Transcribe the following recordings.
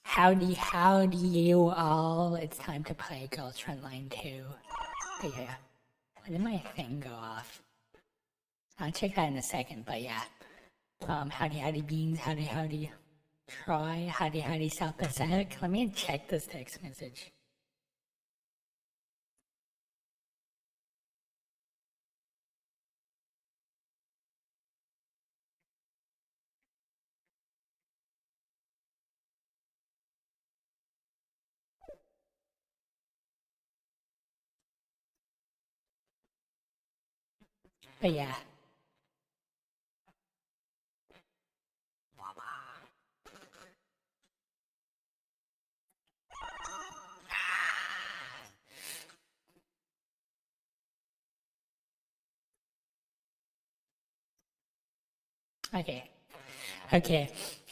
Howdy you all. It's time to play Girls Frontline 2. But yeah, why did my thing go off? I'll check that in a second, but yeah. Howdy beans, howdy Troy, howdy South Pacific. Let me check this text message. But yeah. Okay.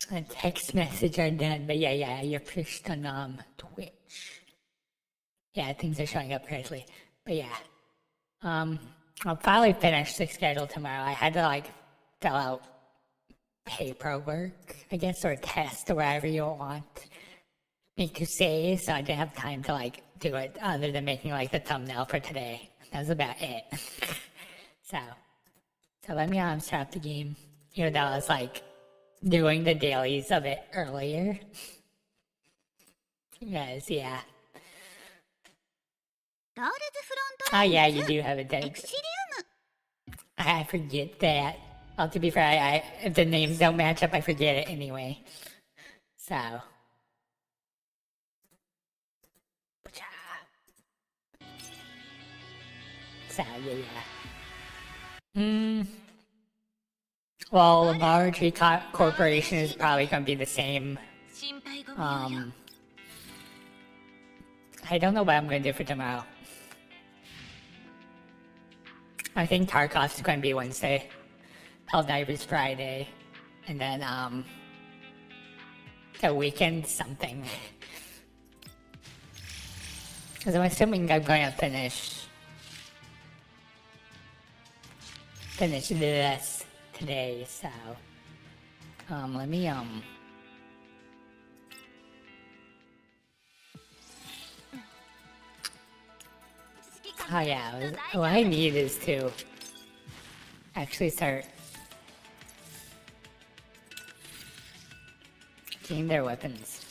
The text message are done, but yeah, you're pushed on Twitch. Yeah, things are showing up correctly. But yeah. I'll probably finish the schedule tomorrow. I had to fill out paperwork, I guess, or test or whatever you want me to say, so I didn't have time to do it other than making the thumbnail for today. That's about it. So let me start the game, even though I was doing the dailies of it earlier. Because yeah. Oh yeah, you do have a text. I forget that. Well, to be fair, if the names don't match up, I forget it anyway. So yeah. Well, Laboratory Corporation is probably going to be the same. I don't know what I'm going to do for tomorrow. I think Tarkov's going to be Wednesday. Helldive is Friday. And then, the weekend something. Because I'm assuming I'm going to finish this today, so let me oh yeah, what I need is to actually start getting their weapons.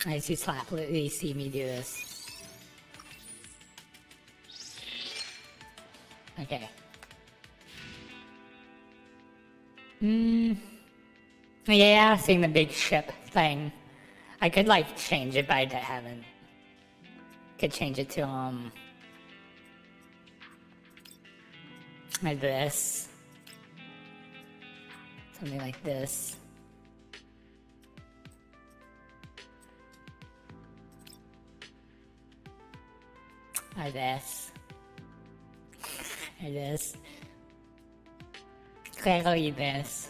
I see Slap, let me see me do this. Okay. Yeah, seeing the big ship thing. I could change it, but I haven't. Could change it to like this. Something like this. Or this. Or this. Clearly this.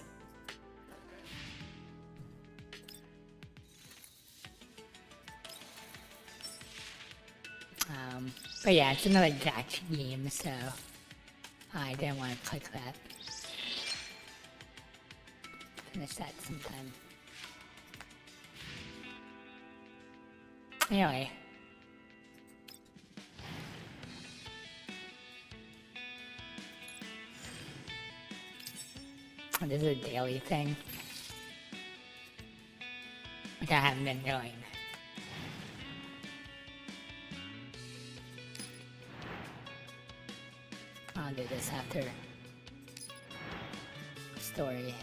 But yeah, it's another gacha game, so I didn't want to click that. Finish that sometime. Anyway. This is a daily thing, which I haven't been doing. I'll do this after story,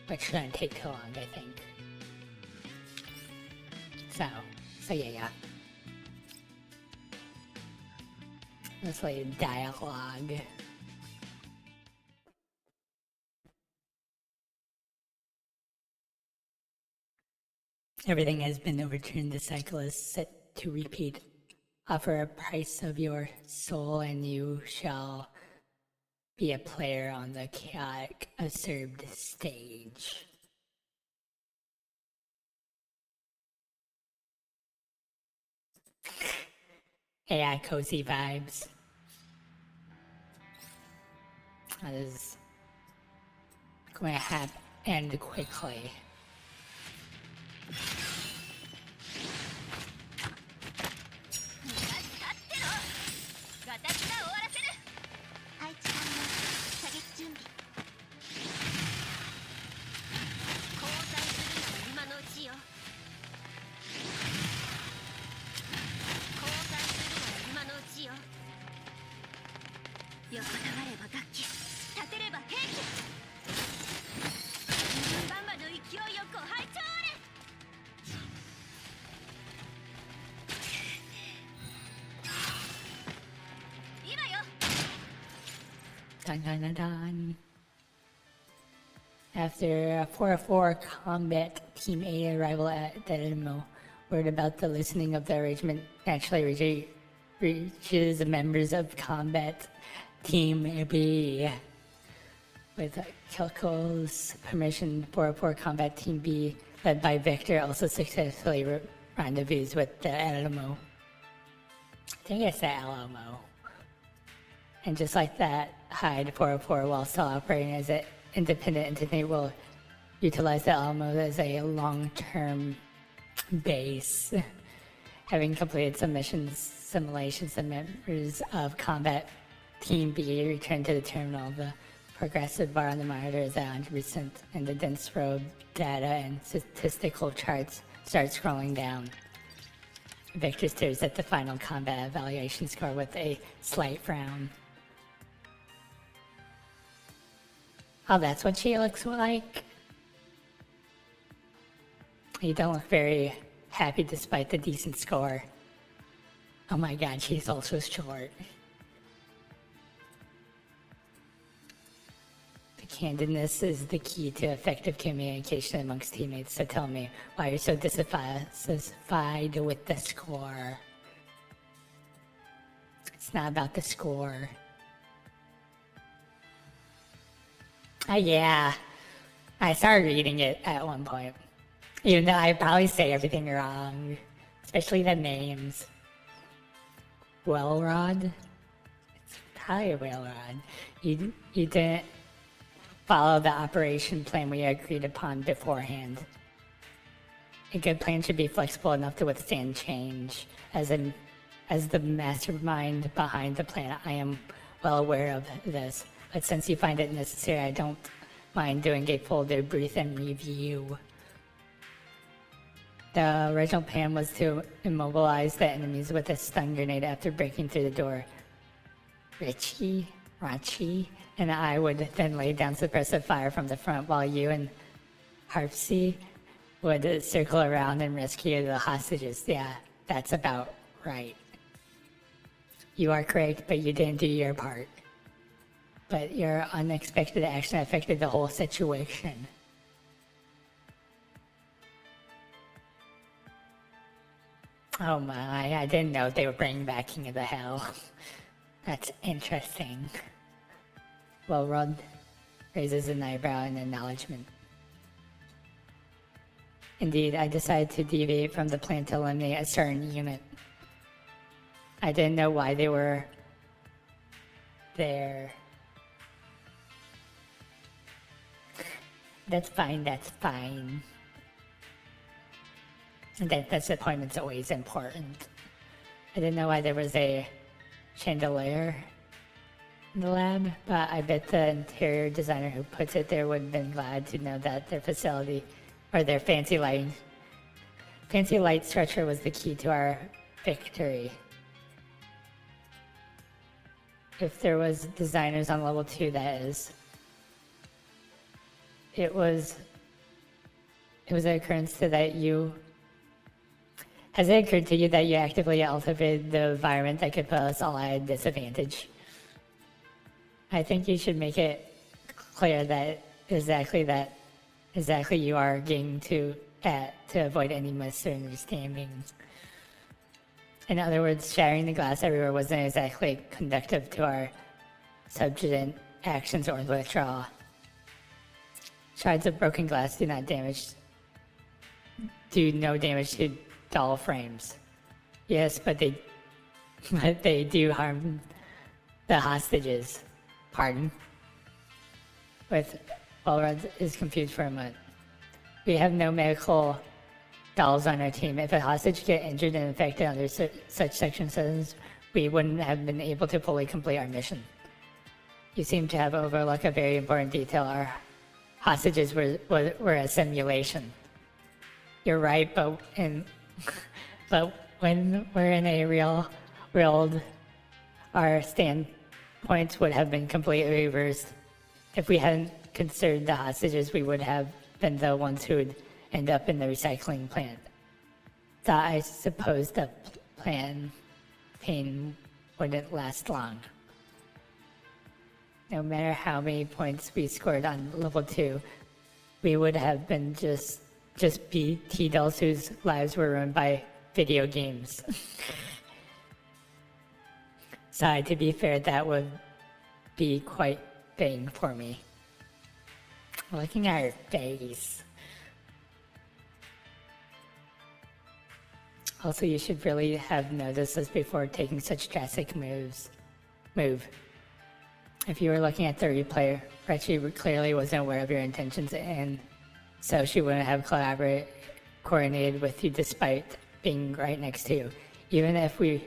which shouldn't take too long, I think. So yeah. Let's like dialogue. Everything has been overturned. The cycle is set to repeat. Offer a price of your soul and you shall be a player on the chaotic, usurped stage. AI cozy vibes. That is going to end quickly. Dun, dun, dun, dun. After a 4-4 combat Team A arrival at Denmo, word about the loosening of the arrangement naturally reaches the members of combat Team B. With Kilko's permission, 4-4 combat Team B, led by Victor, also successfully rendezvous with the Alamo. I think it's the Alamo. And just like that, Hyde 404, while still operating as an independent entity, will utilize the Alamo as a long-term base. Having completed some missions, simulations, the members of Combat Team B return to the terminal. The progressive bar on the monitor is at 100%, and the dense row of data and statistical charts start scrolling down. Victor stares at the final combat evaluation score with a slight frown. Oh, that's what she looks like? You don't look very happy despite the decent score. Oh my god, she's also short. The candidness is the key to effective communication amongst teammates, so tell me why you're so dissatisfied with the score. It's not about the score. Yeah, I started reading it at one point. Even though I probably say everything wrong, especially the names. Wellrod? It's probably a Wellrod. You didn't follow the operation plan we agreed upon beforehand. A good plan should be flexible enough to withstand change. As the mastermind behind the plan, I am well aware of this. But since you find it necessary, I don't mind doing a full debrief and review. The original plan was to immobilize the enemies with a stun grenade after breaking through the door. Rachi, and I would then lay down suppressive fire from the front while you and Harpsy would circle around and rescue the hostages. Yeah, that's about right. You are correct, but you didn't do your part. But your unexpected action affected the whole situation. Oh my, I didn't know they were bringing back King of the Hell. That's interesting. Well, Rod raises an eyebrow in acknowledgement. Indeed, I decided to deviate from the plan to eliminate a certain unit. I didn't know why they were there. That's fine, that's fine. That disappointment's always important. I didn't know why there was a chandelier in the lab, but I bet the interior designer who puts it there would have been glad to know that their facility, or their fancy light structure was the key to our victory. If there was designers on level 2, that is. It was an occurrence to that you... Has it occurred to you that you actively altered the environment that could put us all at a disadvantage? I think you should make it clear that exactly you are getting to avoid any misunderstandings. In other words, shattering the glass everywhere wasn't exactly conducive to our subsequent actions or withdrawal. Shards of broken glass do no damage to doll frames. Yes, but they do harm the hostages. Pardon? With Walrod is confused for a moment. We have no medical dolls on our team. If a hostage get injured and infected under such section settings, we wouldn't have been able to fully complete our mission. You seem to have overlooked a very important detail. Our hostages were a simulation. You're right, but when we're in a real world, our standpoints would have been completely reversed. If we hadn't considered the hostages, we would have been the ones who would end up in the recycling plant. Thought I suppose the pain wouldn't last long. No matter how many points we scored on level 2, we would have been just BT dolls whose lives were ruined by video games. So to be fair, that would be quite vain for me. Looking at her face. Also, you should really have noticed this before taking such drastic move. If you were looking at the replay, Retchie clearly wasn't aware of your intentions, and so she wouldn't have coordinated with you despite being right next to you. Even if we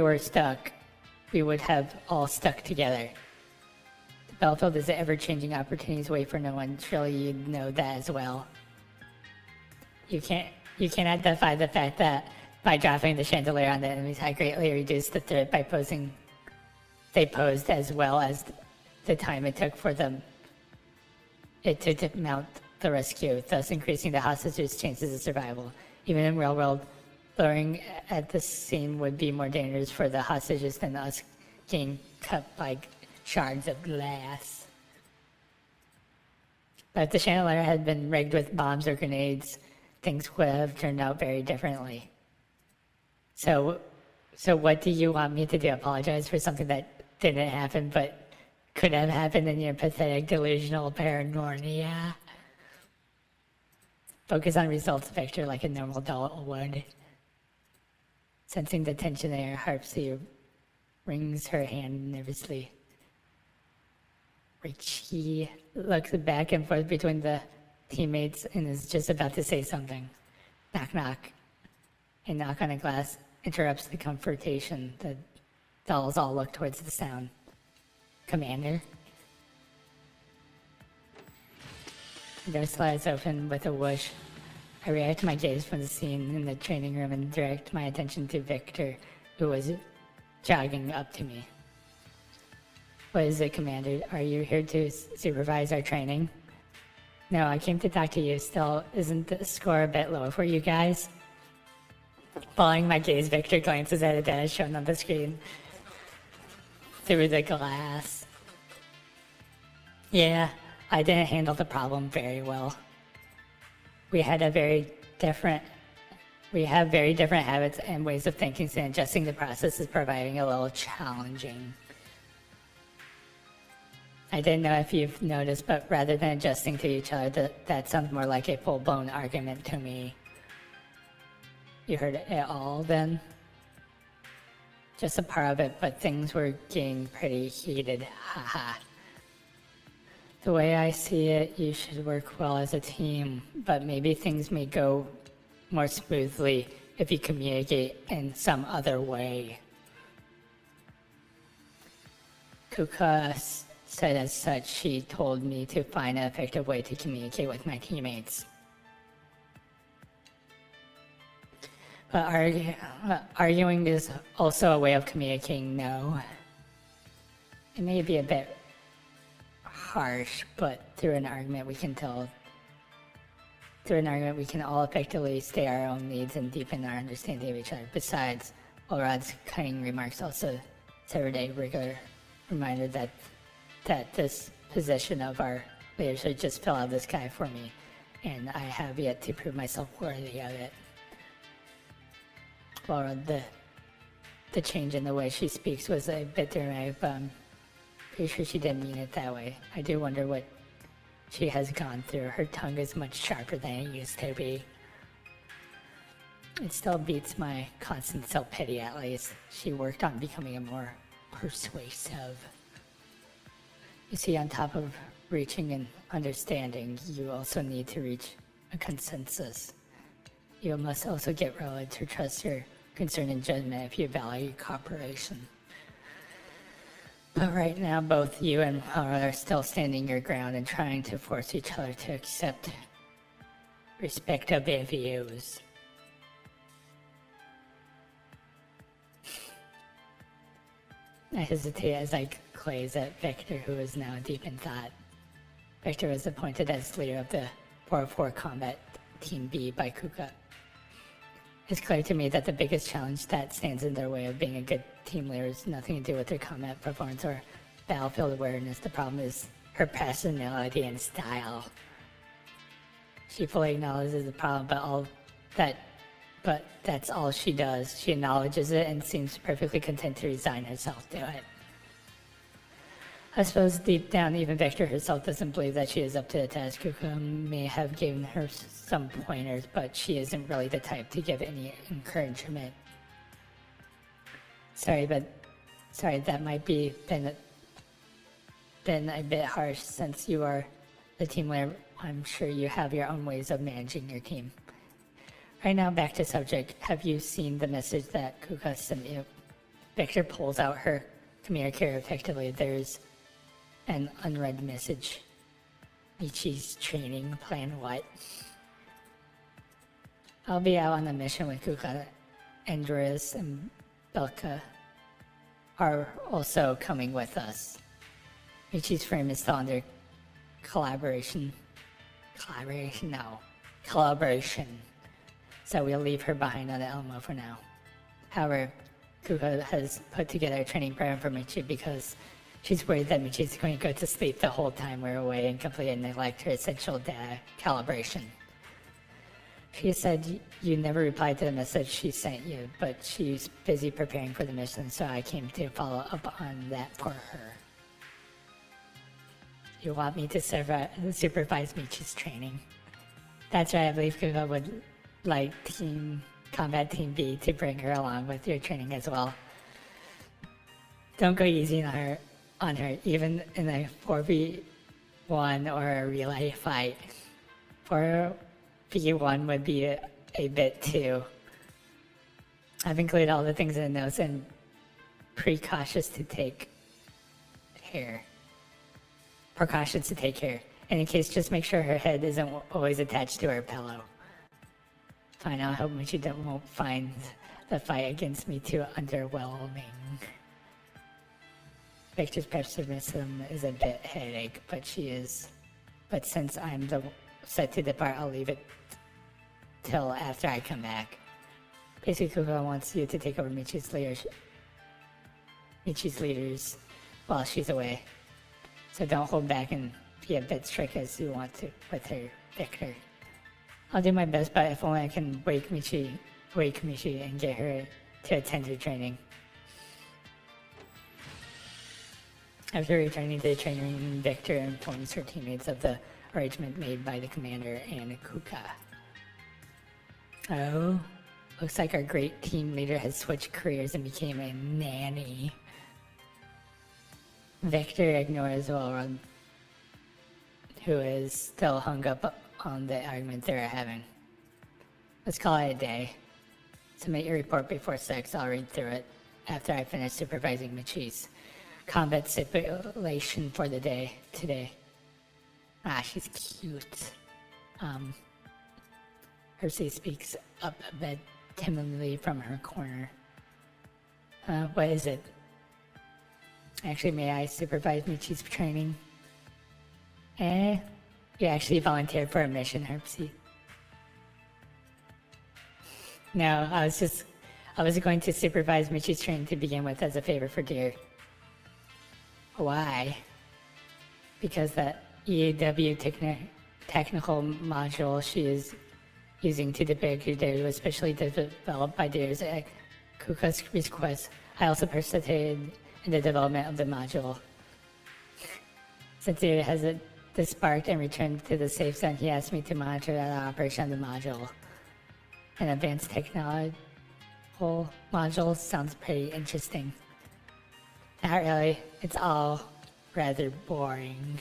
were stuck, we would have all stuck together. The battlefield is an ever-changing opportunities wait for no one. Surely you'd know that as well. You cannot defy the fact that by dropping the chandelier on the enemies, I greatly reduced the threat by they posed, as well as the time it took for them to mount the rescue, thus increasing the hostages' chances of survival. Even in real world, luring at the scene would be more dangerous for the hostages than us getting cut by shards of glass. But if the chandelier had been rigged with bombs or grenades, things would have turned out very differently. So what do you want me to do? Apologize for something that didn't happen but could have happened in your pathetic delusional paranoia? Focus on results picture like a normal doll would. Sensing the tension in her heart, she wrings her hand nervously. Richie looks back and forth between the teammates and is just about to say something. Knock, knock. A knock on a glass interrupts the confrontation. The dolls all look towards the sound. Commander? The door slides open with a whoosh. I react my gaze from the scene in the training room and direct my attention to Victor, who was jogging up to me. What is it, Commander? Are you here to supervise our training? No, I came to talk to you. Still, isn't the score a bit low for you guys? Following my gaze, Victor glances at a data shown on the screen through the glass. Yeah, I didn't handle the problem very well. We have very different habits and ways of thinking, so adjusting the process is proving a little challenging. I didn't know if you've noticed, but rather than adjusting to each other, that sounds more like a full-blown argument to me. You heard it all then? Just a part of it, but things were getting pretty heated, haha. The way I see it, you should work well as a team, but maybe things may go more smoothly if you communicate in some other way. Kuka said as such. She told me to find an effective way to communicate with my teammates. But arguing is also a way of communicating, no. It may be a bit harsh, but through an argument we can all effectively state our own needs and deepen our understanding of each other. Besides, Olrad's cutting remarks also served a regular reminder that this position of our leadership just fell out of the sky for me, and I have yet to prove myself worthy of it. Well, the change in the way she speaks was a bit dramatic, but I'm pretty sure she didn't mean it that way. I do wonder what she has gone through. Her tongue is much sharper than it used to be. It still beats my constant self-pity, at least. She worked on becoming a more persuasive. You see, on top of reaching an understanding, you also need to reach a consensus. You must also get Rolla to trust your concern and judgment if you value cooperation. But right now, both you and Rolla are still standing your ground and trying to force each other to accept respective views. I hesitate as I glaze at Victor, who is now deep in thought. Victor was appointed as leader of the 404 Combat Team B by Kuka. It's clear to me that the biggest challenge that stands in their way of being a good team leader has nothing to do with her combat performance or battlefield awareness. The problem is her personality and style. She fully acknowledges the problem, but that's all she does. She acknowledges it and seems perfectly content to resign herself to it. I suppose deep down, even Victor herself doesn't believe that she is up to the task. Kuka may have given her some pointers, but she isn't really the type to give any encouragement. Sorry, that might be been a bit harsh. Since you are the team leader, I'm sure you have your own ways of managing your team. Right now, back to subject. Have you seen the message that Kuka sent you? Victor pulls out her communicator effectively. There's an unread message. Michi's training plan what? I'll be out on a mission with Kuka. Andreas and Belka are also coming with us. Michi's frame is still under collaboration. So we'll leave her behind on the Elmo for now. However, Kuka has put together a training program for Michi because she's worried that Michi's going to go to sleep the whole time we're away and completely neglect her essential data calibration. She said you never replied to the message she sent you, but she's busy preparing for the mission, so I came to follow up on that for her. You want me to supervise Michi's training? That's right, I believe Kuka would like Combat Team B to bring her along with your training as well. Don't go easy on her, even in a 4v1 or a relay fight. 4v1 would be a bit too. I've included all the things in the notes and precautions to take care. In any case, just make sure her head isn't always attached to her pillow. Fine, I hope Michi won't find the fight against me too underwhelming. Victor's pessimism is a bit headache, but since I'm set to depart, I'll leave it till after I come back. Basically, Kuka wants you to take over Michi's leaders while she's away. So don't hold back and be a bit strict as you want to with her, Victor. I'll do my best, but if only I can wake Michi and get her to attend her training. After returning to the training room, Victor informs her teammates of the arrangement made by the commander and Kuka. Oh, looks like our great team leader has switched careers and became a nanny. Victor ignores Wilrod, who is still hung up on the argument they're having. Let's call it a day. Submit your report before 6. I'll read through it after I finish supervising Michi's combat stipulation for the day today. Ah, she's cute. Hersey speaks up a bit timidly from her corner. What is it? Actually, may I supervise Michi's training? You actually volunteered for a mission, Hersey. No, I was going to supervise Michi's training to begin with as a favor for Deer. Why? Because the EAW technical module she is using to depict your Deer was specially developed by Deer's at Kuka's request. I also participated in the development of the module. Since Deer has disbarked and returned to the safe zone, he asked me to monitor the operation of the module. An advanced technological module sounds pretty interesting. Not really. It's all rather boring.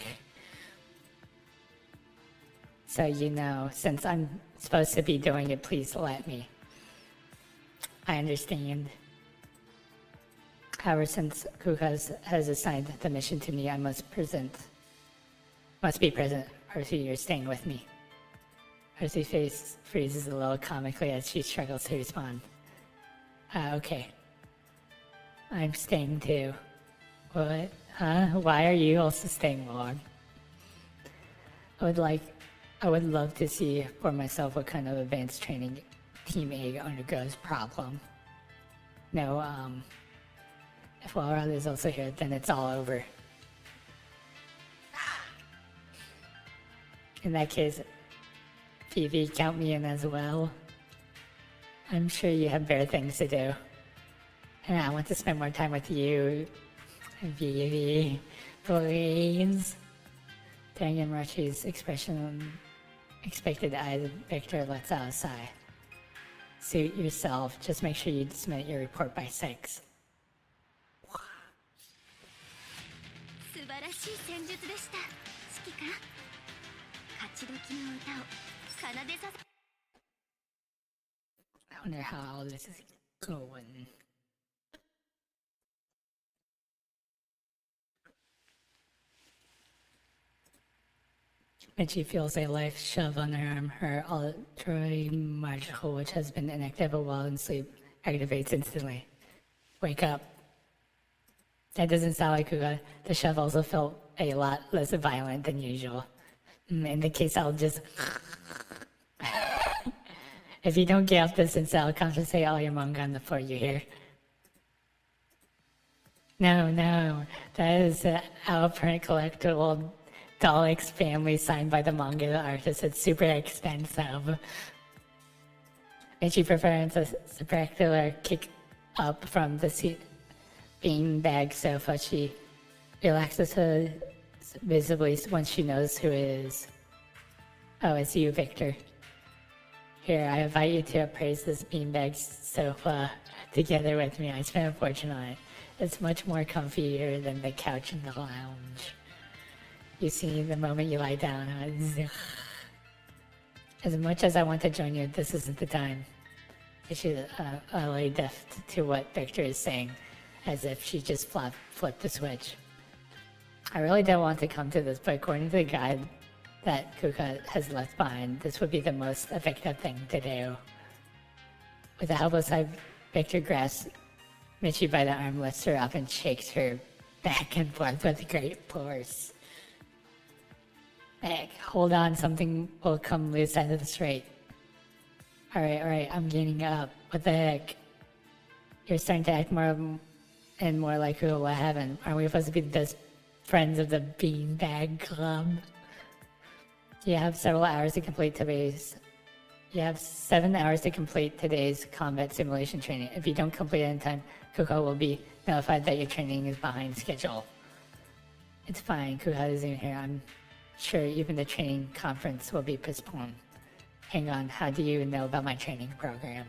So, you know, since I'm supposed to be doing it, please let me. I understand. However, since Kuka has assigned the mission to me, I must be present. Arthur, you're staying with me. Arthur's face freezes a little comically as she struggles to respond. Okay. I'm staying too. What? Huh? Why are you also staying, Lord? I would love to see for myself what kind of advanced training Team A undergoes. Problem. No, if Laura is also here, then it's all over. In that case, Phoebe, count me in as well. I'm sure you have better things to do. And I want to spend more time with you, Phoebe, please. During Imrachi's expected eyes, Victor lets out a sigh. Suit yourself. Just make sure you submit your report by 6. I wonder how all this is going. Michi feels a life shove on her arm. Her ultra magical, which has been inactive while in sleep, activates instantly. Wake up. That doesn't sound like Kuga. The shove also felt a lot less violent than usual. In the case, I'll just... If you don't get off this instant, I'll confiscate all your manga on the floor, you hear? No, that is our print collectible Daleks family signed by the manga artist. It's super expensive. And she performs a spectacular kick up from the seat beanbag sofa. She relaxes her visibly once she knows who it is. Oh, it's you, Victor. Here, I invite you to appraise this beanbag sofa together with me. I spent a fortune on it. It's much more comfier than the couch in the lounge. You see, the moment you lie down, as much as I want to join you, this isn't the time. I should lay deaf to what Victor is saying, as if she just flipped the switch. I really don't want to come to this, but according to the guide that Kuka has left behind, this would be the most effective thing to do. With a helpless eye, Victor grasps Michi by the arm, lifts her up, and shakes her back and forth with great force. Hey, hold on, something will come loose out of the straight. Alright, I'm getting up. What the heck? You're starting to act more and more like who I haven't. Aren't we supposed to be the best friends of the Beanbag Club? You have 7 hours to complete today's combat simulation training. If you don't complete it in time, Kuka will be notified that your training is behind schedule. It's fine, Kuka isn't even here. I'm sure even the training conference will be postponed. Hang on, how do you know about my training program?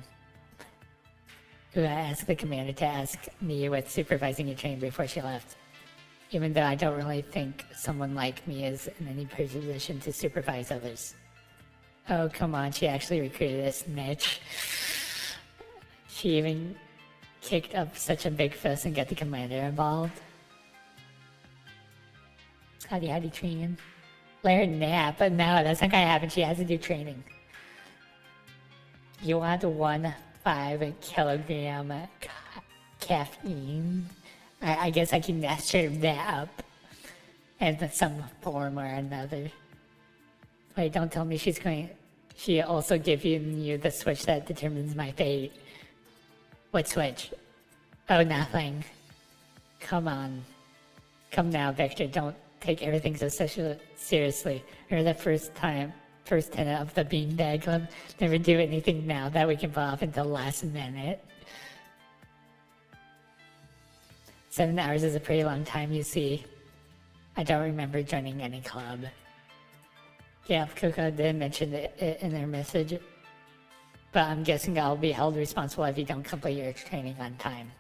Kuka asked the commander to ask me what's supervising your training before she left. Even though I don't really think someone like me is in any position to supervise others. Oh, come on, she actually recruited a snitch. She even kicked up such a big fuss and got the commander involved. Howdy training. Let her nap, but no, that's not gonna happen. She has to do training. You want 1.5 kilogram caffeine? I guess I can serve that up in some form or another. Wait, don't tell me she also giving you the switch that determines my fate. What switch? Oh, nothing. Come on. Come now, Victor, don't take everything so seriously. You're the first tenant of the Beanbag Club. Never do anything now that we can pull off until last minute. 7 hours is a pretty long time, you see. I don't remember joining any club. Yeah, Kuka did mention it in their message, but I'm guessing I'll be held responsible if you don't complete your training on time.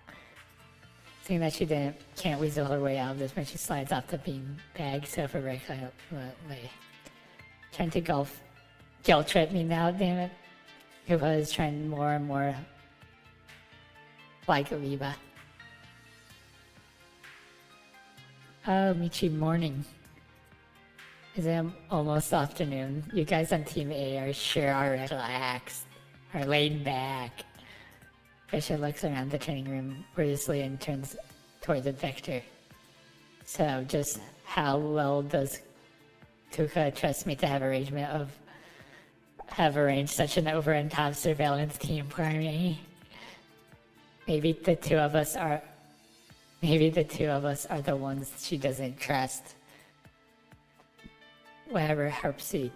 Seeing that she can't weasel her way out of this when she slides off the bean bag sofa recklessly. Trying to guilt trip me now, damn it. Who was trying more and more like Reba. Oh, Michi, morning. Is it almost afternoon? You guys on Team A are sure are relaxed, are laid back. Fisher looks around the training room wordlessly and turns towards the Vector. So, just how well does Kuka trust me to have arranged such an over-and-top surveillance team for me? Maybe the two of us are the ones she doesn't trust. Whatever helps you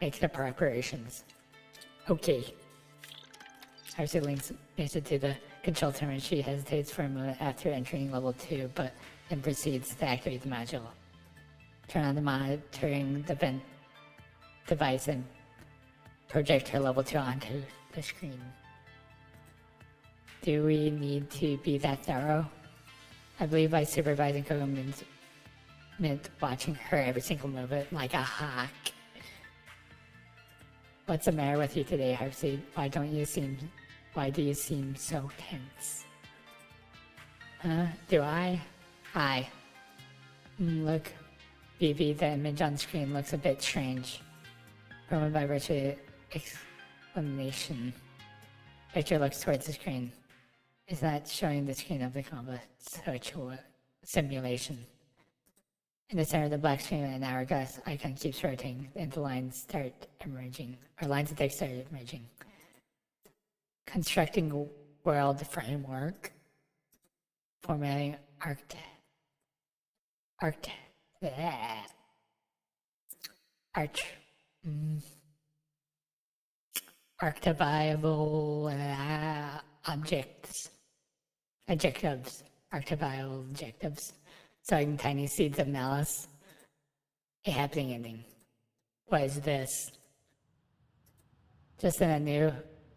make the preparations. Okay. Harvey links it to the control terminal. She hesitates for a moment after entering level 2, but then proceeds to activate the module. Turn on the monitoring device and project her level 2 onto the screen. Do we need to be that thorough? I believe by supervising Coco meant watching her every single movement like a hawk. What's the matter with you today, Harvey? Why do you seem so tense? Huh? Do I? Look, BB, the image on screen looks a bit strange. Promoted by virtual explanation. Victor looks towards the screen. Is that showing the screen of the combat simulation? In the center of the black screen, an hourglass icon keeps rotating, and the lines start emerging, or lines of text start emerging. Constructing world framework. Formatting archetypal adjectives, sowing tiny seeds of malice. A happening ending. What is this? Just then a new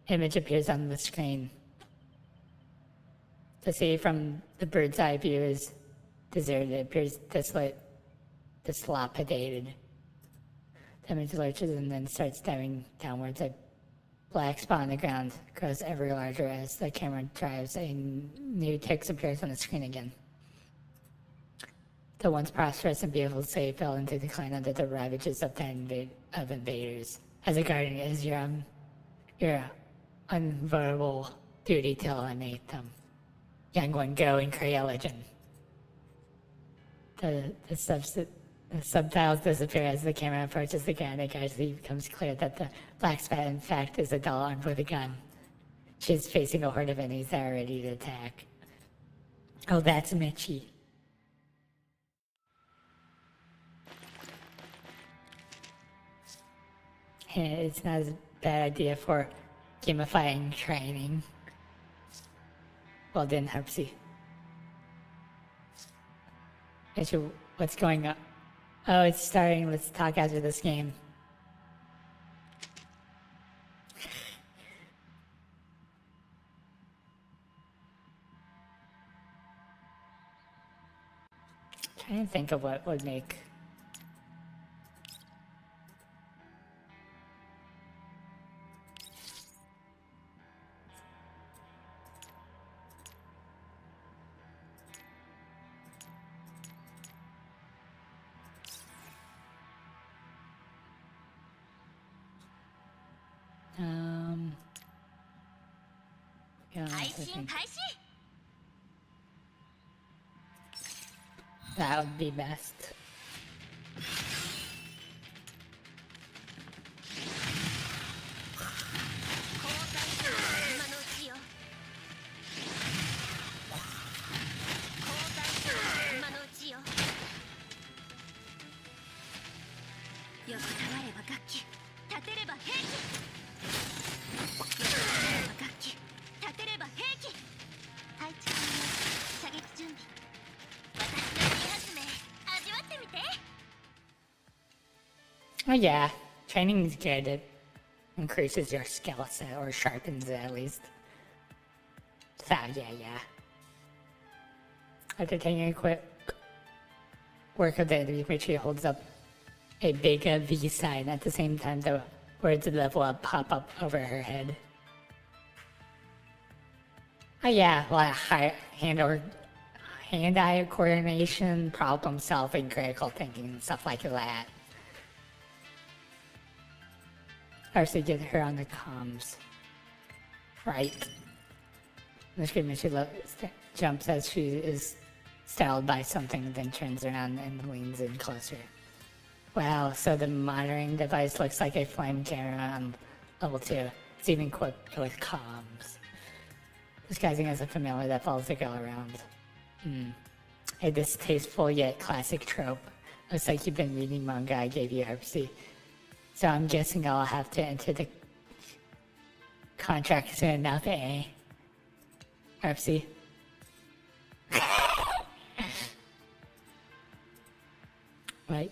image appears on the screen. The city from the bird's eye view is deserted. It appears desolate, dilapidated. The image lurches and then starts diving downwards. A black spot on the ground grows ever larger as the camera drives. A new text appears on the screen again. The once prosperous and beautiful city fell into decline under the ravages of invaders. As a guardian, it is your unavoidable duty to eliminate them. Young one, go and create a legend. The subtitles disappear as the camera approaches the ground. It gradually becomes clear that the black spot, in fact, is a doll armed with a gun. She's facing a horde of enemies that are ready to attack. Oh, that's Michi. It's not a bad idea for gamifying training. Well done, Harpsy. What's going on? Oh, it's starting. Let's talk after this game. Trying to think of what would make... That would be best. Oh yeah, training is good. It increases your skill set, or sharpens it at least. So yeah. After taking a quick work of the interview, Mitchie holds up a big V sign. At the same time, the words level up pop up over her head. Oh yeah, well, hand-eye coordination, problem solving, critical thinking, stuff like that. First, get her on the comms. Right. The screen Mitchie jumps as she is startled by something, then turns around and leans in closer. Wow, so the monitoring device looks like a flame camera on level 2. It's even equipped with comms, disguising as a familiar that follows the girl around. A distasteful yet classic trope. Looks like you've been reading manga I gave you, Herbsy. So I'm guessing I'll have to enter the contract soon enough, eh? Herbsy? What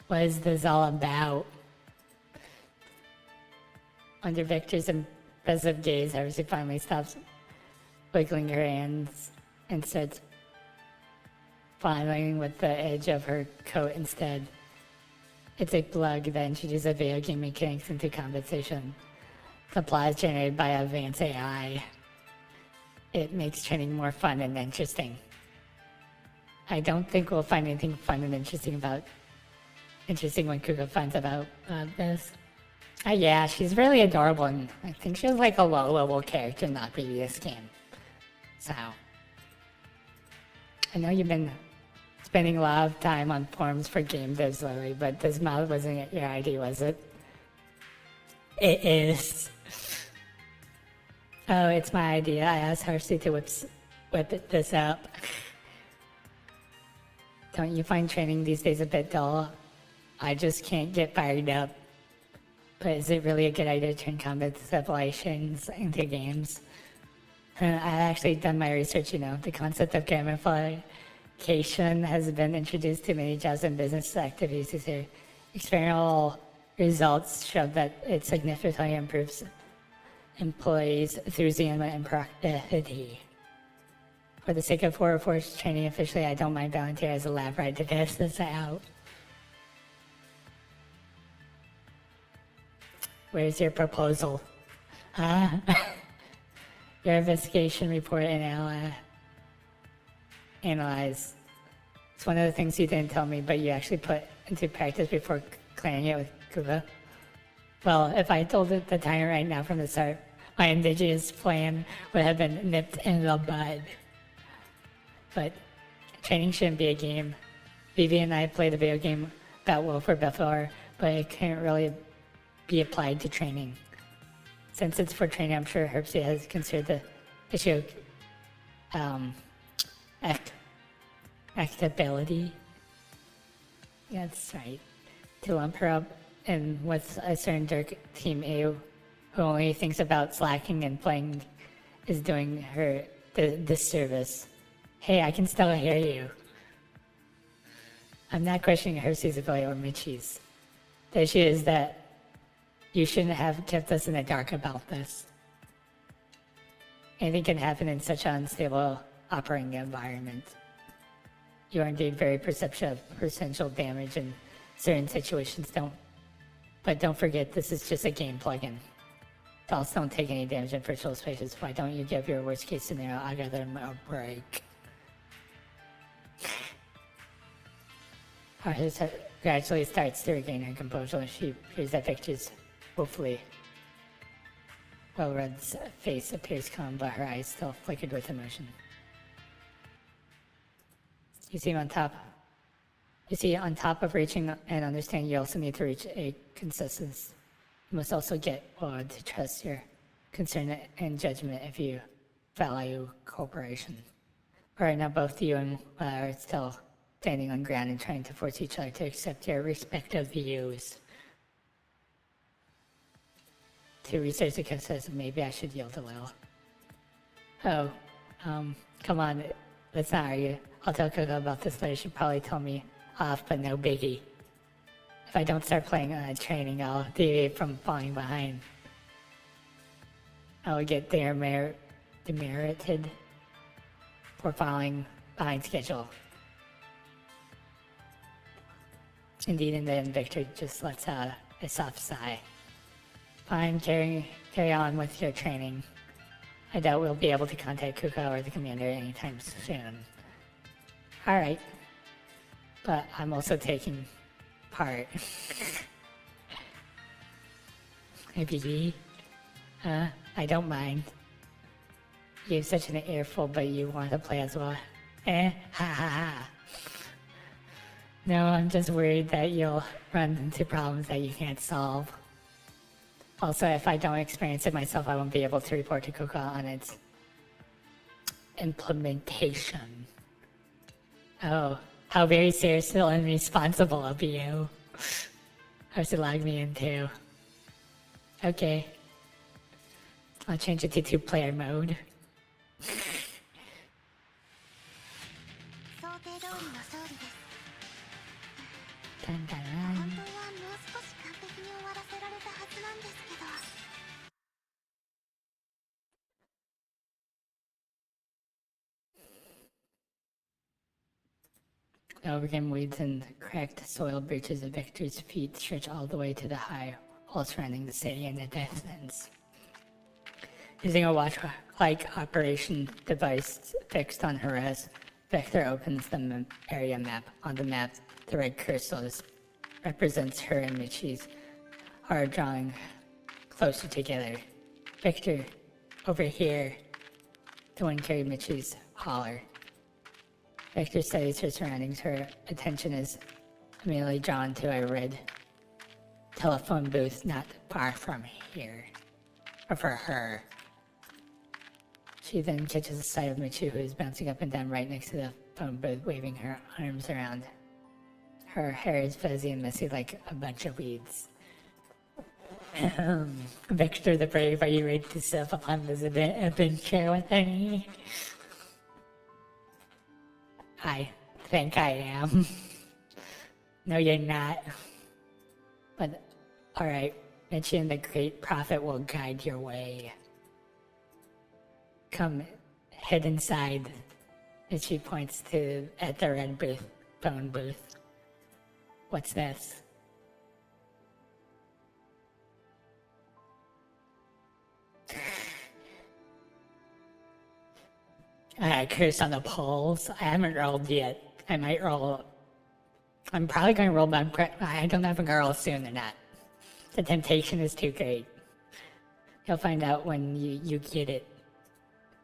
what is this all about? Under Victor's impressive gaze, Herbsy finally stops wiggling her hands and starts filing with the edge of her coat instead. It's a plug that introduces a video game mechanics into conversation. The plot is generated by advanced AI. It makes training more fun and interesting. I don't think we'll find anything fun and interesting when Kuko finds about this. Oh yeah, she's really adorable, and I think she was like a low-level character in the previous game. So, I know you've been spending a lot of time on forums for game devs lately, but this mod wasn't your idea, was it? It is. Oh, it's my idea. I asked Hersey to whip this up. Don't you find training these days a bit dull? I just can't get fired up. But is it really a good idea to turn combat simulations into games? I've actually done my research, the concept of gamification has been introduced to many jobs and business activities this year. Experimental results show that it significantly improves employees' enthusiasm and productivity. For the sake of 404's training officially, I don't mind volunteering as a lab ride to test this out. Where's your proposal? Your investigation report and analyze. It's one of the things you didn't tell me, but you actually put into practice before clearing it with Kuba. Well, if I told it the time right now from the start, my indigenous plan would have been nipped in the bud. But training shouldn't be a game. Vivi and I played a video game about Wilford before, but it can't really be applied to training. Since it's for training, I'm sure Herbsy has considered the issue of actability. Yeah, that's right. To lump her up in with a certain Dirk Team A who only thinks about slacking and playing is doing her the disservice. Hey, I can still hear you. I'm not questioning Herbsy's ability or Michi's. The issue is that you shouldn't have kept us in the dark about this. Anything can happen in such an unstable operating environment. You are indeed very perceptive of potential damage in certain situations. But don't forget, this is just a game plugin. Dolls don't take any damage in virtual spaces. Why don't you give your worst case scenario? I'll give them a break. Arthur gradually starts to regain her composure and she appears at Victor's hopefully. Well-Red's face appears calm, but her eyes still flickered with emotion. You see, on top of reaching and understanding, you also need to reach a consensus. You must also get Wad to trust your concern and judgment if you value cooperation. Right now, both you and are still standing on ground and trying to force each other to accept your respective views. To research the consensus, maybe I should yield a little. Oh, come on, let's not argue. I'll tell Coco about this later. She'll probably tell me off, but no biggie. If I don't start playing training, I'll deviate from falling behind. I will get demerited. for falling behind schedule. Indeed, and then Victor just lets out a soft sigh. Fine, carry on with your training. I doubt we'll be able to contact Kuka or the commander anytime soon. Alright. But I'm also taking part. Maybe. I don't mind. You have such an earful, but you want to play as well. Ha ha ha. No, I'm just worried that you'll run into problems that you can't solve. Also, if I don't experience it myself, I won't be able to report to Kuka on its implementation. Oh, how very serious and responsible of you. How's it log me into? Okay. I'll change it to 2-player mode. Dun, dun, dun. The overgrown weeds and cracked soil breaches of Victor's feet stretch all the way to the high wall surrounding the city in the distance. Using a watch-like operation device fixed on her wrist, Victor opens the area map. On the map, the red cursor represents her and Michi's are drawing closer together. Victor, over here, the one carried Michi's collar. Victor studies her surroundings. Her attention is immediately drawn to a red telephone booth not far from here, or for her. She then catches sight of Michi, who is bouncing up and down right next to the phone booth, waving her arms around. Her hair is fuzzy and messy like a bunch of weeds. Victor the Brave, are you ready to step upon this adventure with me? I think I am. No, you're not. But, alright, Michi and the Great Prophet will guide your way. Come, head inside. Michi points at the red phone booth. What's this? Curse on the polls. I haven't rolled yet. I might roll. I'm probably going to roll, but I don't know if I'm going to roll soon or not. The temptation is too great. You'll find out when you get it.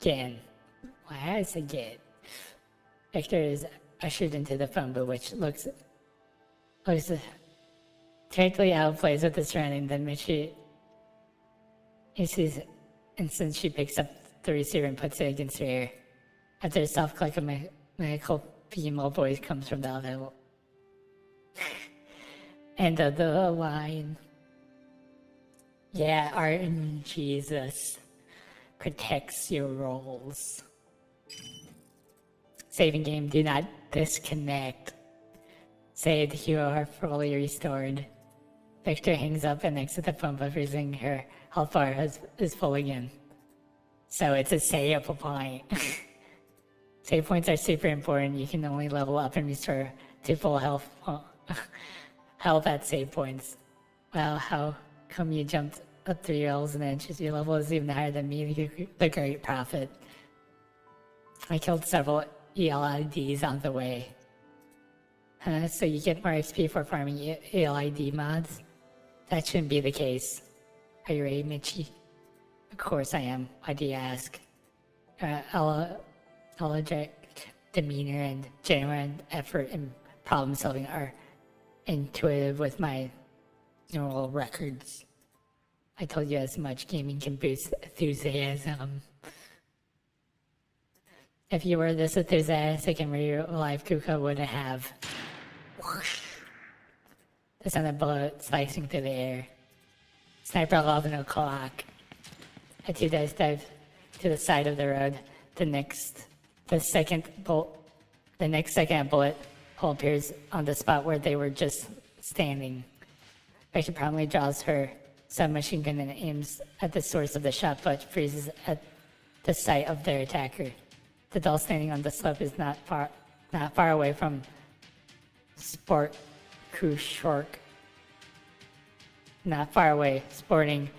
Again. Why I said get. Victor is ushered into the phone booth, which looks totally out of place with the surrounding. Then Michi sees, and since she picks up the receiver and puts it against her ear. After a soft click, a medical female voice comes from the other end of the line. Yeah, art and Jesus protects your roles. Saving game, do not disconnect. Saved, you are fully restored. Victor hangs up and exits the phone, but freezing her health bar is full again. So it's a save point. Save points are super important. You can only level up and restore to full health at save points. Well, how come you jumped up 3 levels and inches? Your level is even higher than me, the Great Prophet. I killed several ELIDs on the way. So you get more XP for farming ELID mods? That shouldn't be the case. Are you ready, Michi? Of course I am. Why do you ask? Allergic demeanor and genuine effort in problem solving are intuitive with my neural records. I told you as much. Gaming can boost enthusiasm. If you were this enthusiastic in real life, Kuka wouldn't have. Whoosh. The sound of bullet slicing through the air. Sniper 11 o'clock. The two guys dive to the side of the road. The next second a bullet hole appears on the spot where they were just standing. Victor promptly draws her submachine gun and aims at the source of the shot, but freezes at the sight of their attacker. The doll standing on the slope is not far away from Sport Crew Shork. Not far away, sporting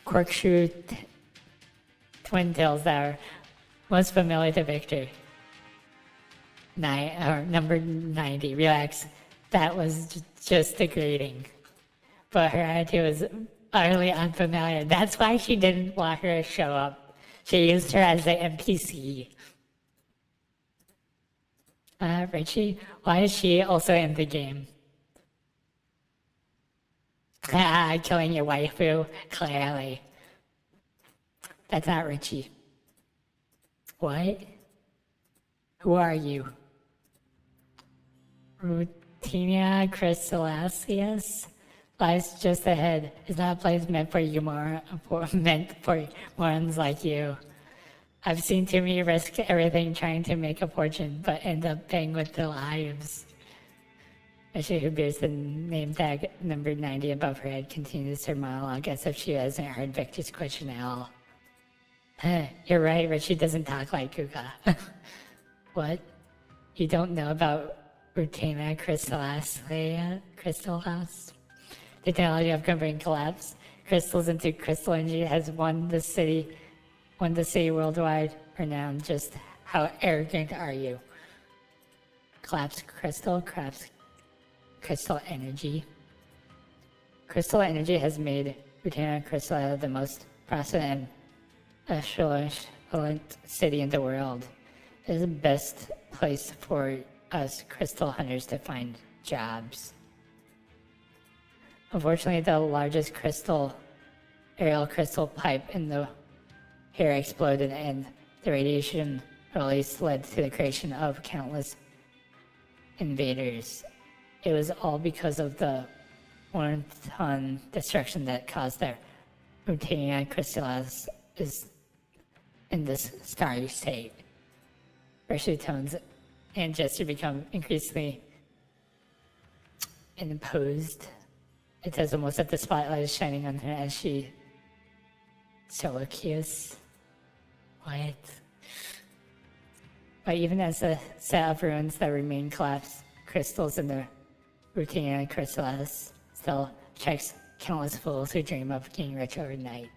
corkscrew twin tails that are most familiar to Victor. Number 90, relax. That was just a greeting. But her attitude was utterly unfamiliar. That's why she didn't want her to show up. She used her as the NPC. Richie, why is she also in the game? Killing your waifu, clearly. That's not Richie. What? Who are you? Rutina Crystallasius? Life's just ahead. It's not a place meant for morons like you. I've seen too many risk everything trying to make a fortune, but end up paying with their lives. She who bears the name tag number 90 above her head continues her monologue as if she hasn't heard Victor's question at all. You're right, Richie doesn't talk like Kuka. What? You don't know about Rutina Crystallas? The technology of converting collapse crystals into crystal energy has won the city worldwide renowned. Just how arrogant are you? Collapse crystal energy. Crystal energy has made Rutina Crystal the most prosperous and affluent city in the world. It is the best place for us crystal hunters to find jobs. Unfortunately, the largest aerial crystal pipe in the here exploded, and the radiation release led to the creation of countless invaders. It was all because of the wanton destruction that caused the Rutina Crystallis is in this starry state. Racial tones and gesture become increasingly imposed. It says almost that the spotlight is shining on her as she soliloquies. What? But even as the set of ruins that remain collapsed, crystals in the Rutina Crystallis still attracts countless fools who dream of getting rich overnight.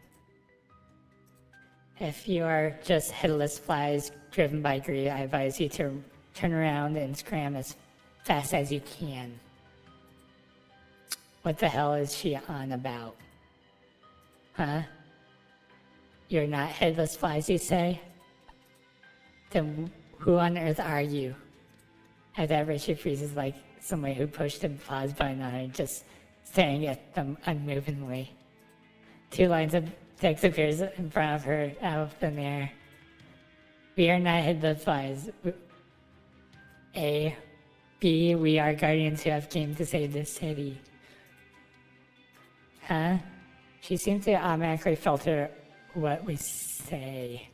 If you are just headless flies driven by greed, I advise you to turn around and scram as fast as you can. What the hell is she on about? Huh? You're not headless flies, you say? Then who on earth are you? At that, Richard freezes like somebody who pushed a pause button on her, just staring at them unmovingly. 2 lines of text appears in front of her out of thin air. We are not headless flies. A. B. We are guardians who have came to save this city. Huh? She seems to automatically filter what we say.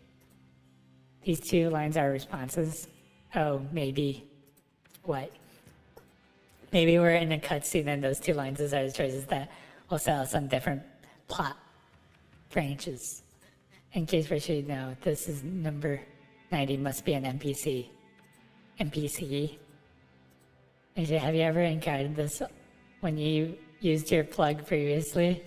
These 2 lines are responses. Oh, maybe. What? Maybe we're in a cutscene and those 2 lines are choices that will sell us on different plot branches. In case we should know, this is number 90 must be an NPC. NPC? Have you ever encountered this when you used your plug previously?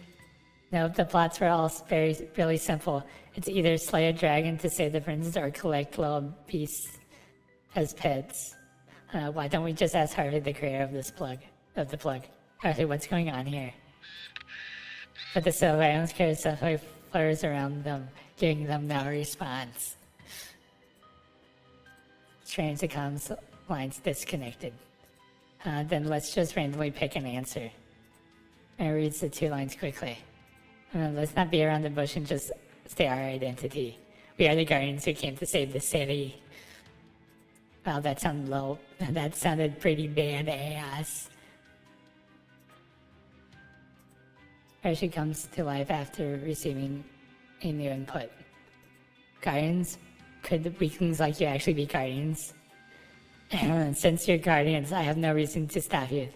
No, the plots were all really simple. It's either slay a dragon to save the princess or collect little beasts as pets. Why don't we just ask Harvey, the creator of the plug? Harvey, what's going on here? But the surveillance carrier suddenly flutters around them, giving them no response. Strange, the comms lines disconnected. Then let's just randomly pick an answer. And reads the 2 lines quickly. Let's not be around the bush and just stay our identity. We are the guardians who came to save the city. Wow, that sounded pretty badass. Here she comes to life after receiving a new input. Guardians? Could weaklings like you actually be guardians? Since you're guardians, I have no reason to stop you.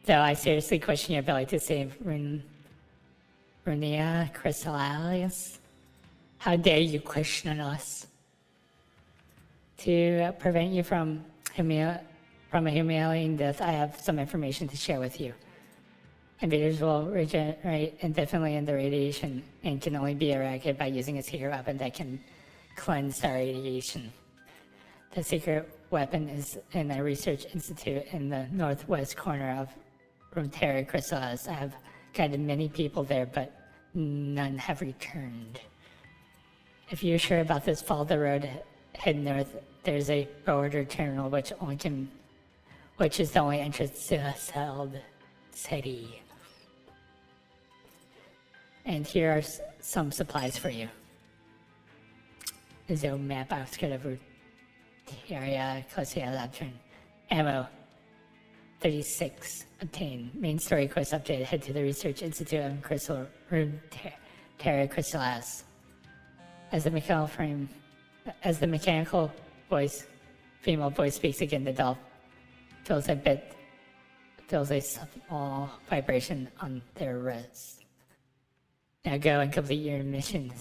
Though I seriously question your ability to save Rutina Crystallis. How dare you question us? To prevent you from a humiliating death, I have some information to share with you. Invaders will regenerate indefinitely in the radiation and can only be eradicated by using a secret weapon that can cleanse the radiation. The secret weapon is in a research institute in the northwest corner of Terra Chrysalis. I have guided many people there, but none have returned. If you're sure about this, follow the road, head north. There's a border terminal which is the only entrance to the settled city. And here are some supplies for you. There's a map outskirt of area close to the Livestream. Ammo 36 obtained. Main story quest updated. Head to the Research Institute of Crystal Room Terra Chrysalis. As the mechanical voice, female voice speaks again, the doll feels a small vibration on their wrist. Now go and complete your mission.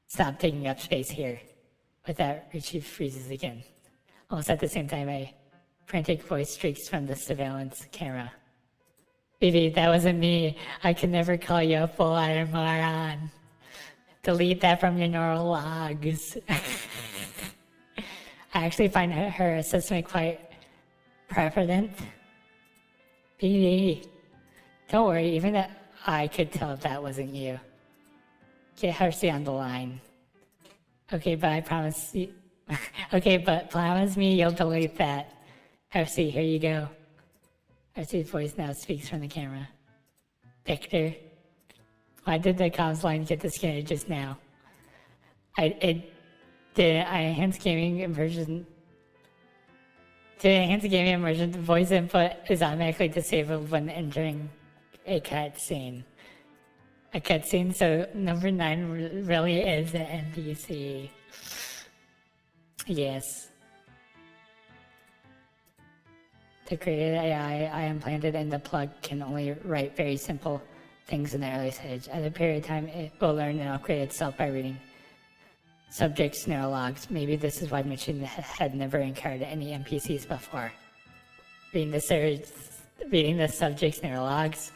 Stop taking up space here. With that, Richie freezes again. Almost at the same time, a frantic voice streaks from the surveillance camera. Phoebe, that wasn't me. I could never call you a full-iron moron. Delete that from your neural logs. I actually find her assessment quite prevalent. Phoebe, don't worry, even that I could tell that wasn't you. Get Hersey on the line. Okay, but I promise you. Okay, but promise me you'll delete that. Hersey, here you go. Hersey's voice now speaks from the camera. Victor, why did the comms line get disconnected just now? The enhanced gaming immersion. The enhanced gaming immersion voice input is automatically disabled when entering a cutscene. A cutscene, so number 9 really is an NPC. Yes. The created AI I implanted in the plug can only write very simple things in the early stage. At a period of time, it will learn and upgrade itself by reading subjects' neural logs. Maybe this is why Machine had never encountered any NPCs before. Reading the subjects' neural logs.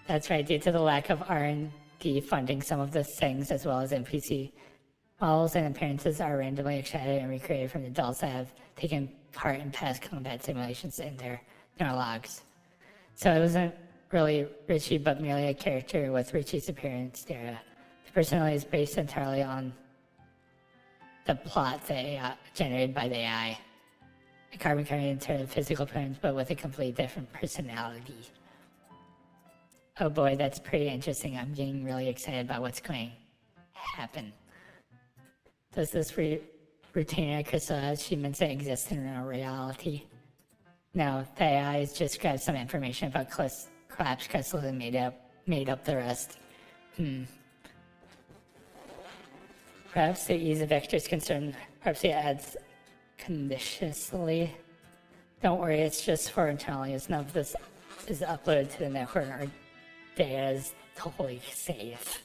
That's right, due to the lack of R&D funding, some of the things as well as NPC models and appearances are randomly extracted and recreated from the adults that have taken part in past combat simulations in their neural logs. So it wasn't really Richie, but merely a character with Richie's appearance there. The personality is based entirely on the plot generated by the AI. A carbon copy in terms of physical appearance, but with a completely different personality. Oh boy, that's pretty interesting. I'm getting really excited about what's going to happen. Does this retainer crystal she meant to exist in our reality? No, the AI has just grabbed some information about collapsed crystals and made up the rest. Perhaps the ease of Vector's concern, perhaps it adds conditionally. Don't worry, it's just for internal use. None of this is uploaded to the network. Our data is totally safe.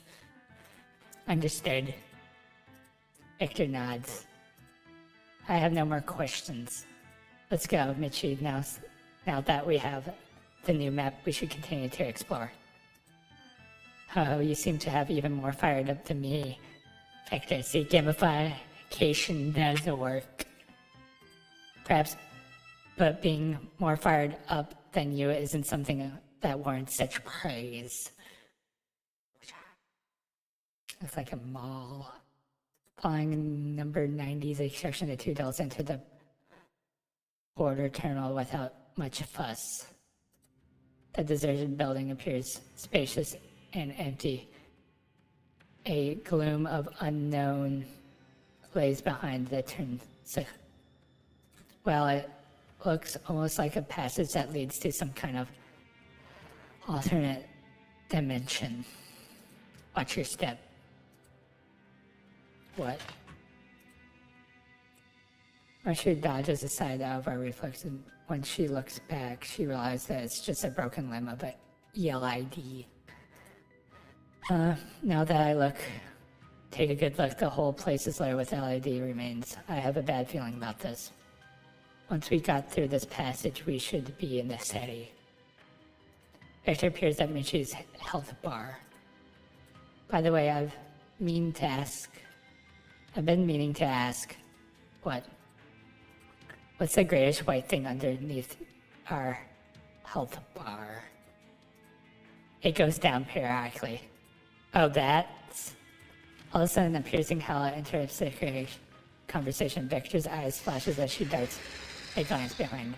Understood. Victor nods. I have no more questions. Let's go, Michi. Now that we have the new map, we should continue to explore. Oh, you seem to have even more fired up than me. Victor, see, gamification does work. Perhaps, but being more fired up than you isn't something that warrants such praise. It's like a mall. Following number 90's instruction, the two adults entered the border terminal without much fuss. The deserted building appears spacious and empty. A gloom of unknown lays behind the turn. Well, it looks almost like a passage that leads to some kind of alternate dimension. Watch your step. What? Marcia dodges aside out of our reflex, and when she looks back, she realizes that it's just a broken limb of a ELID. Now that I look take a good look. The whole place is loaded with LED remains. I have a bad feeling about this. Once we got through this passage, we should be in the city. Victor appears at Michi's health bar. By the way, I've been meaning to ask, what's the greatest white thing underneath our health bar? It goes down periodically. Oh, that's... All of a sudden, a piercing howl interrupts the conversation. Victor's eyes flashes as she darts a glance behind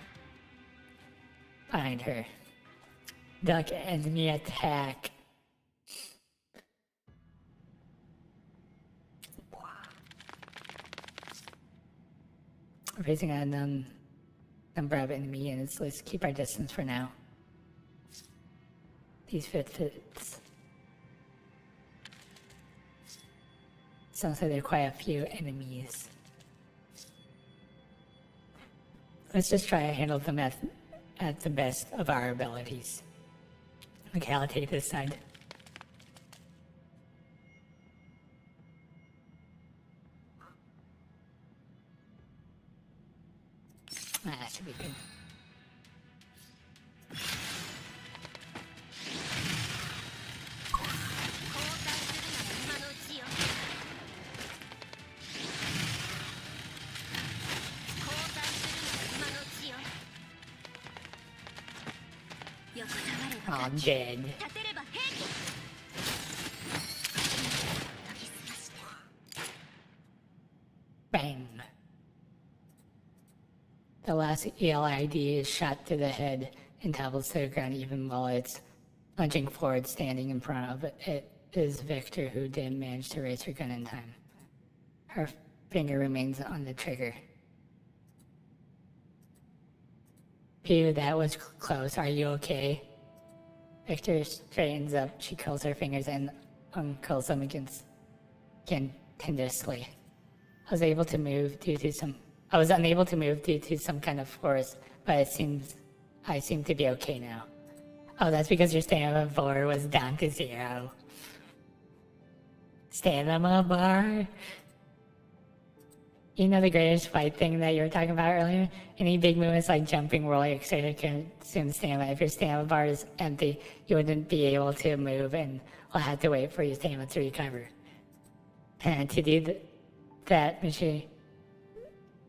her. Duck enemy attack. Raising a number of enemy units. Let's keep our distance for now. These fits. Sounds like there are quite a few enemies. Let's just try to handle them at the best of our abilities. Okay, I'll take this side. That should be good. Oh, I'm dead. Bang. The last ELID is shot through the head and tumbles to the ground even while it's lunging forward. Standing in front of it is Victor, who didn't manage to raise her gun in time. Her finger remains on the trigger. Phew, that was close. Are you okay? Victor straightens up. She curls her fingers and uncurls them again tenderly. I was unable to move due to some kind of force, but I seem to be okay now. Oh, that's because your stamina bar was down to 0. Stamina bar? You know the greatest fight thing that you were talking about earlier? Any big movements like jumping, rolling, etc. consume stamina. If your stamina bar is empty, you wouldn't be able to move and will have to wait for your stamina to recover. And to do that, Michi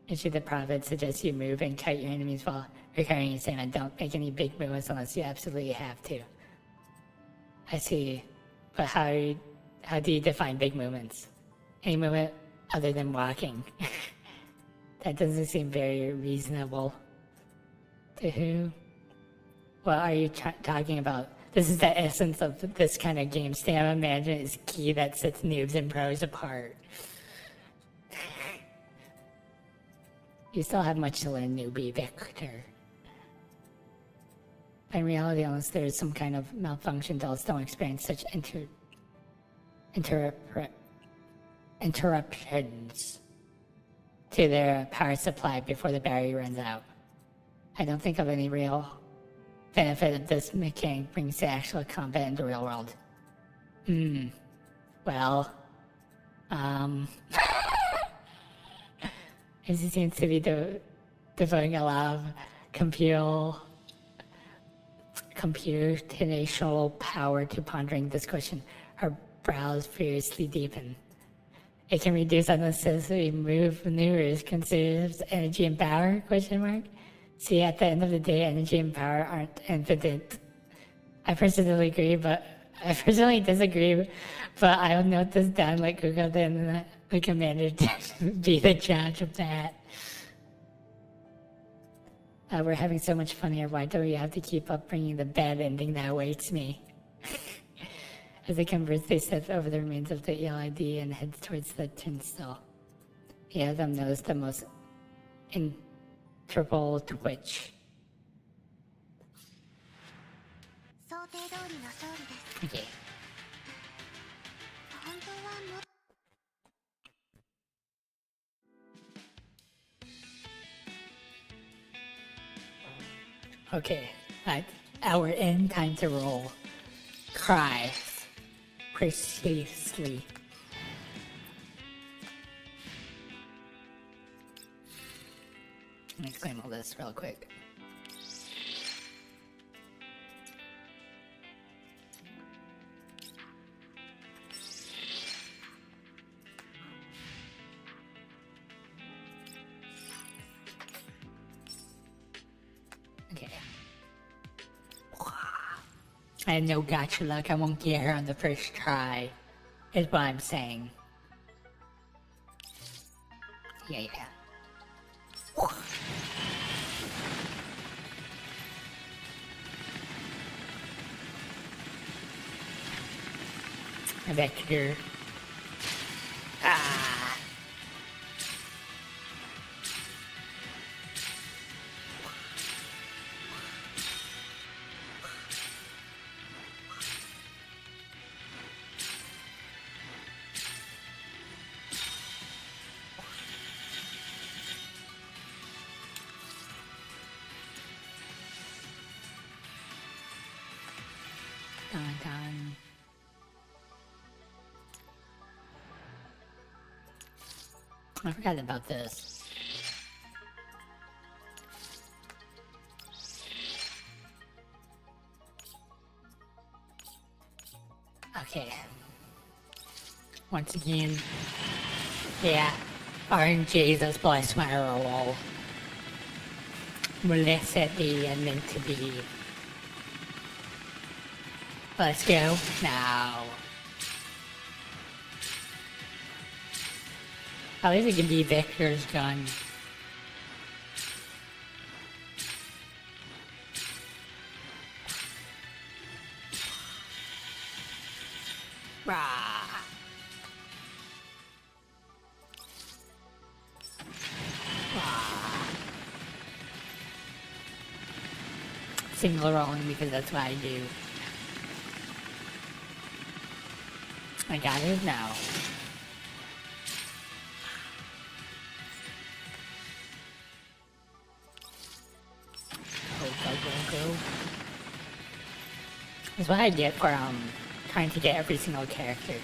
the Prophet suggests you move and cut your enemies while recovering your stamina. Don't make any big movements unless you absolutely have to. I see. But how do you define big movements? Any movement other than walking? That doesn't seem very reasonable. To who? What are you talking about? This is the essence of this kind of game. Stamina management is key that sets noobs and pros apart. You still have much to learn, newbie Victor. In reality, unless there is some kind of malfunction, dolls don't experience such interruptions to their power supply before the battery runs out. I don't think of any real benefit of this mechanic brings to actual combat in the real world. Well, it seems to be devoting a lot of computational power to pondering this question. Her brows furiously deepen. It can reduce unnecessary maneuvers, considers energy and power, ? See, at the end of the day, energy and power aren't infinite. I personally disagree, but I'll note this down, like Google, then the commander to be the judge of that. We're having so much fun here. Why do we have to keep up bringing the bad ending that awaits me? As they converse, they step over the remains of the ELID and head towards the turnstile. The other of them notice the most interval twitch. Okay. Okay, hour in, time to roll. Cry precisely. Let me claim all this real quick. Okay. I have no gotcha luck. I won't get her on the first try, is what I'm saying. Yeah. A vector. Ah. Dun. I forgot about this. Okay. Once again, yeah, RNG's bless my roll. Blessed be and meant to be. Let's go now. At least it can be Victor's gun. Rah. Rah. Single rolling because that's what I do. I got it now. Go. That's what I get for trying to get every single character.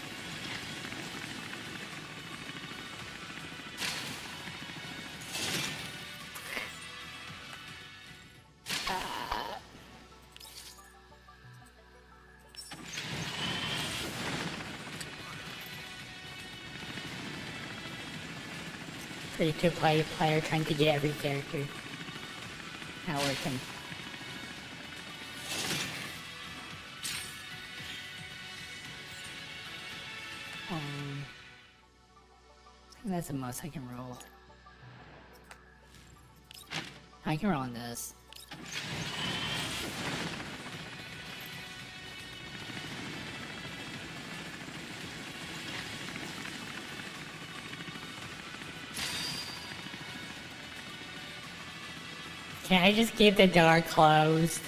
Free-to-play player trying to get every character. Not working. That's the most I can roll. I can roll on this. Can I just keep the door closed?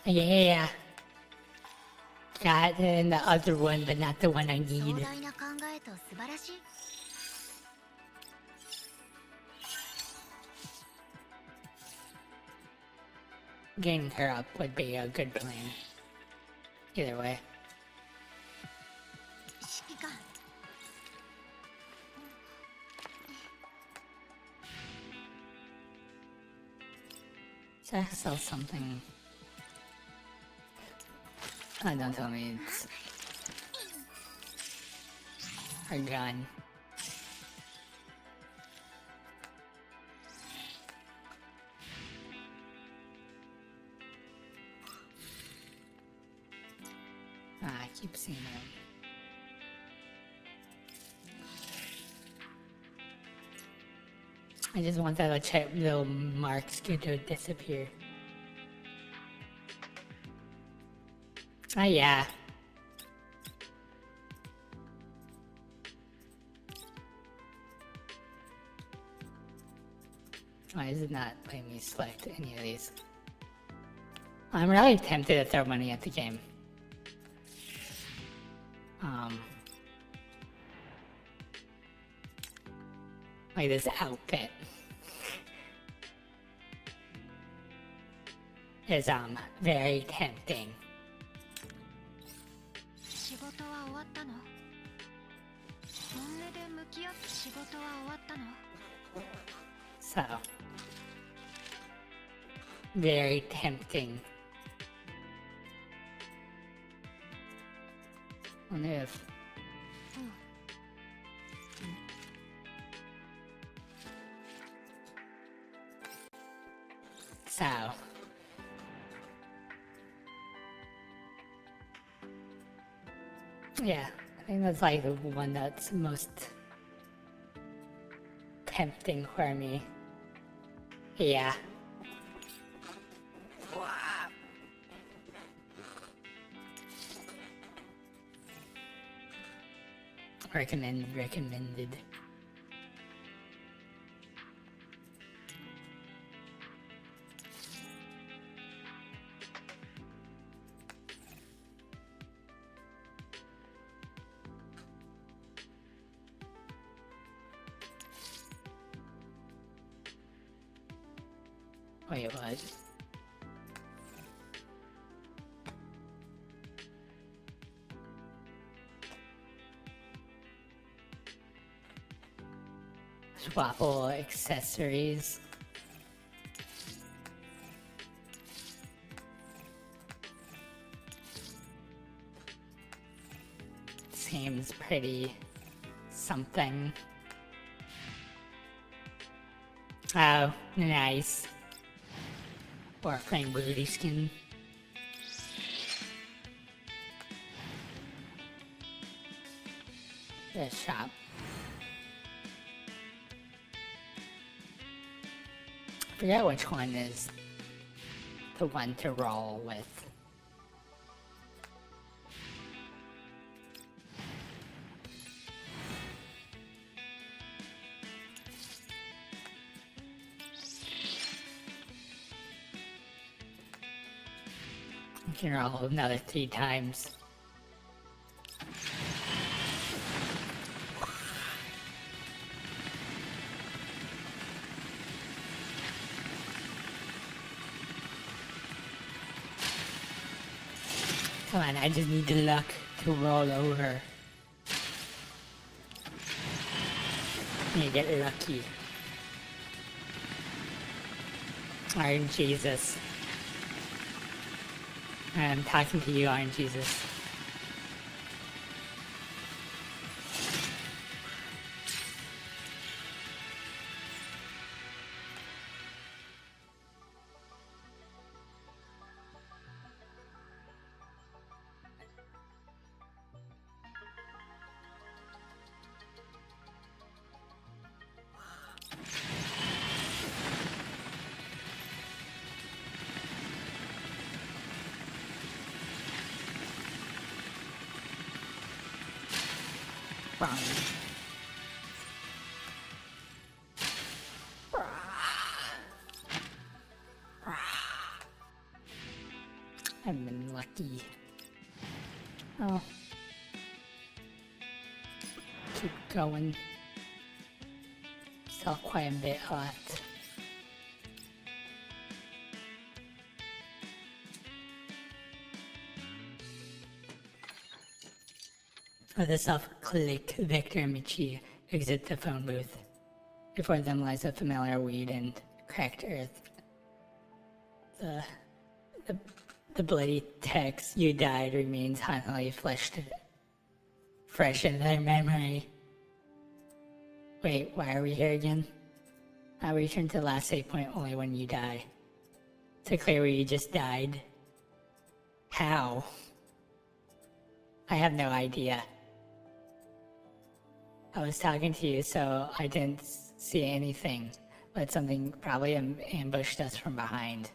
Yeah. Got in the other one, but not the one I need. Getting her up would be a good plan. Either way. So I sell something. Oh, don't tell me it's... Our gun. I keep seeing them. I just want that little marks to disappear. Oh yeah. Why is it not letting me select any of these? I'm really tempted to throw money at the game. Like this outfit is very tempting. So very tempting. Wonder if so yeah, I think that's like the one that's most tempting for me. Yeah. Recommended. Wait, what? Swappable accessories. Seems pretty something. Oh, nice. Warframe booty skin. The shop. I forget which one is the one to roll with. I can roll another 3 times. Come on, I just need the luck to roll over. You get lucky. Iron Jesus. I'm talking to you, Iron Jesus. I've been lucky. Oh. Keep going. Still quite a bit hot. With a self-click, Victor and Michi exit the phone booth. Before them lies a familiar weed and cracked earth. The bloody text, "You died," remains hauntingly fresh in their memory. Wait, why are we here again? I return to the last save point only when you die. To clear where you just died. How? I have no idea. I was talking to you, so I didn't see anything, but something probably ambushed us from behind.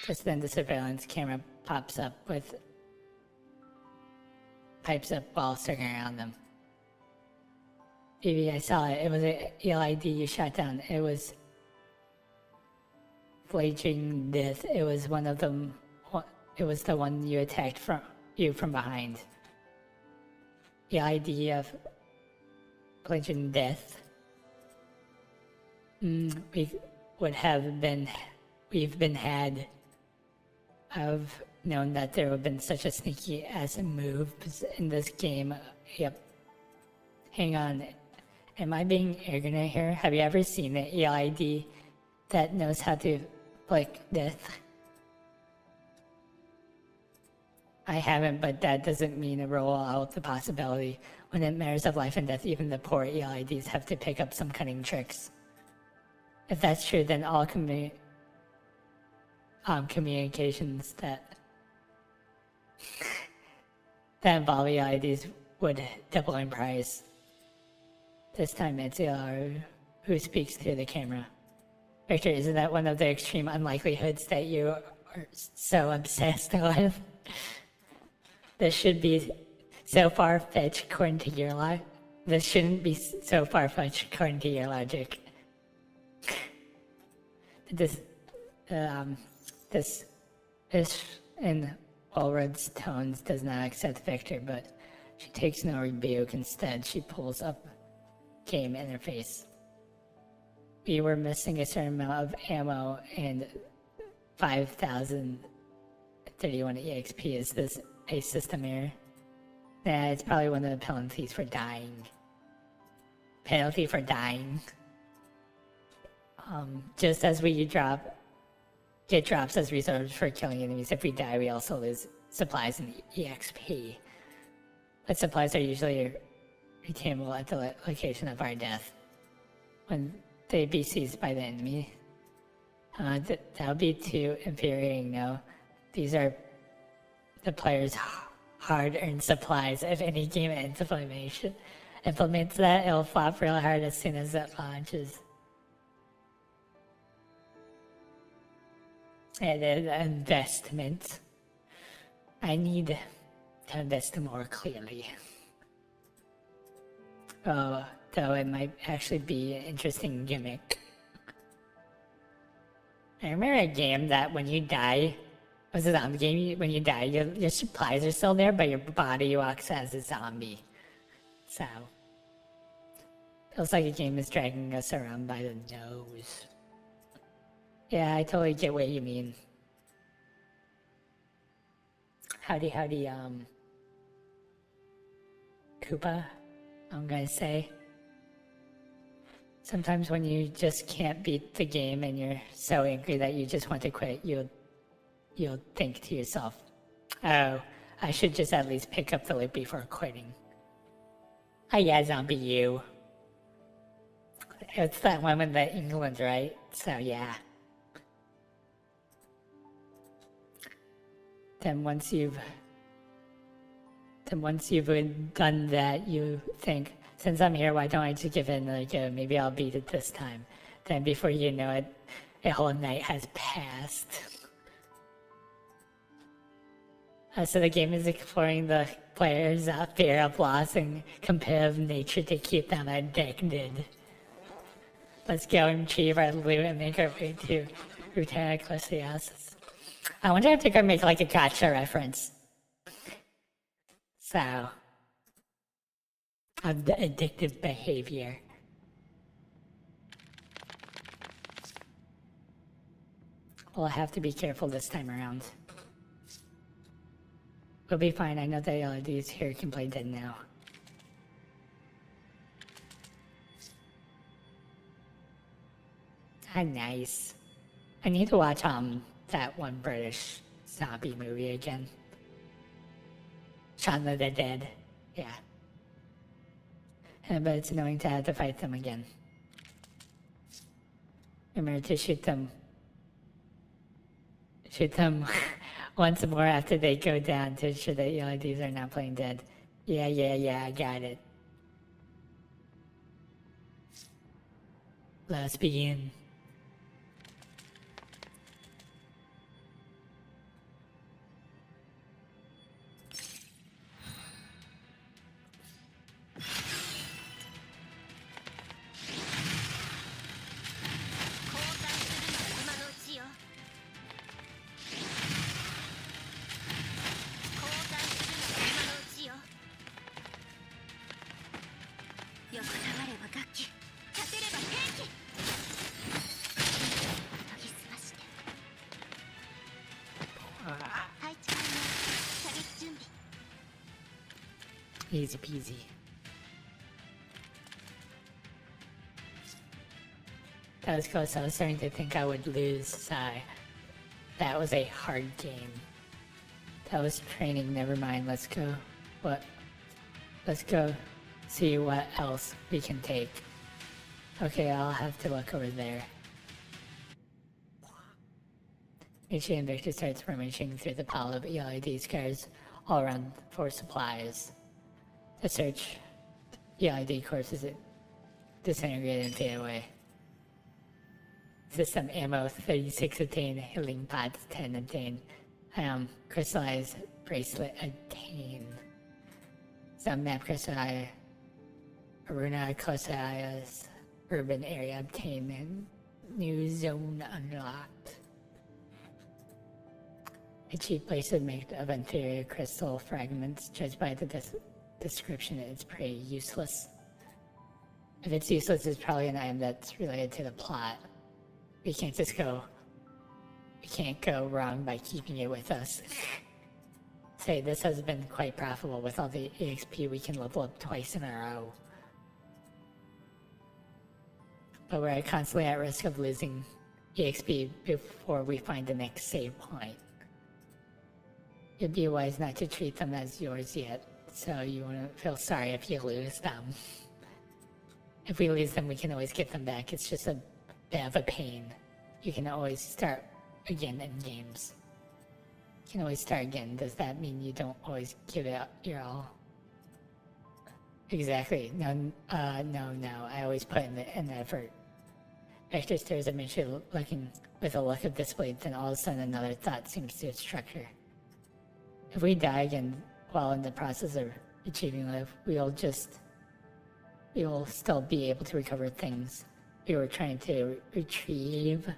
Just then the surveillance camera pipes up while circling around them. Phoebe, I saw it. It was a ELID you shot down. It was flaging death. It was one of them. It was the one you attacked from behind. ELID of flaging death. We've been had. I've known that there would have been such a sneaky ass move in this game. Yep. Hang on. Am I being ignorant here? Have you ever seen an ELID that knows how to flick death? I haven't, but that doesn't mean to roll out the possibility. When it matters of life and death, even the poor ELIDs have to pick up some cunning tricks. If that's true, then all communications that involve ELIDs would double in price. This time it's ELR who speaks through the camera. Victor, isn't that one of the extreme unlikelihoods that you are so obsessed with? This should be so far-fetched according to your logic. This shouldn't be so far-fetched according to your logic. This in Allred's tones does not accept Victor, but she takes no rebuke. Instead, she pulls up game interface. We were missing a certain amount of ammo and 5,031 EXP. Is this a system error? Nah, it's probably one of the penalties for dying. Penalty for dying. Just as we get drops as resources for killing enemies. If we die, we also lose supplies and EXP. But supplies are usually retainable at the location of our death. When they be seized by the enemy. That would be too infuriating, no? These are the player's hard-earned supplies. If any game implements that, it'll flop real hard as soon as it launches. And an investment. I need to invest more clearly. Oh, though it might actually be an interesting gimmick. I remember a game that when you die, was a zombie game, when you die, your supplies are still there, but your body walks as a zombie. So, feels like a game is dragging us around by the nose. Yeah, I totally get what you mean. Howdy, Koopa, I'm gonna say. Sometimes when you just can't beat the game and you're so angry that you just want to quit, you'll think to yourself, oh, I should just at least pick up the loot before quitting. Oh yeah, zombie you. It's that one with the England, right? So yeah. Then once you've done that, you think, since I'm here, why don't I just give it another go? Maybe I'll beat it this time. Then before you know it, a whole night has passed. So the game is exploring the player's fear of loss and competitive nature to keep them addicted. Let's go and retrieve our loot and make our way to Lieutenant Ecclesiastes. I wonder if they're gonna make like a gotcha reference. So, of the addictive behavior. We'll have to be careful this time around. We'll be fine. I know the LEDs here can play dead now. Ah, nice. I need to watch that one British zombie movie again. Shaun of the Dead. Yeah. But it's annoying to have to fight them again. Remember to shoot them. Shoot them once more after they go down to ensure that LEDs are not playing dead. Yeah, I got it. Let's begin. Easy peasy. That was close. I was starting to think I would lose. That was a hard game. That was training. Never mind. Let's go. Let's go see what else we can take. Okay, I'll have to look over there. Ichi and Victor starts rummaging through the pile of LED scars all around for supplies. The search LED corpses disintegrate and fade away. System ammo 36 obtained, healing pods 10 obtained, crystallized bracelet obtained. Some map crystal Aruna Kosai's urban area obtained and new zone unlocked. A cheap bracelet made of inferior crystal fragments, judged by the description, it's pretty useless. If it's useless, it's probably an item that's related to the plot. We can't go wrong by keeping it with us. Say, this has been quite profitable. With all the EXP, we can level up twice in a row. But we're constantly at risk of losing EXP before we find the next save point. It'd be wise not to treat them as yours yet, so you won't feel sorry if you lose them. If we lose them, we can always get them back. It's just a bit of a pain. You can always start again in games. You can always start again. Does that mean you don't always give it your all? Exactly. No. I always put in the effort. Victor stares at me, looking with a look of disbelief, then all of a sudden another thought seems to have struck her. If we die again while in the process of achieving life, we will still be able to recover things we were trying to retrieve.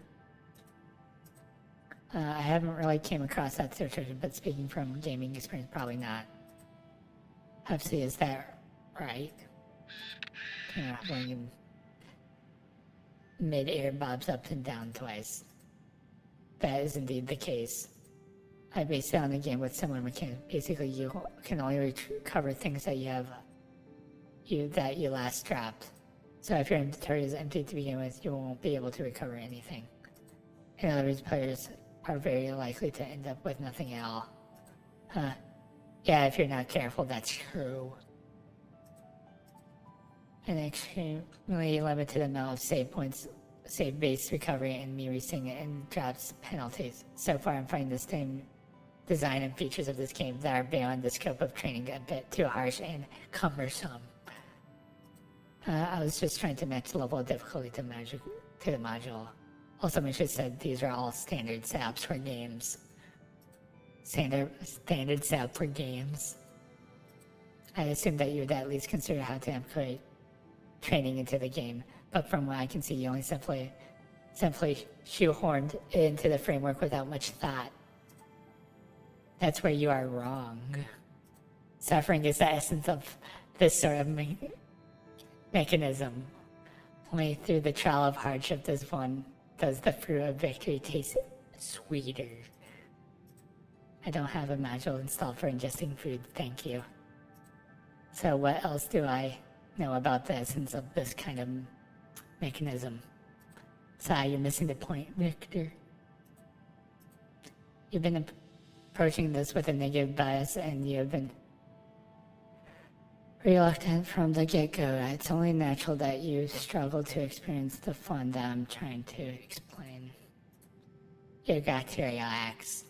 I haven't really came across that situation, but speaking from gaming experience, probably not. Hopefully, is that right? When mid-air bobs up and down twice. That is indeed the case. I based it on a game with similar mechanics. Basically, you can only recover things that that you last dropped. So if your inventory is empty to begin with, you won't be able to recover anything. In other words, players are very likely to end up with nothing at all. Yeah, if you're not careful, that's true. An extremely limited amount of save points, save-based recovery, and me resting it and drops penalties. So far, I'm finding the same design and features of this game that are beyond the scope of training a bit too harsh and cumbersome. I was just trying to match the level of difficulty to the module. Also, Misha said these are all standard setups for games. Standard setup for games. I assumed that you would at least consider how to implement training into the game, but from what I can see, you only simply shoehorned it into the framework without much thought. That's where you are wrong. Suffering is the essence of this sort of mechanism. Only through the trial of hardship does the fruit of victory taste sweeter. I don't have a module installed for ingesting food, thank you. So what else do I know about the essence of this kind of mechanism? Sigh, you're missing the point, Victor. You've been approaching this with a negative bias, and you have been reluctant from the get-go. It's only natural that you struggle to experience the fun that I'm trying to explain. You got to relax.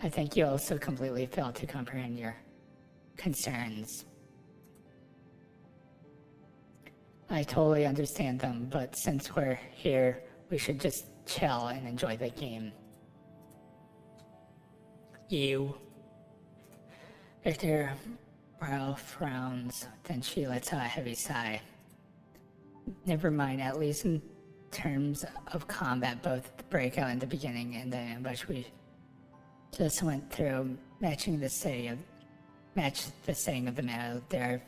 I think you also completely fail to comprehend your concerns. I totally understand them, but since we're here, we should just chill and enjoy the game. You. Victor brow frowns, then she lets out a heavy sigh. Never mind, at least in terms of combat, both the breakout in the beginning and the ambush we just went through, matching the setting of the map. There are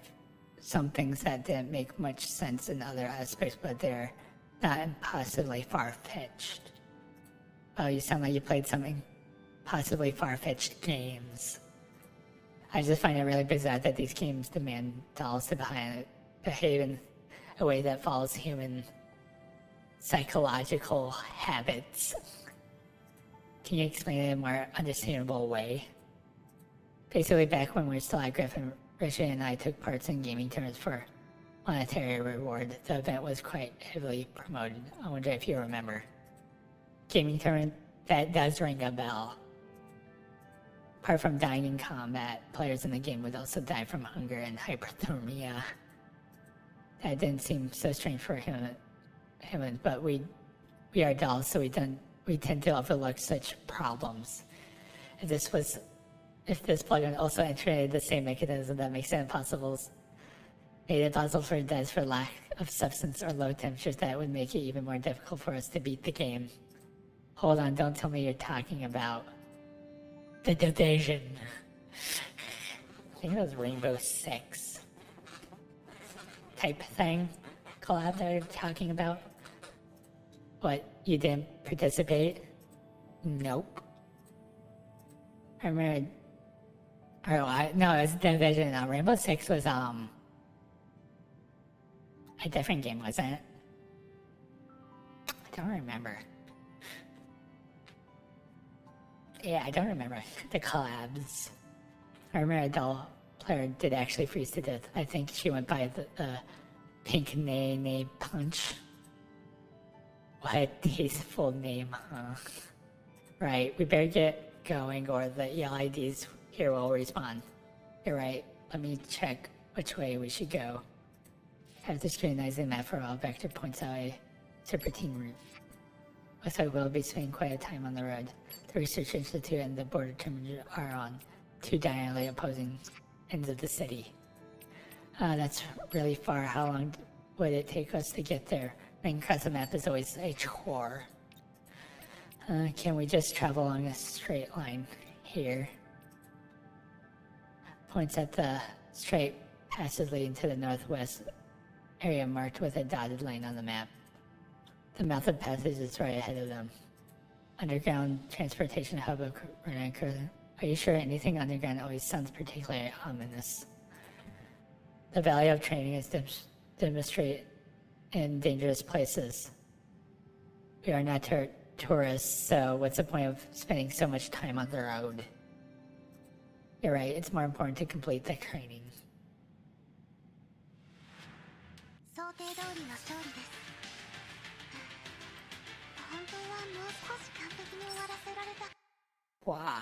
some things that didn't make much sense in other aspects, but they're not impossibly far-fetched. Oh, you sound like you played something possibly far-fetched games. I just find it really bizarre that these games demand dolls to behave in a way that follows human psychological habits. Can you explain it in a more understandable way? Basically, back when we were still at Griffin, Richard and I took parts in gaming tournaments for monetary reward. The event was quite heavily promoted. I wonder if you remember. Gaming tournament, that does ring a bell. Apart from dying in combat, players in the game would also die from hunger and hypothermia. That didn't seem so strange for humans, but we are dolls, so we tend to overlook such problems. If this plugin also integrated the same mechanism that makes it made it impossible for deaths for lack of substance or low temperatures, that would make it even more difficult for us to beat the game. Hold on, don't tell me you're talking about The Division. I think it was Rainbow Six type thing collab that you're talking about. What, you didn't participate? Nope. I remember, no, it was Division. Rainbow Six was a different game, wasn't it? I don't remember. Yeah, I don't remember the collabs. I remember a doll player did actually freeze to death. I think she went by the Pink Nay Punch. What a tasteful name, huh? Right, we better get going or the ELIDs here will respawn. You're right, let me check which way we should go. After scrutinizing the map for all, Vector points out a serpentine route. Looks like we'll be spending quite a time on the road. The Research Institute and the border terminal are on two diametrically opposing ends of the city. That's really far. How long would it take us to get there? Running across the map is always a chore. Can we just travel along a straight line here? Points at the straight passes leading to the northwest area marked with a dotted line on the map. The mouth of the passage is right ahead of them. Underground transportation hub of Renanker. Are you sure anything underground always sounds particularly ominous? The value of training is demonstrated in dangerous places. We are not tourists, so what's the point of spending so much time on the road? You're right, it's more important to complete the training. Wow.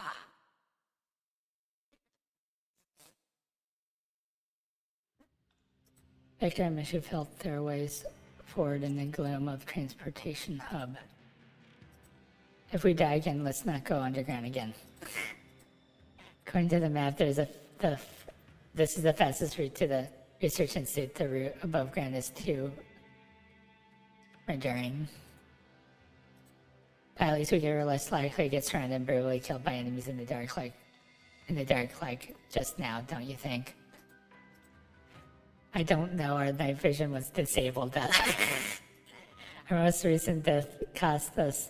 Victor and Mishu felt their ways forward in the gloom of transportation hub. If we die again, let's not go underground again. According to the map, this is the fastest route to the Research Institute. The route above ground is too enduring. At least we are less likely to get surrounded and brutally killed by enemies in the dark like just now, don't you think? I don't know, our night vision was disabled. Our most recent death cost us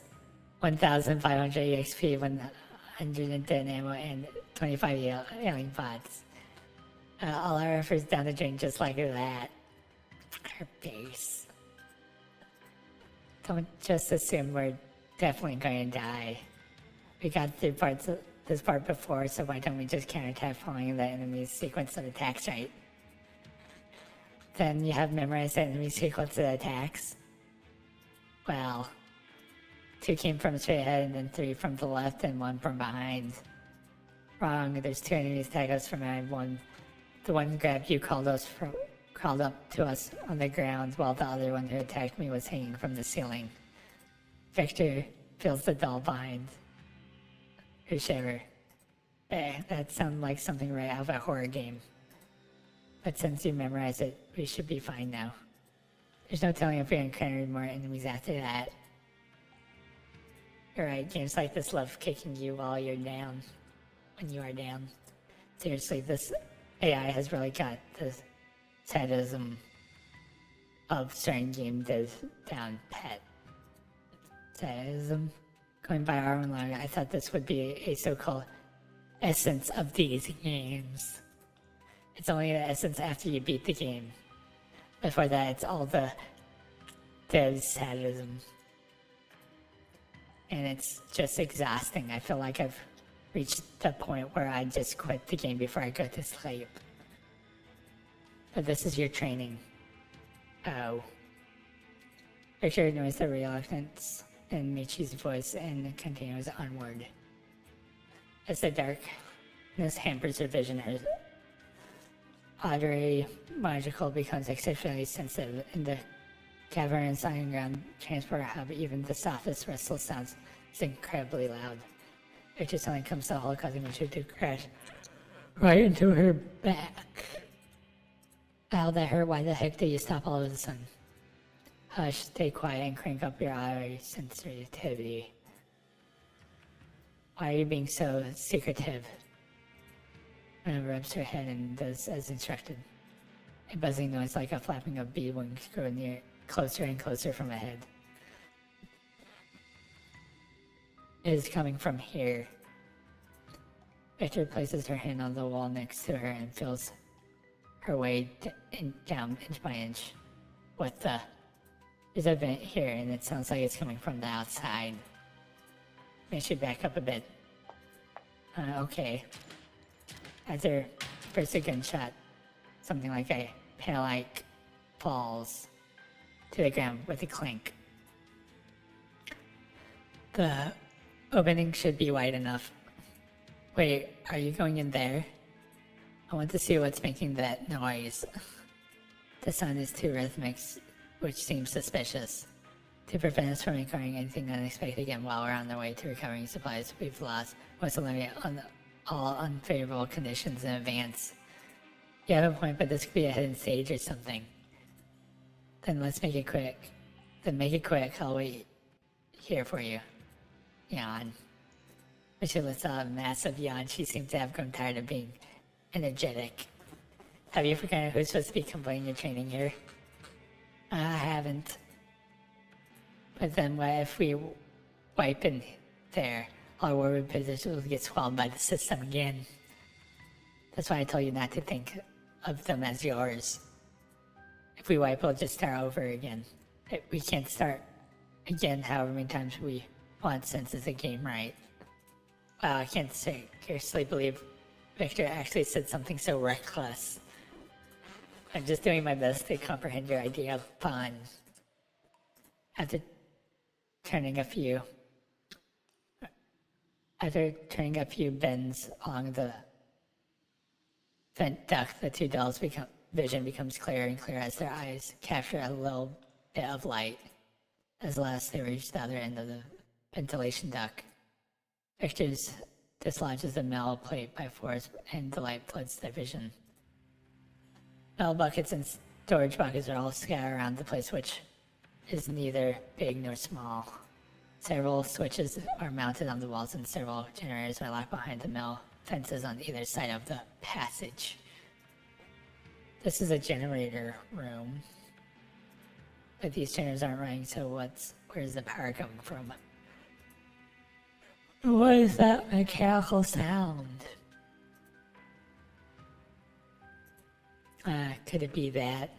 1,500 EXP, 100 dead ammo, and 25 alien pods. All our efforts down the drain just like that. Our base. Don't just assume we're definitely going to die. We got through parts of this part before, so why don't we just counterattack following the enemy's sequence of attacks, right? Then you have memorized the enemy's sequence of attacks. Well, 2 came from straight ahead, and then 3 from the left, and 1 from behind. Wrong, there's 2 enemies attack us from behind. The one grabbed you crawled up to us on the ground, while the other one who attacked me was hanging from the ceiling. Victor feels the doll behind. Who shiver. That sounds like something right out of a horror game. But since you memorized it, we should be fine now. There's no telling if we encounter more enemies after that. You're right, games like this love kicking you while you're down. When you are down. Seriously, this AI has really got the sadism of certain game devs down pat. Sadism? Going by our own line, I thought this would be a so-called essence of these games. It's only the essence after you beat the game. Before that, it's all the devs' sadism. And it's just exhausting. I feel like I've reached the point where I just quit the game before I go to sleep. But this is your training. Oh. Victor ignores the reluctance in Michi's voice and continues onward. As the darkness hampers her vision, her auditory magical becomes exceptionally sensitive. In the cavernous underground transport hub, even the softest restless sounds is incredibly loud. Victor suddenly comes to a halt, causing Michi to crash right into her back. Ow, that hurt. Why the heck did you stop all of a sudden? Hush, stay quiet and crank up your auditory sensitivity. Why are you being so secretive? Anna rubs her head and does as instructed. A buzzing noise like a flapping of bee wings grows closer and closer from ahead. It is coming from here. Victor places her hand on the wall next to her and feels her way down inch by inch. What the? There's a vent here and it sounds like it's coming from the outside. Maybe I should back up a bit. Okay. As there first a gunshot, something like a panel-like falls to the ground with a clink. The opening should be wide enough. Wait, are you going in there? I want to see what's making that noise. The sound is too rhythmic, which seems suspicious. To prevent us from encountering anything unexpected again while we're on the way to recovering supplies we've lost, was to limit on all unfavorable conditions in advance. You have a point, but this could be a hidden stage or something. Then let's make it quick. I'll wait here for you. Yawn. Michi lets out a massive yawn. She seems to have grown tired of being energetic. Have you forgotten who's supposed to be completing your training here? I haven't. But then what if we wipe in there? Our warrior position will get swallowed by the system again. That's why I told you not to think of them as yours. If we wipe, we'll just start over again. We can't start again however many times we want since it's a game, right? Wow, I can't scarcely believe Victor actually said something so reckless. I'm just doing my best to comprehend your idea of fun. After turning a few bends along the vent duct, the two dolls' vision becomes clearer and clearer as their eyes capture a little bit of light. As last they reach the other end of the ventilation duct, Victor dislodges the metal plate by force and the light floods their vision. Metal buckets and storage buckets are all scattered around the place, which is neither big nor small. Several switches are mounted on the walls and several generators are locked behind the metal fences on either side of the passage. This is a generator room. But these generators aren't running, so where's the power coming from? What is that mechanical sound? Could it be that?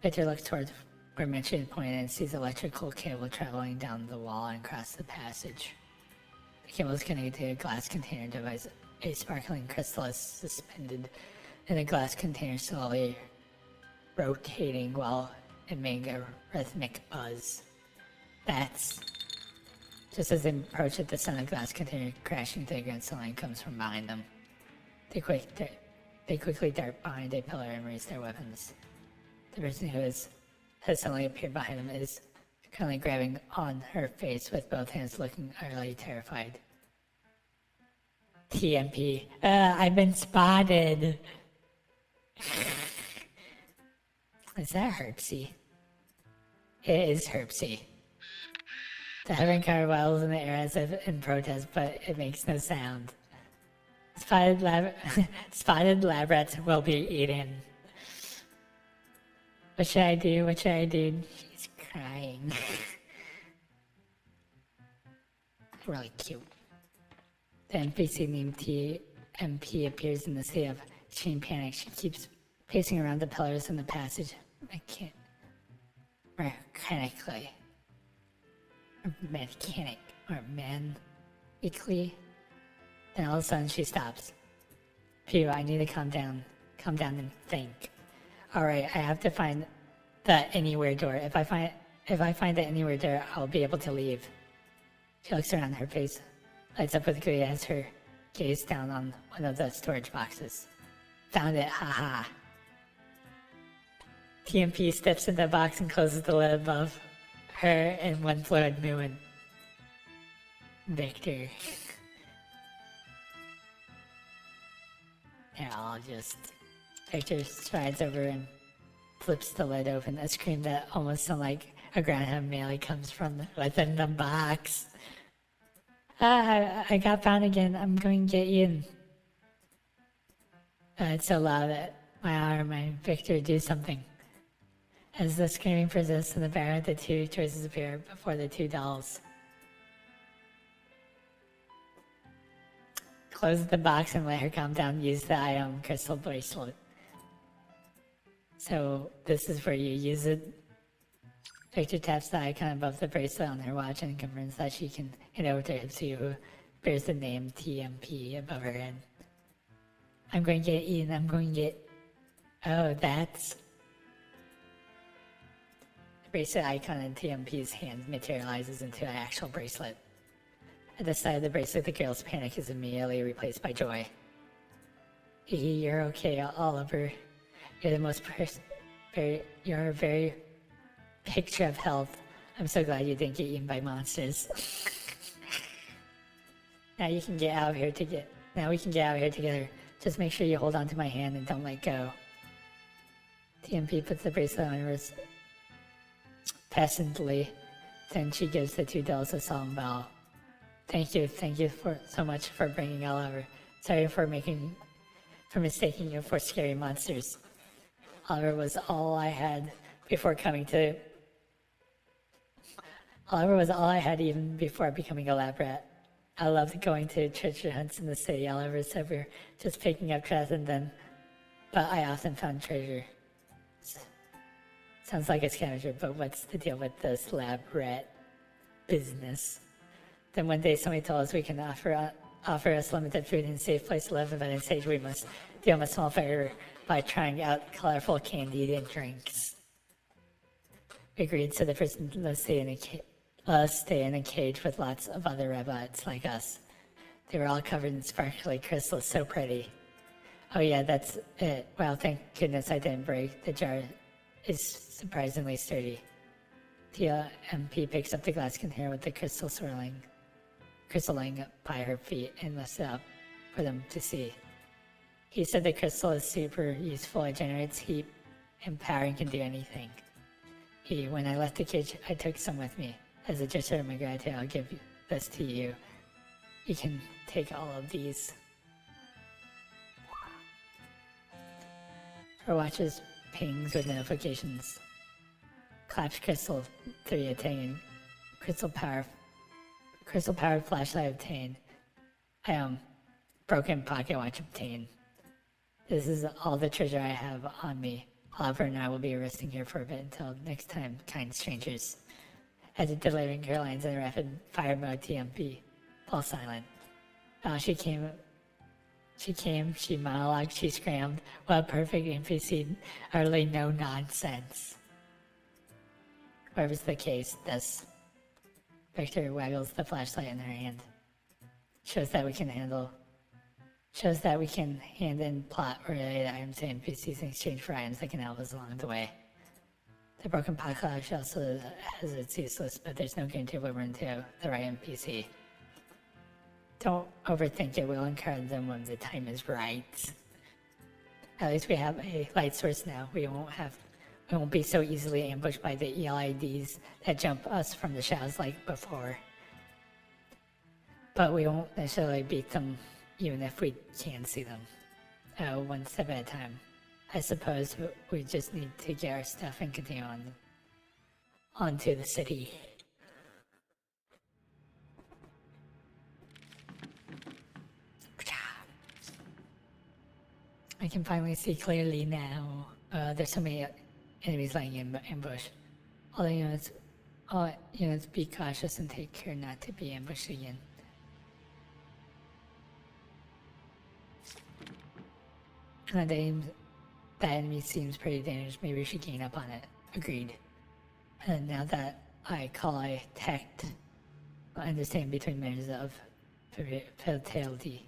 Victor looks towards where Mitch pointed and sees electrical cable traveling down the wall and across the passage. The cable is connected to a glass container device. A sparkling crystal is suspended in a glass container, slowly rotating while emitting a rhythmic buzz. That's just as they approach it, the sound of the glass container crashing to the ground suddenly comes from behind them. They quickly dart behind a pillar and raise their weapons. The person who has suddenly appeared behind them is currently grabbing on her face with both hands, looking utterly terrified. TMP. I've been spotted. Is that Herpsy? It is Herpsy. The hovering car waddles in the air as if in protest, but it makes no sound. Spotted lab rats will be eaten. What should I do? What should I do? She's crying. Really cute. The NPC named TMP appears in the state of extreme panic. She keeps pacing around the pillars in the passage. Mechanically. Then all of a sudden she stops. Phew, I need to calm down and think. Alright, I have to find the anywhere door. If I find the anywhere door, I'll be able to leave. She looks around, her face lights up with glee as her gaze down on one of the storage boxes. Found it, haha. TMP steps in the box and closes the lid above her in one fluid movement. Victor. They're all just... Victor strides over and flips the lid open. A scream that almost sounds like a groundhog melee comes from within the box. I got found again. I'm going to get you. It's so loud that my Victor, do something. As the screaming persists in the background, the two choices appear before the two dolls. Close the box and let her calm down. Use the item crystal bracelet. So this is where you use it. Victor taps the icon above the bracelet on her watch and confirms that she can hand over to Hipsy, who bears the name TMP above her head. I'm going to get Ian. I'm going to get... Oh, that's... The bracelet icon in TMP's hand materializes into an actual bracelet. At the side of the bracelet, the girl's panic is immediately replaced by joy. You're okay, Oliver. You're the most you're a very picture of health. I'm so glad you didn't get eaten by monsters. Now we can get out of here together. Just make sure you hold on to my hand and don't let go. TMP puts the bracelet on her wrist passively. Then she gives the two dolls a solemn bow. Thank you so much for bringing Oliver. Sorry for mistaking you for scary monsters. Oliver was all I had even before becoming a lab rat. I loved going to treasure hunts in the city. Oliver said we were just picking up trash but I often found treasure. Sounds like a scavenger, but what's the deal with this lab rat business? Then one day somebody told us we can offer us limited food and a safe place to live, but instead we must deal with small favor by trying out colorful candy and drinks. We agreed, so the person let us stay in a cage with lots of other robots like us. They were all covered in sparkly crystals, so pretty. Oh yeah, that's it. Well, thank goodness I didn't break. The jar is surprisingly sturdy. TMP picks up the glass container with the crystal laying up by her feet and lifts it up for them to see. He said the crystal is super useful. It generates heat and power and can do anything. When I left the cage, I took some with me. As a gesture of my gratitude, I'll give this to you. You can take all of these. Her watches pings with notifications. Collapsed crystal 3 attained. Crystal powered flashlight obtained. Broken pocket watch obtained. This is all the treasure I have on me. Oliver and I will be resting here for a bit until next time, kind strangers. As the delivering airlines in rapid fire mode, TMP all silent. She came, she monologued, she screamed. What a perfect NPC, utterly no nonsense. Whatever's the case, this. Victor waggles the flashlight in her hand. Shows that we can hand in plot-related items to NPCs in exchange for items that can help us along the way. The broken podcast also has its useless, but there's no guarantee we'll run into the right NPC. Don't overthink it, we'll encounter them when the time is right. At least we have a light source now. We won't be so easily ambushed by the ELIDs that jump us from the shadows like before. But we won't necessarily beat them even if we can see them. One step at a time. I suppose we just need to get our stuff and continue onto the city. I can finally see clearly now. There's so many enemies lying in ambush. All units be cautious and take care not to be ambushed again. And that enemy seems pretty dangerous. Maybe we should gain up on it. Agreed. And now that I call I tact, I understand between measures of fatality.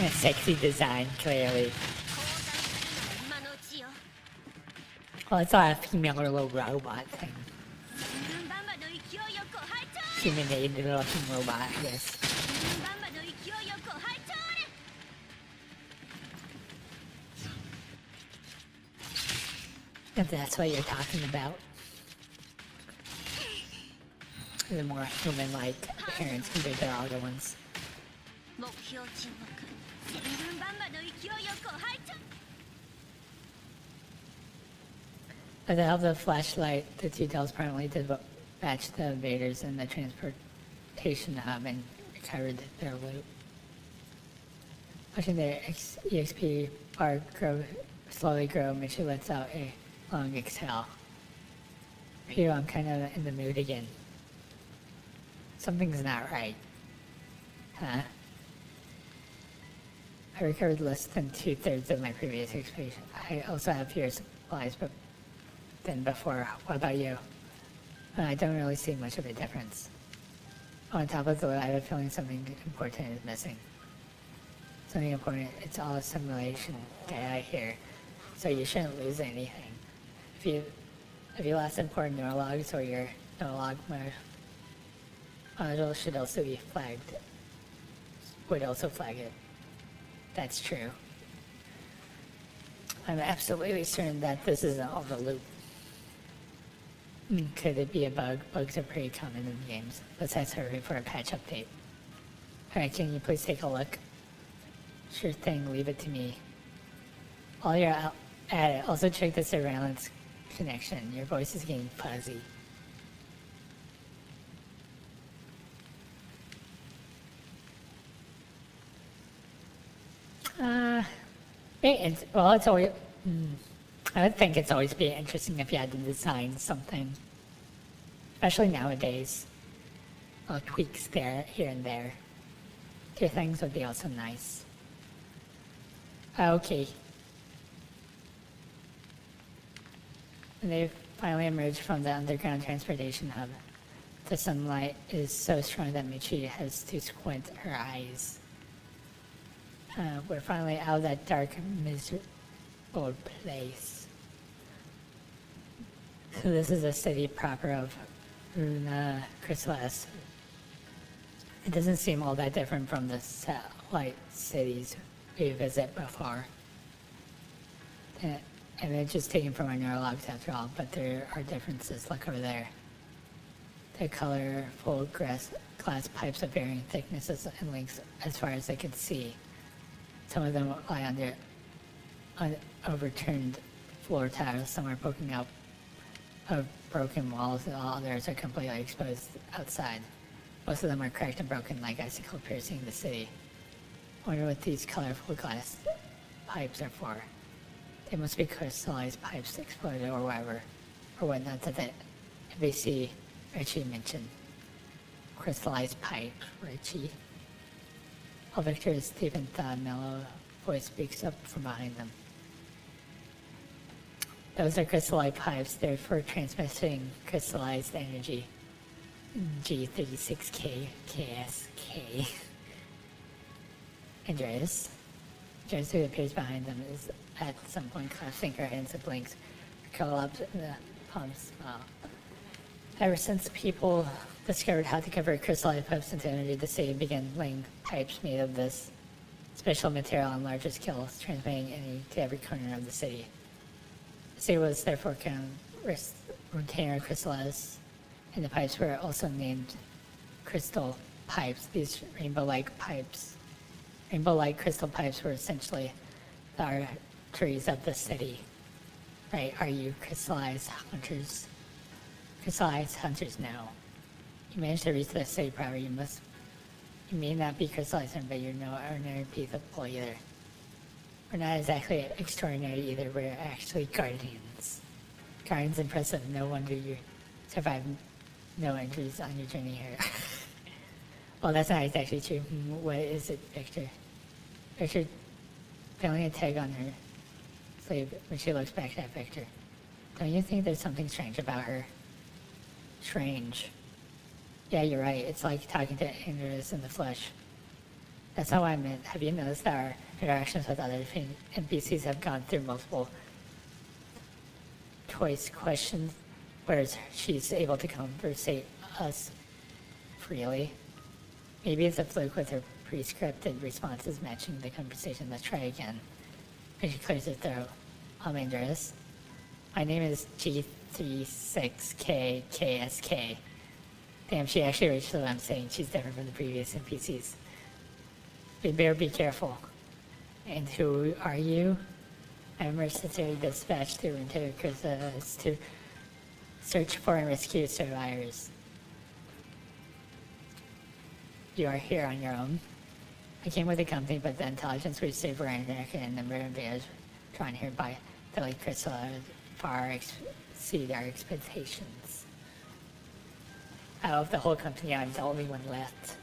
A sexy design, clearly. Well, it's not a female little robot thing. Humanoid looking robot, I guess. If that's what you're talking about. The more human-like appearance compared to the other ones. With the help of the flashlight, the two dolls permanently dispatched the invaders in the transportation hub and recovered their loot. Watching their EXP bar slowly grow, Mitchie lets out a long exhale. Phew, I'm kind of in the mood again. Something's not right. Huh? I recovered less than 2/3 of my previous expedition. I also have fewer supplies than before. What about you? I don't really see much of a difference. On top of the loot, I have a feeling something important is missing. Something important, it's all a simulation data here, so you shouldn't lose anything. If you lost important neurologs or your neurolog module should also be flagged. Would also flag it. That's true. I'm absolutely certain that this isn't all the loot. Could it be a bug? Bugs are pretty common in games. Let's ask her for a patch update. Alright, can you please take a look? Sure thing, leave it to me. While you're out at it, also check the surveillance connection. Your voice is getting fuzzy. Well, it's always. I would think it's always be interesting if you had to design something, especially nowadays. Little tweaks there, here and there. Two things would be also nice. Okay. And they've finally emerged from the underground transportation hub. The sunlight is so strong that Michi has to squint her eyes. We're finally out of that dark, miserable place. So this is a city proper of Runa Chrysalis. It doesn't seem all that different from the satellite cities we visit before. And it's just taken from our neurologs after all, but there are differences. Look over there. The colorful glass pipes of varying thicknesses and lengths as far as they can see. Some of them lie under overturned floor tiles, some are poking out of broken walls, and all others are completely exposed outside. Most of them are cracked and broken like icicle piercing the city. I wonder what these colorful glass pipes are for. They must be crystallized pipes exploded or whatever, or whatnot that the NBC Richie mentioned. Crystallized pipe, Richie. While Victor's Stephen mellow voice speaks up from behind them. Those are crystallized pipes. They're for transmitting crystallized energy. G36K, KSK. Andreas, who appears behind them, is at some point clasping her hands and blinks, curl up in the palms. Wow. Ever since people discovered how to convert crystallized pipes into energy, the city began laying pipes made of this special material on larger scales, transmitting energy to every corner of the city. The city was therefore container crystallized, and the pipes were also named crystal pipes. These rainbow-like crystal pipes were essentially the arteries of the city. Right? Are you crystallized hunters? Crystallized hunters, no. You managed to reach the city proper. You may not be crystallized, but you're no ordinary people either. We're not exactly extraordinary either. We're actually guardians. Guardians impressive. No wonder you survived no injuries on your journey here. Well, that's not exactly true. What is it, Victor? Victor feeling a tag on her sleeve when she looks back at Victor. Don't you think there's something strange about her? Strange. Yeah, you're right. It's like talking to Andreas in the flesh. That's not what I meant. Have you noticed that our interactions with other NPCs have gone through multiple choice questions, whereas she's able to conversate us freely? Maybe it's a fluke with her pre-scripted responses matching the conversation. Let's try again. And she clears her throat. I'm Andreas. My name is G36KKSK. Damn, she actually reached what I'm saying. She's different from the previous NPCs. We better be careful. And who are you? I'm mercenary dispatched to to search for and rescue survivors. You are here on your own. I came with a company, but the intelligence we received were inaccurate and the number of videos drawn here by the late crystal far exceed our expectations. Out of the whole company, I'm the only one left.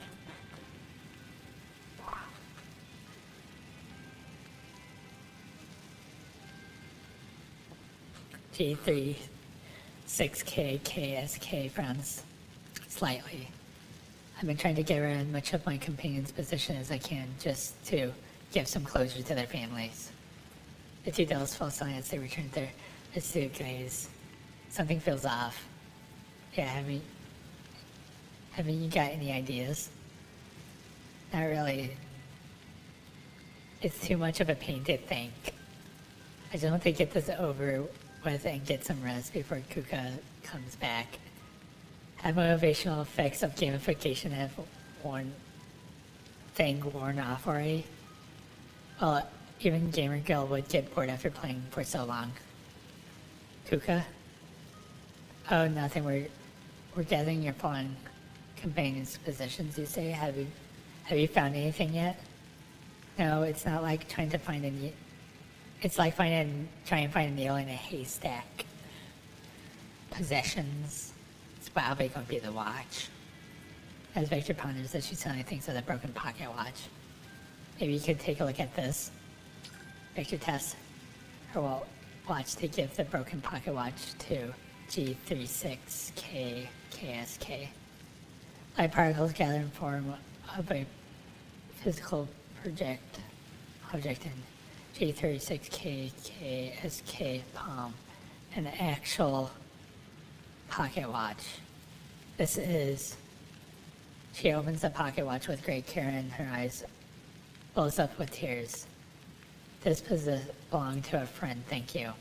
G36KKSK frowns slightly. I've been trying to get rid of as much of my companion's position as I can, just to give some closure to their families. The two devils fall silent as they return their astute gaze. Something feels off. Yeah, haven't you got any ideas? Not really. It's too much of a pain to think. I just want to get this over with and get some rest before Kuka comes back. Have motivational effects of gamification have worn off already? Well, even Gamer Girl would get bored after playing for so long. Kuka? Oh, nothing. We're gathering your fallen companions' positions, you say? Have you found anything yet? No, it's not like trying to find it's like trying to find a needle in a haystack. Possessions. It's probably going to be the watch. As Victor ponders that she suddenly thinks of the broken pocket watch. Maybe you could take a look at this. Victor tests her watch to give the broken pocket watch to G36KKSK. Light particles gather in form of a physical object in G36KKSK palm, an actual pocket watch. She opens the pocket watch with great care and her eyes wells up with tears. This belonged to a friend, thank you.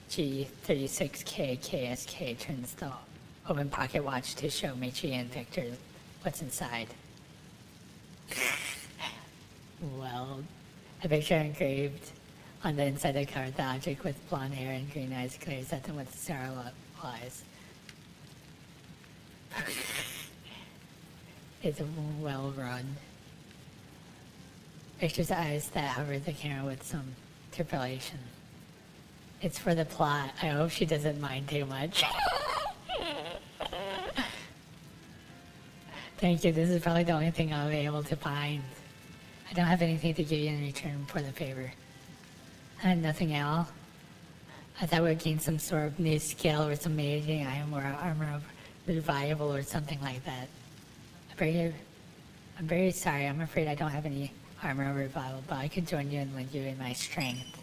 G36KKSK turns the open pocket watch to show Michi and Victor what's inside. Well, a picture engraved On the inside of the card, the object with blonde hair and green eyes glares at them with sorrow eyes. It's well run. Pictures eyes that hover the camera with some trepidation. It's for the plot. I hope she doesn't mind too much. Thank you. This is probably the only thing I'll be able to find. I don't have anything to give you in return for the favor. I had nothing else. I thought we'd gain some sort of new skill or some amazing item or armor of revival or something like that. I'm very sorry. I'm afraid I don't have any armor or revival, but I could join you and lend you in my strength.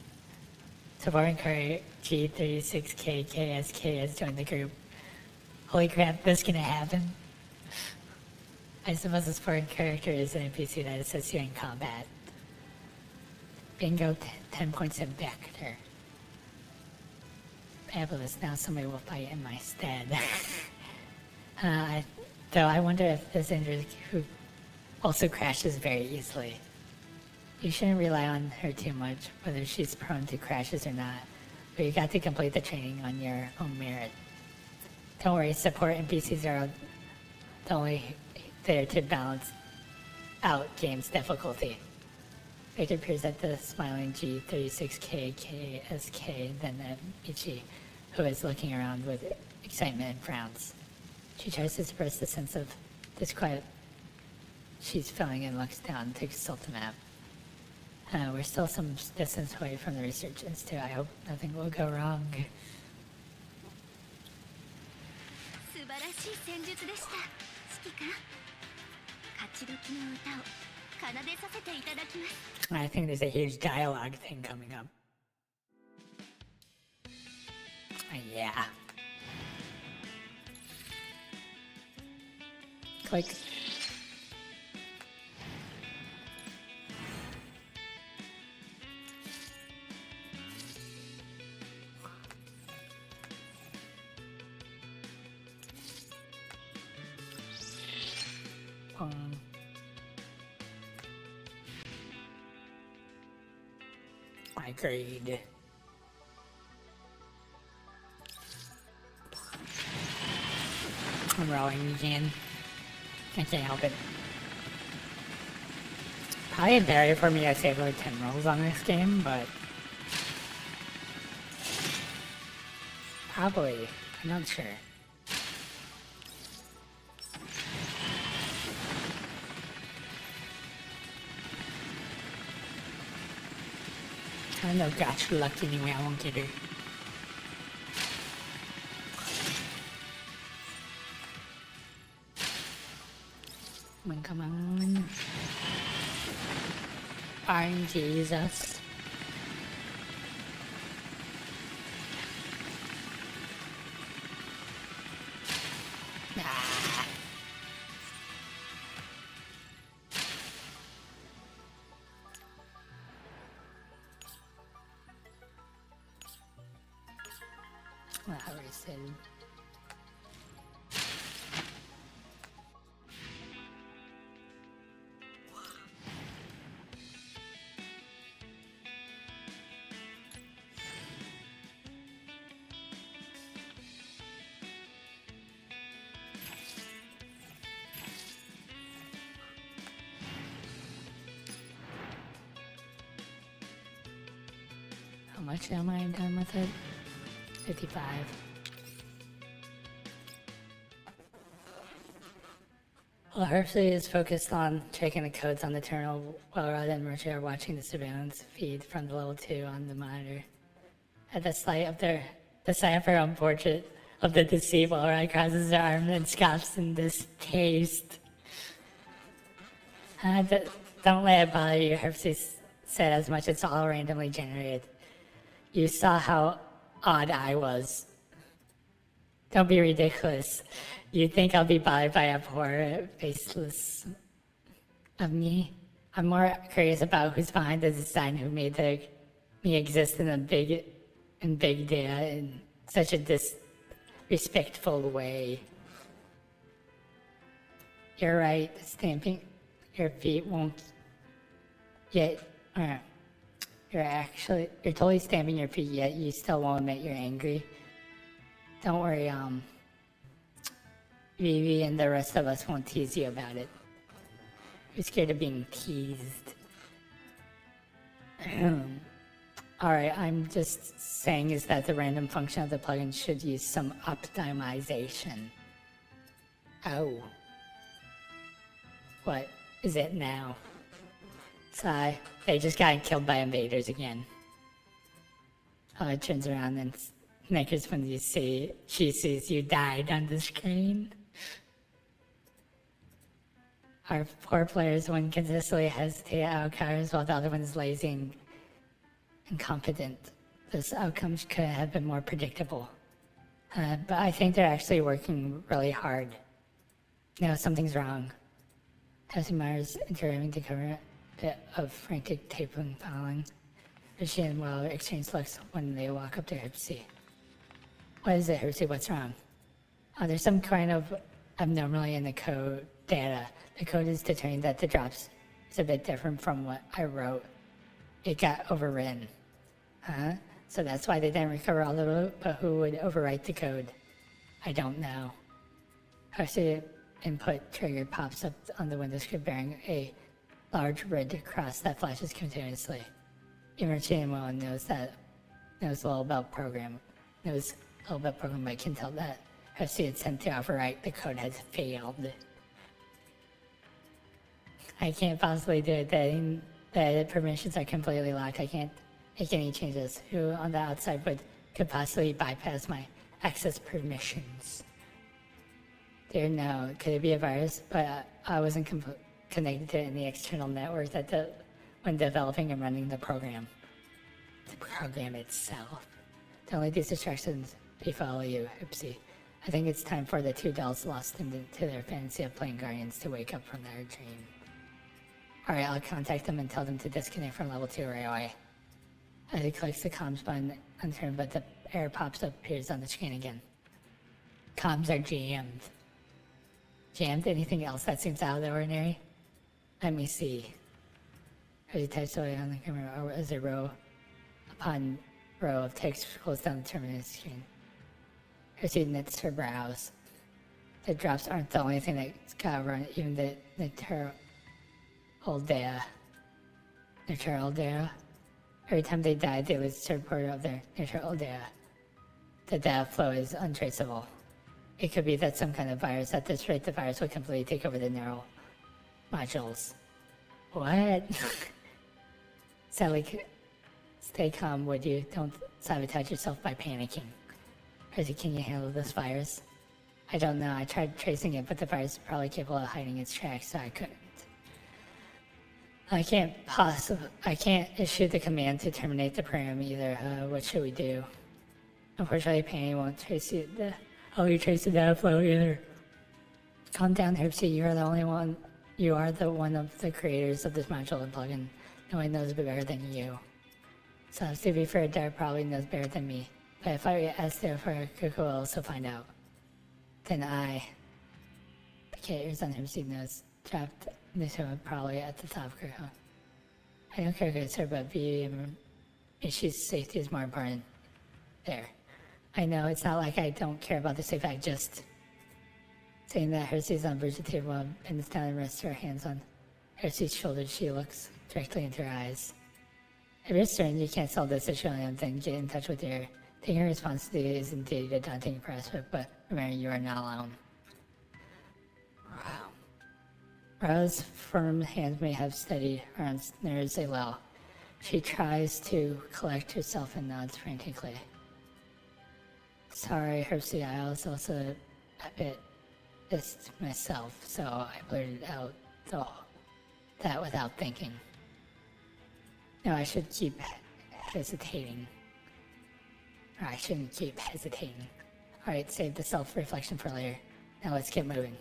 Supporting Curry G36KKSK has joined the group. Holy crap, this gonna happen? I suppose the supporting character is an NPC that assists you in combat. Bingo, 10 points in Vector. Fabulous, now somebody will fight in my stead. Though I wonder if this injured who also crashes very easily. You shouldn't rely on her too much, whether she's prone to crashes or not, but you got to complete the training on your own merit. Don't worry, support NPCs are only there to balance out game's difficulty. Victor appears at the smiling G36KKSK, then at Michi, who is looking around with excitement and frowns. She tries to suppress the sense of disquiet she's feeling and looks down to consult the map. We're still some distance away from the research institute. I hope nothing will go wrong. I think there's a huge dialogue thing coming up. Yeah. Click. Agreed. I'm rolling again. I can't help it. Probably a barrier for me to save like 10 rolls on this game, but probably. I'm not sure. I don't know, gotcha luck anyway, I won't get her. Come on. Fine, Jesus. Ah. Well, I said. How much am I done with it? 55. Well, Hershey is focused on checking the codes on the terminal while Rod and Murphy are watching the surveillance feed from the level 2 on the monitor. At the sight of her own portrait of the deceived, Rod crosses her arm and scoffs in distaste. Don't let it bother you, Hershey said, as much as it's all randomly generated. You saw how odd I was. Don't be ridiculous. You think I'll be bothered by a poor faceless of me? I'm more curious about who's behind the design, who made me exist in big data in such a disrespectful way. You're right, stamping your feet won't get you're totally stamping your feet, yet you still won't admit you're angry. Don't worry, Vivi and the rest of us won't tease you about it. You're scared of being teased. Alright, I'm just saying is that the random function of the plugin should use some optimization. Oh. What is it now? Sigh. They just got killed by invaders again. It turns around and snickers when she sees you died on the screen. Our poor players, one consistently hesitate outcomes while the other one is lazy and incompetent. Those outcomes could have been more predictable. But I think they're actually working really hard. No, something's wrong. Tessie Myers interviewing to cover a bit of frantic taping following. She and Will exchange looks when they walk up to Hipsy. What is it, Hipsy? What's wrong? There's some kind of abnormality in the code data. The code is determining that the drops is a bit different from what I wrote. It got overwritten. Huh? So that's why they didn't recover all the loot, but who would overwrite the code? I don't know. Hipsy input trigger pops up on the window screen bearing a large red cross that flashes continuously. Even Will knows a little about program, but can tell that Hipsy had sent to overwrite the code has failed. I can't possibly do it. The permissions are completely locked. I can't make any changes. Who on the outside could possibly bypass my access permissions? Dear no, could it be a virus? But I wasn't connected to any external network when developing and running the program. The program itself. Don't let these distractions befall you, Hipsy. I think it's time for the two dolls lost into their fantasy of playing Guardians to wake up from their dream. Alright, I'll contact them and tell them to disconnect from level 2 right away. As he clicks the comms button, unturned, but the error appears on the screen again. Comms are jammed. Jammed? Anything else that seems out of the ordinary? Let me see. As he types away on the camera, or as a row upon row of text scrolls down the terminus screen. She knits her brows. The drops aren't the only thing that's got run, even the natural data. Every time they died, they lose a part of their natural data. The data flow is untraceable. It could be that some kind of virus. At this rate, the virus will completely take over the neural modules. What? Sally, stay calm, would you? Don't sabotage yourself by panicking. Rosie, can you handle this virus? I don't know. I tried tracing it, but the virus is probably capable of hiding its tracks, so I couldn't. I can't issue the command to terminate the program either. What should we do? Unfortunately, Penny won't trace the data flow either. Calm down, Hipsy. You are the one of the creators of this module and plugin. No one knows it better than you. So to be fair, Dara probably knows better than me. But if I ask her for a Coco will also find out. Then okay, ears on Hipsy nose. Trapped this one probably at the top of Coco. I don't care if it's her, but she's safety is more important. There. I know, it's not like I don't care about the safety, I just... Saying that Hipsy's on verge of table and bends down and rests her hands on Hipsy's shoulder. She looks directly into her eyes. If you're certain you can't solve this issue on your own, then get in touch with her. Taking responsibility is indeed a daunting prospect, but remember, you are not alone. Ra's firm hands may have steadied her nerves a little. She tries to collect herself and nods frantically. Sorry, Hipsy, I was also a bit pissed myself, so I blurted out that without thinking. No, I should keep hesitating. Or I shouldn't keep hesitating. Alright, save the self-reflection for later. Now let's get moving.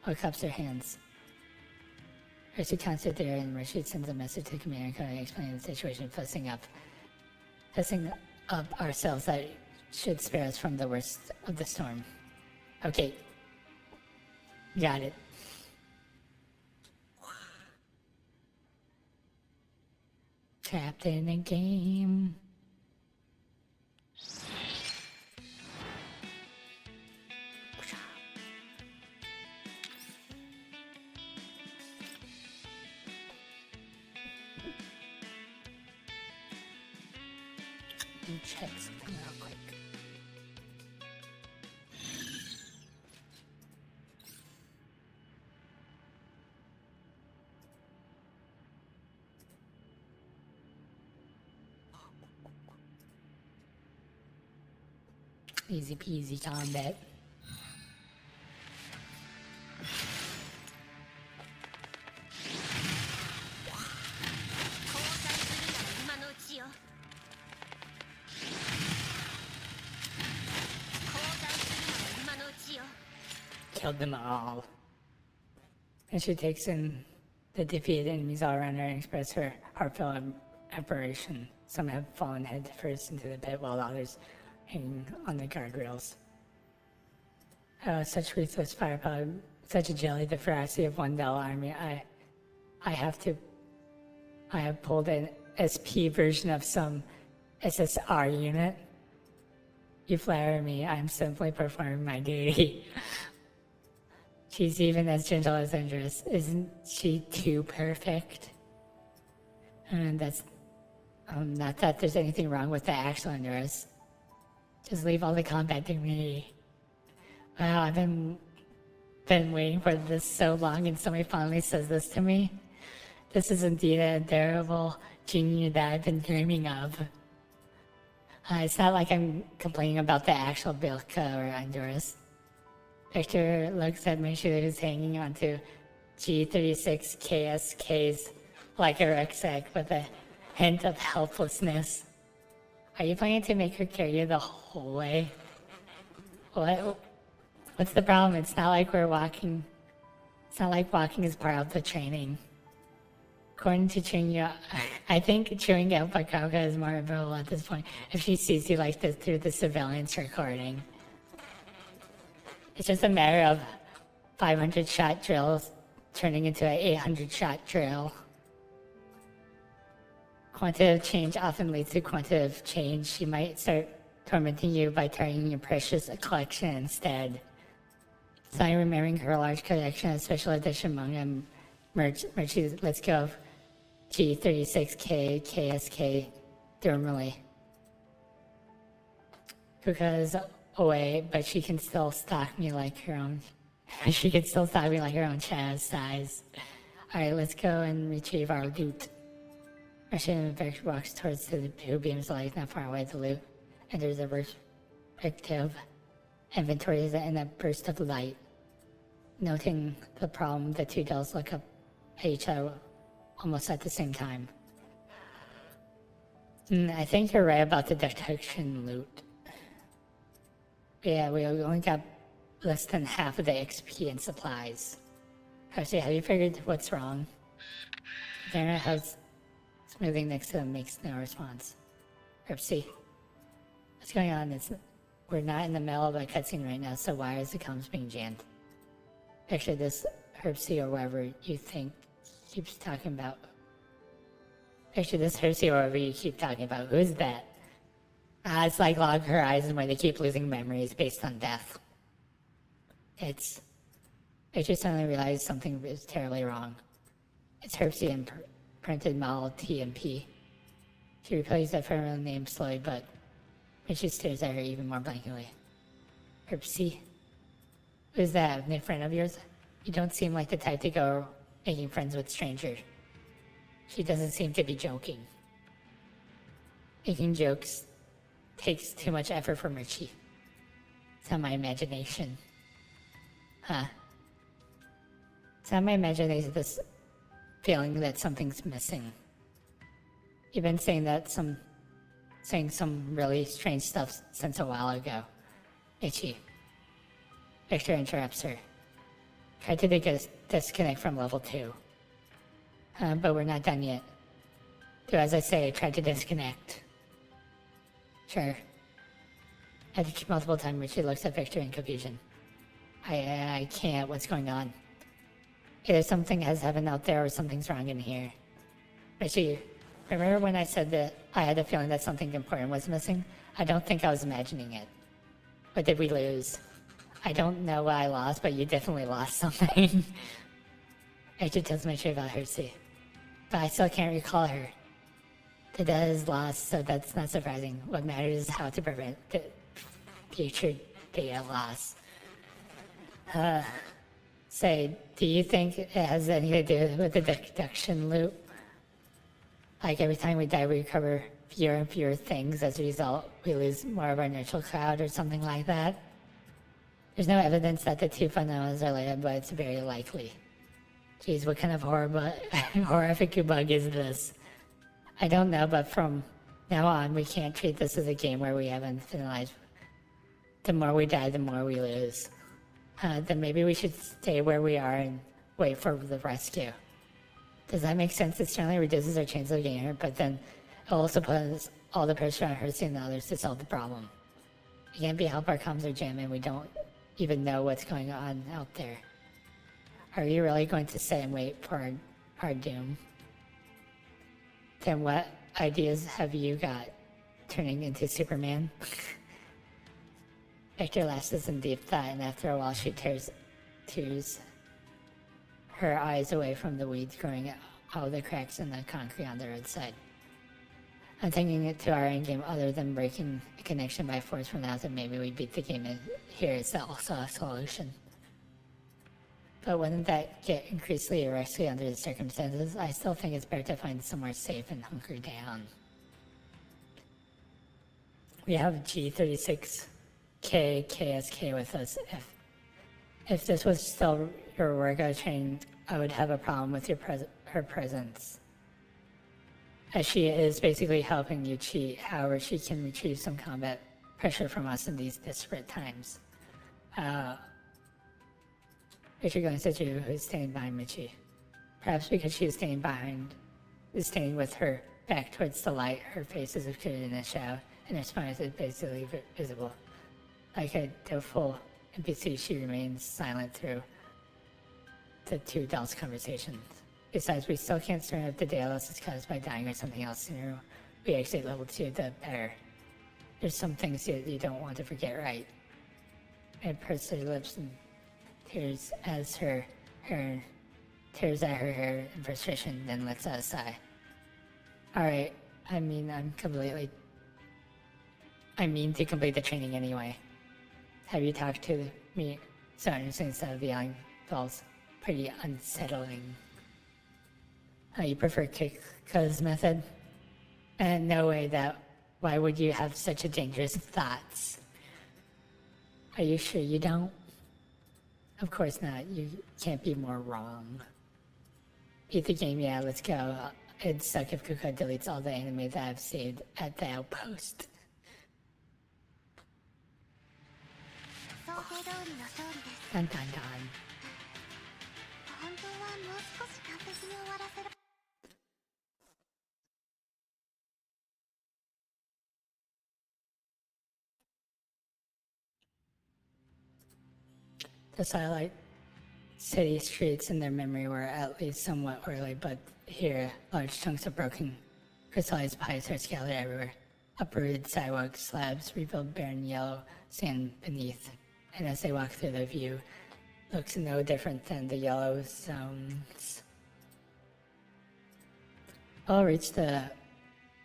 Hook cups her hands. Hipsy concentrates there and Rashid sends a message to Commander Cody explaining the situation, fussing up ourselves that should spare us from the worst of the storm. Okay. Got it. Trapped in a game. Let me check something real quick. Easy peasy combat. Killed them all. And she takes in the defeated enemies all around her and expresses her heartfelt admiration. Some have fallen head first into the pit while others hanging on the guardrails. Such ruthless firepower, such agility, the ferocity of one Dell army. I have pulled an SP version of some SSR unit. You flatter me, I'm simply performing my duty. She's even as gentle as dangerous. Isn't she too perfect? And that's not that there's anything wrong with the actual Endurance. Just leave all the combat to me. Wow, I've been waiting for this so long, and somebody finally says this to me. This is indeed a adorable junior that I've been dreaming of. It's not like I'm complaining about the actual Bilka or Honduras. Victor looks at me, she is hanging onto G36 KSK's like a rucksack with a hint of helplessness. Are you planning to make her carry you the whole way? What's the problem? It's not like we're walking. It's not like walking is part of the training. According to Chunya, I think chewing out Bakauka is more available at this point if she sees you like this through the surveillance recording. It's just a matter of 500 shot drills turning into an 800 shot drill. Quantitative change often leads to quantitative change. She might start tormenting you by targeting your precious collection instead. Starting remembering her large collection of special edition manga merch. Let's go. G36K KSK thermally. Kuka's away, but she can still stalk me like her own. She can still stalk me like her own child's size. Alright, let's go and retrieve our loot. Russian walks towards the two beams of light not far away. The loot enters a perspective inventory in a burst of light. Noting the problem, the two dolls look up at each other almost at the same time. I think you're right about the detection loot. Yeah, we only got less than half of the XP and supplies. Actually, have you figured what's wrong? Vanna has smoothing next to them makes no response. Oopsie. What's going on? We're not in the middle of a cutscene right now, so why is the comms being jammed? Actually, this Herbsy or whatever you think keeps talking about. Actually, this Herbsy or whatever you keep talking about, who is that? It's like Log Horizon where they keep losing memories based on death. I just suddenly realized something is terribly wrong. It's Herbsy and printed model TMP. She replays that her name slowly, but when she stares at her even more blankly. Herbsy? Who's that? A new friend of yours? You don't seem like the type to go making friends with strangers. She doesn't seem to be joking. Making jokes takes too much effort from Richie. It's not my imagination. Huh. It's not my imagination, this feeling that something's missing. You've been saying some really strange stuff since a while ago. Ichi. Victor interrupts her. Tried to disconnect from level 2. But we're not done yet. So as I say, I tried to disconnect. Sure. After multiple times, Richard looks at Victor in confusion. I can't. What's going on? Either something has happened out there or something's wrong in here. Richie, Remember when I said that I had a feeling that something important was missing? I don't think I was imagining it. What did we lose? I don't know what I lost, but you definitely lost something. Rachel tells me about her too. But I still can't recall her. The data is lost, so that's not surprising. What matters is how to prevent the future data loss. Say, do you think it has anything to do with the deduction loop? Like every time we die, we recover fewer and fewer things. As a result, we lose more of our neutral cloud or something like that. There's no evidence that the two fundamentals are related, but it's very likely. Geez, what kind of horrific bug is this? I don't know, but from now on, we can't treat this as a game where we have infinite lives. The more we die, the more we lose. Then maybe we should stay where we are and wait for the rescue. Does that make sense? It certainly reduces our chance of getting hurt, but then it also puts all the pressure on hurting the others to solve the problem. It can't be helped, our comms are jammed and we don't even know what's going on out there. Are you really going to sit and wait for our doom? Then what ideas have you got? Turning into Superman? Victor lashes in deep thought, and after a while she tears her eyes away from the weeds growing out of the cracks in the concrete on the roadside. I'm thinking it to our endgame other than breaking a connection by force from now, that maybe we beat the game and here is also a solution. But wouldn't that get increasingly risky under the circumstances? I still think it's better to find somewhere safe and hunker down. We have G36K KSK with us. If this was still your workout training, I would have a problem with her presence. As she is basically helping you cheat, however she can retrieve some combat pressure from us in these desperate times. If you're going to say who's standing behind Michi. Perhaps because she is standing with her back towards the light, her face is obscured in the shadow, and her spine is basically visible. Like a doubtful NPC, she remains silent through the two adults' conversations. Besides, we still can't discern if the data loss is caused by dying or something else. Sooner we exit level 2, the better. There's some things you don't want to forget, right? And pursed her lips and tears as her hair tears at her hair in frustration, then lets out a sigh. Alright, I mean to complete the training anyway. Have you talked to me? So I understand instead of the yelling falls pretty unsettling. You prefer Kiko's method? And no way why would you have such a dangerous thoughts? Are you sure you don't? Of course not, you can't be more wrong. Beat the game, yeah, let's go. It'd suck if Kuka deletes all the anime that I've saved at the outpost. Dun dun dun. The satellite city streets in their memory were at least somewhat orderly, but here, large chunks of broken crystallized pipes are scattered everywhere. Uprooted sidewalk slabs revealed barren yellow sand beneath, and as they walk through, the view looks no different than the yellow zones. We'll reach the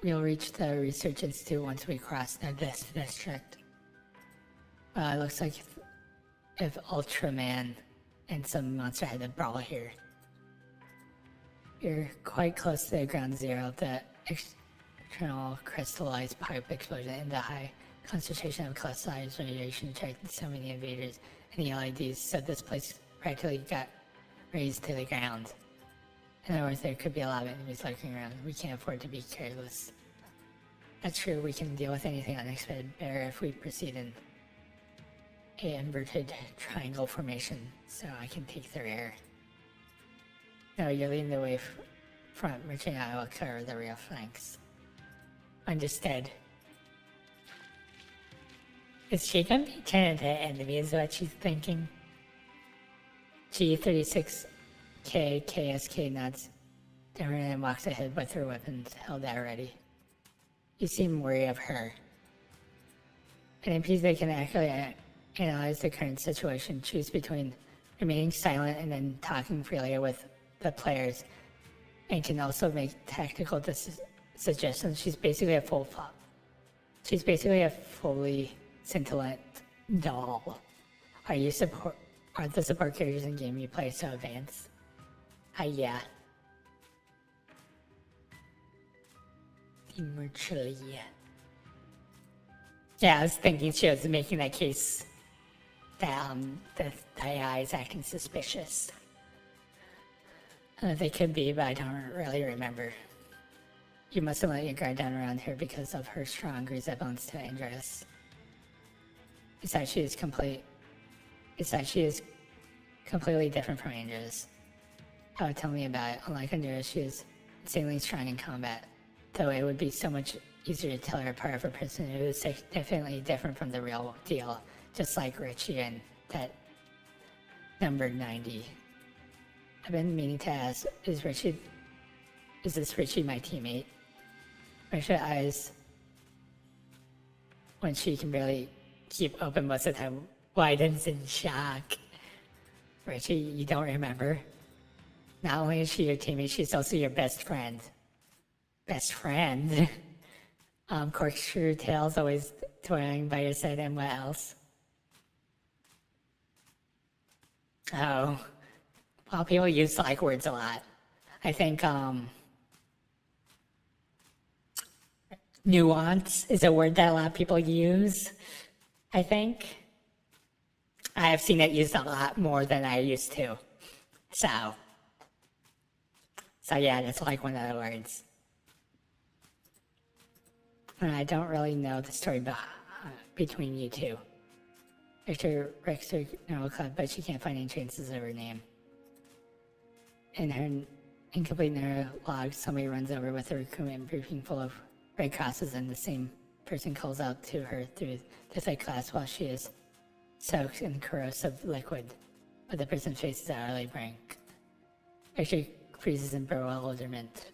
research institute once we cross the district. It looks like if Ultraman and some monster had to brawl here. You're quite close to the ground zero. The external crystallized pipe explosion and the high concentration of crystallized radiation attracted so many invaders and the LEDs, so this place practically got razed to the ground. In other words, there could be a lot of enemies lurking around. We can't afford to be careless. That's true, we can deal with anything unexpected better if we proceed in a inverted triangle formation, so I can take the rear. No, you're leading the way front, merging I will cover the rear flanks. Understood. Is she gonna be turning into enemy is what she's thinking? G36K KSK nods. Everyone walks ahead with her weapons held out ready. You seem wary of her. An NPC can accurately analyze the current situation, choose between remaining silent and then talking freely with the players, and can also make tactical suggestions. She's basically a She's basically a fully scintillant doll. Are the support characters in game you play so advanced? Yeah. Virtually. Yeah, I was thinking she was making that case that the AI is acting suspicious. They could be, but I don't really remember. You mustn't let your guard down around her because of her strong resemblance to Andress. Besides, she is completely different from Andress. Tell me about it. Unlike Andress, she is insanely strong in combat. Though it would be so much easier to tell her apart if a person who is significantly different from the real deal, just like Richie and that number 90. I've been meaning to ask, is this Richie my teammate? Richie's eyes, when she can barely keep open most of the time, widens in shock. Richie, you don't remember? Not only is she your teammate, she's also your best friend. Best friend? Corkscrew tails always toiling by your side, and what else? Oh. Well, people use like words a lot. I think, nuance is a word that a lot of people use, I think. I have seen it used a lot more than I used to. So yeah, that's like one of the words. And I don't really know the story between you two. Victor wrecks her neural club, but she can't find any traces of her name. In her incomplete neural log, somebody runs over with a recruitment briefing full of red crosses, and the same person calls out to her through the thick glass while she is soaked in corrosive liquid, but the person's face is utterly blank. Victor freezes in bewilderment.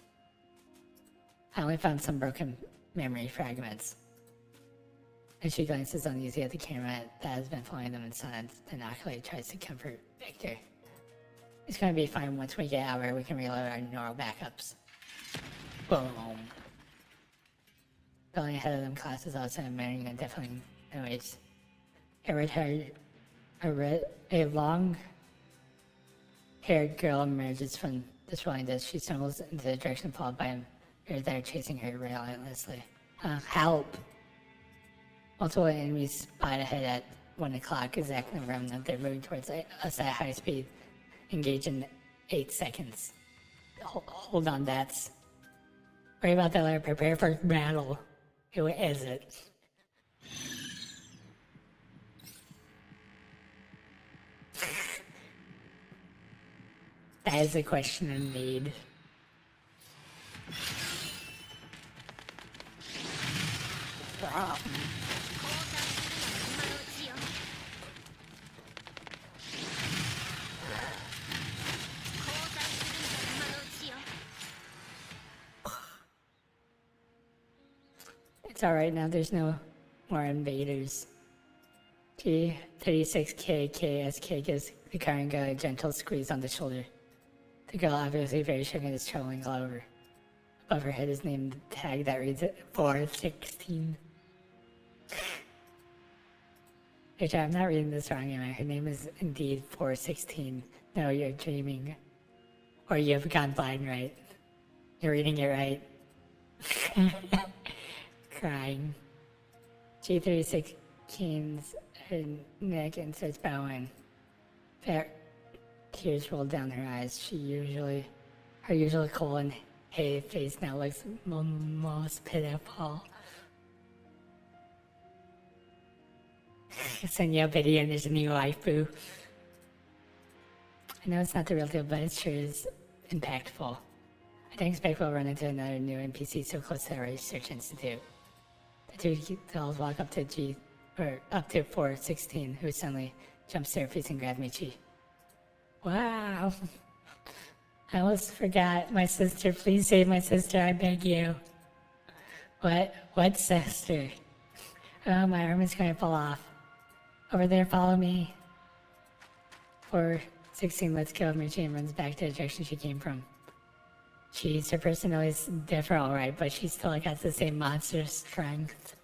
I only found some broken memory fragments. And she glances uneasy at the camera that has been following them in silence, then awkwardly tries to comfort Victor. It's gonna be fine. Once we get out here, we can reload our neural backups. Boom. Building ahead of them, class is also emitting a deafening noise. A long-haired girl emerges from the swirling disc. She stumbles into the direction followed by him. That are chasing her relentlessly. Help! Multiple enemies spot ahead at 1 o'clock, exactly around them. They're moving towards us at high speed. Engage in 8 seconds. Hold on, that's... Worry about that later. Prepare for battle. Who is it? That is a question in need. Wow. It's alright now, there's no more invaders. G36K KSK gives the current guy a gentle squeeze on the shoulder. The girl, obviously very shaken, is traveling all over. Above her head is named a tag that reads 416. Which I'm not reading this wrong, am I? Her name is indeed 416. No, you're dreaming. Or you've gone blind, right? You're reading it right. Crying. G36 canes her neck and starts bowing. Tears roll down her eyes. Her usually cold and hated face now looks most pitiful. Send you a video and there's a new waifu. I know it's not the real deal, but it sure is impactful. I don't expect we'll run into another new NPC so close to our research institute. The two dolls walk up to 416, who suddenly jumps to her feet and grabs Michi. Wow! I almost forgot my sister. Please save my sister, I beg you. What sister? Oh, my arm is going to fall off. Over there, follow me. 416, let's go. Machine runs back to the direction she came from. Jeez, her personality is different, alright, but she still got the same monster strength.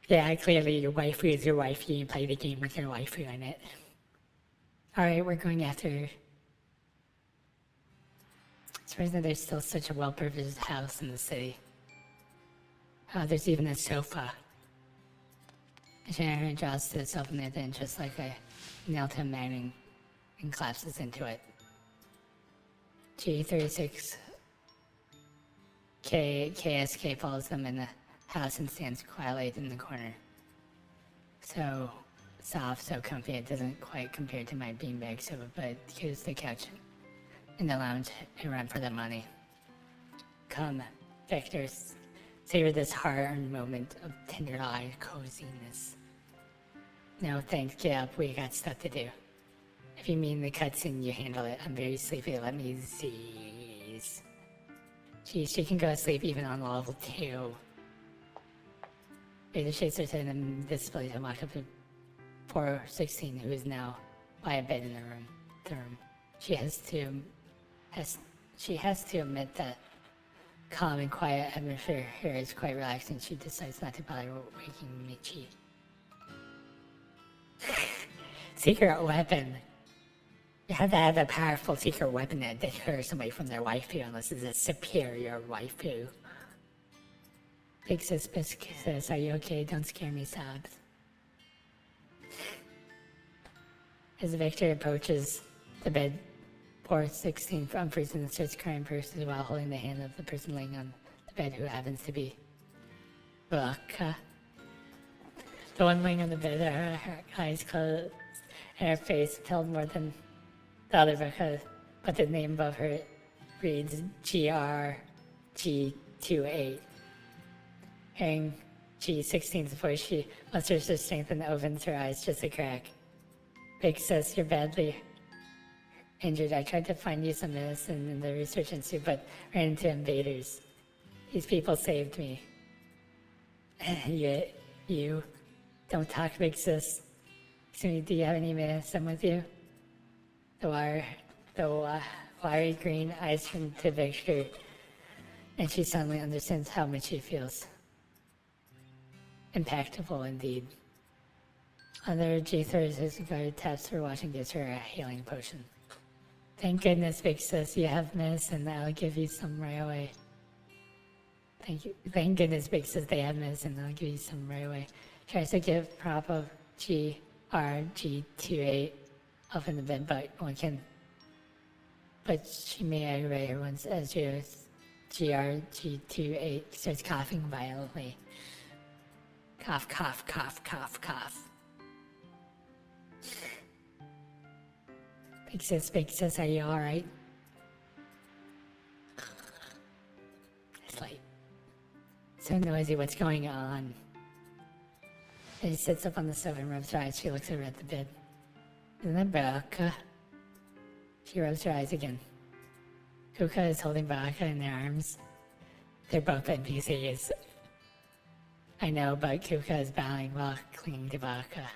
Yeah, clearly your waifu is your waifu. You play the game with your waifu in it. Alright, we're going after... It's the reason there's still such a well-privileged house in the city. Oh, there's even a sofa. Sharon draws to itself and then just like a nail to a magnet and collapses into it. G36 KSK follows them in the house and stands quietly in the corner. So soft, so comfy, it doesn't quite compare to my beanbag sofa, but here's the couch in the lounge and run for the money. Come, Victor, savor this hard-earned moment of tender-eyed coziness. No thanks, get up, we got stuff to do. If you mean the cutscene, you handle it. I'm very sleepy, let me see. Geez, she can go to sleep even on level 2. The shades are set in the display and walk up to 416, who is now by a bed in the room. She has to admit that calm and quiet atmosphere here is quite relaxing. She decides not to bother waking Michi. Secret weapon. You have to have a powerful secret weapon that deters somebody from their waifu unless it's a superior waifu. Big sis says, are you okay? Don't scare me, sobs. As Victor approaches the bed, 416 unfreezes and starts crying personally while holding the hand of the person laying on the bed, who happens to be Baka. The one laying on the bed, her eyes closed and her face filled more than the other Baka, but the name above her reads GRG28. Hearing G16's voice, she musters her strength and opens her eyes just a crack. Big says, you're badly injured. I tried to find you some medicine in the research institute, but ran into invaders. These people saved me. You don't talk, Big Sis. Excuse me, do you have any medicine with you? The wiry green eyes turn to Victor, and she suddenly understands how much she feels. Impactful indeed. Other G36 guard taps her watch and gives her a healing potion. Thank goodness, Big Sis, you have medicine. I'll give you some right away. Thank goodness, Big Sis, they have medicine. I'll give you some right away. Tries to give prop of GRG28 up in the bed, but she may aggravate her once as GRG28 starts coughing violently. Cough, cough, cough, cough, cough. Big sis, are you alright? It's like so noisy, what's going on? And she sits up on the sofa and rubs her eyes. She looks over at the bed. Isn't that Baka? She rubs her eyes again. Kuka is holding Baka in their arms. They're both NPCs. I know, but Kuka is bowing while clinging to Baka.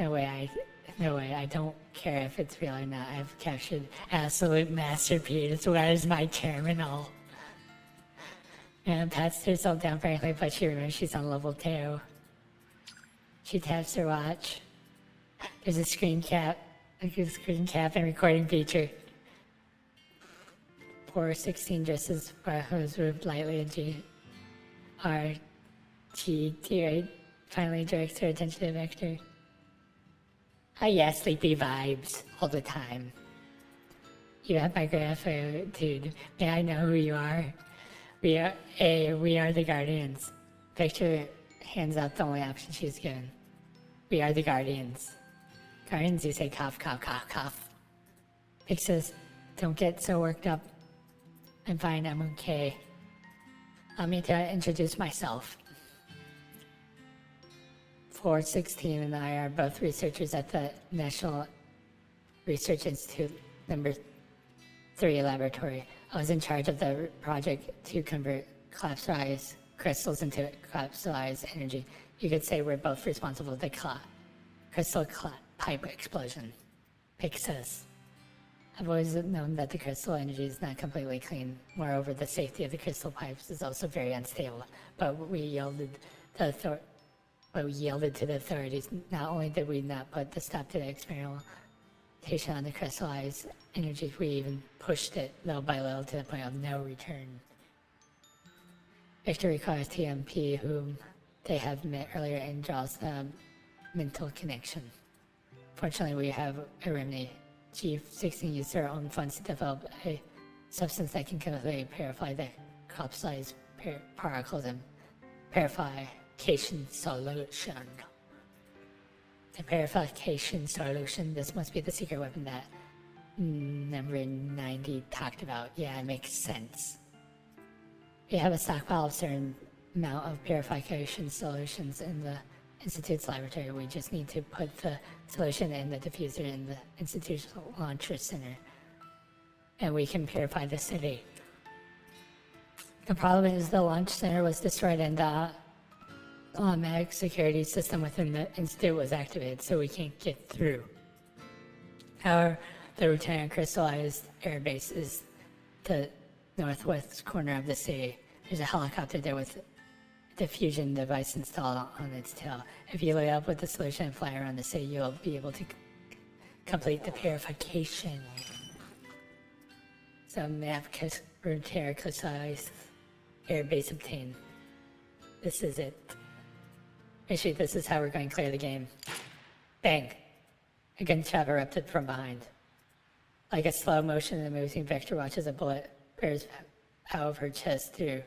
No way, I don't care if it's real or not. I've captured absolute masterpiece. Where's my terminal? And pats herself down frankly, but she remembers she's on level 2. She taps her watch. There's a screen cap and recording feature. 416 dresses was moved lightly into RT finally directs her attention to Vector. Oh yeah, sleepy vibes all the time. You have my gratitude. May I know who you are? We are the Guardians. Victor hands out the only option she's given. We are the Guardians. Guardians, you say cough, cough, cough, cough. Vic says, don't get so worked up. I'm fine, I'm okay. Allow me to introduce myself. 416 and I are both researchers at the National Research Institute number 3 laboratory. I was in charge of the project to convert collapsed crystals into collapsed energy. You could say we're both responsible for the crystal pipe explosion. Pixis. I've always known that the crystal energy is not completely clean. Moreover, the safety of the crystal pipes is also very unstable. But we yielded to the authorities. Not only did we not put the stop to the experimentation on the crystallized energy, we even pushed it little by little to the point of no return. Victor requires TMP, whom they have met earlier, and draws the mental connection. Fortunately, we have a remedy. G16 used their own funds to develop a substance that can completely purify the collapsed particles and purification solution. The purification solution, this must be the secret weapon that number 90 talked about. Yeah, it makes sense. We have a stockpile of certain amount of purification solutions in the Institute's laboratory. We just need to put the solution in the diffuser in the Institute's launcher center, and we can purify the city. The problem is the launch center was destroyed and the automatic security system within the Institute was activated, so we can't get through. However, the Lieutenant crystallized airbase is the northwest corner of the city. There's a helicopter there with diffusion device installed on its tail. If you lay up with the solution and fly around the city, you'll be able to complete the purification. So map Runeterra crystallized airbase obtained. This is it. Actually, this is how we're going to clear the game. Bang! A gunshot erupted from behind. Like a slow motion, the moving Vector watches a bullet burst out of her chest through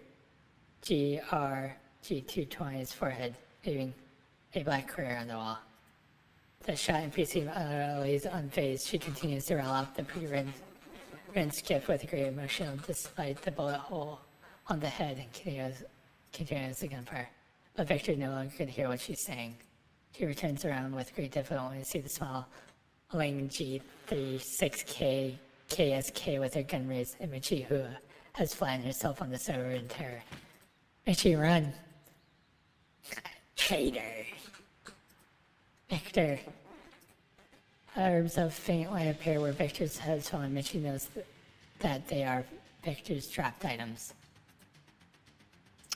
G220's forehead, leaving a black crater on the wall. The shot increasing utterly unfazed, she continues to roll out the pre-rin skiff with great emotion despite the bullet hole on the head and continues the gunfire. But Victor no longer could hear what she's saying. She returns around with great difficulty to see the smiling G36K KSK with her gun raised, and Michi, who has flattened herself on the server in terror. Michi, run! Traitor! Victor! Orbs of faint light appear where Victor's head is fallen. Michi knows that they are Victor's trapped items.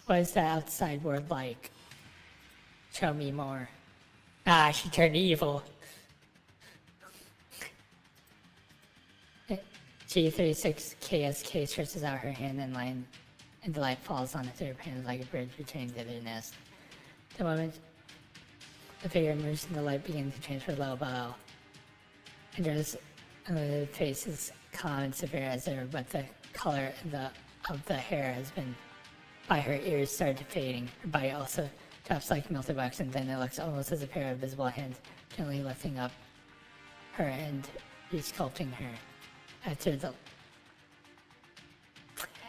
What is the outside world like? Show me more. Ah, she turned evil. G36 KSK stretches out her hand and the light falls on her hand like a bird returning to their nest. The moment the figure emerges in the light begins to transfer low below. Andra's face is calm and severe as ever, but the color of the hair has been by her ears started fading. Her body also drops like melted wax, and then it looks almost as a pair of visible hands gently lifting up her and resculpting her.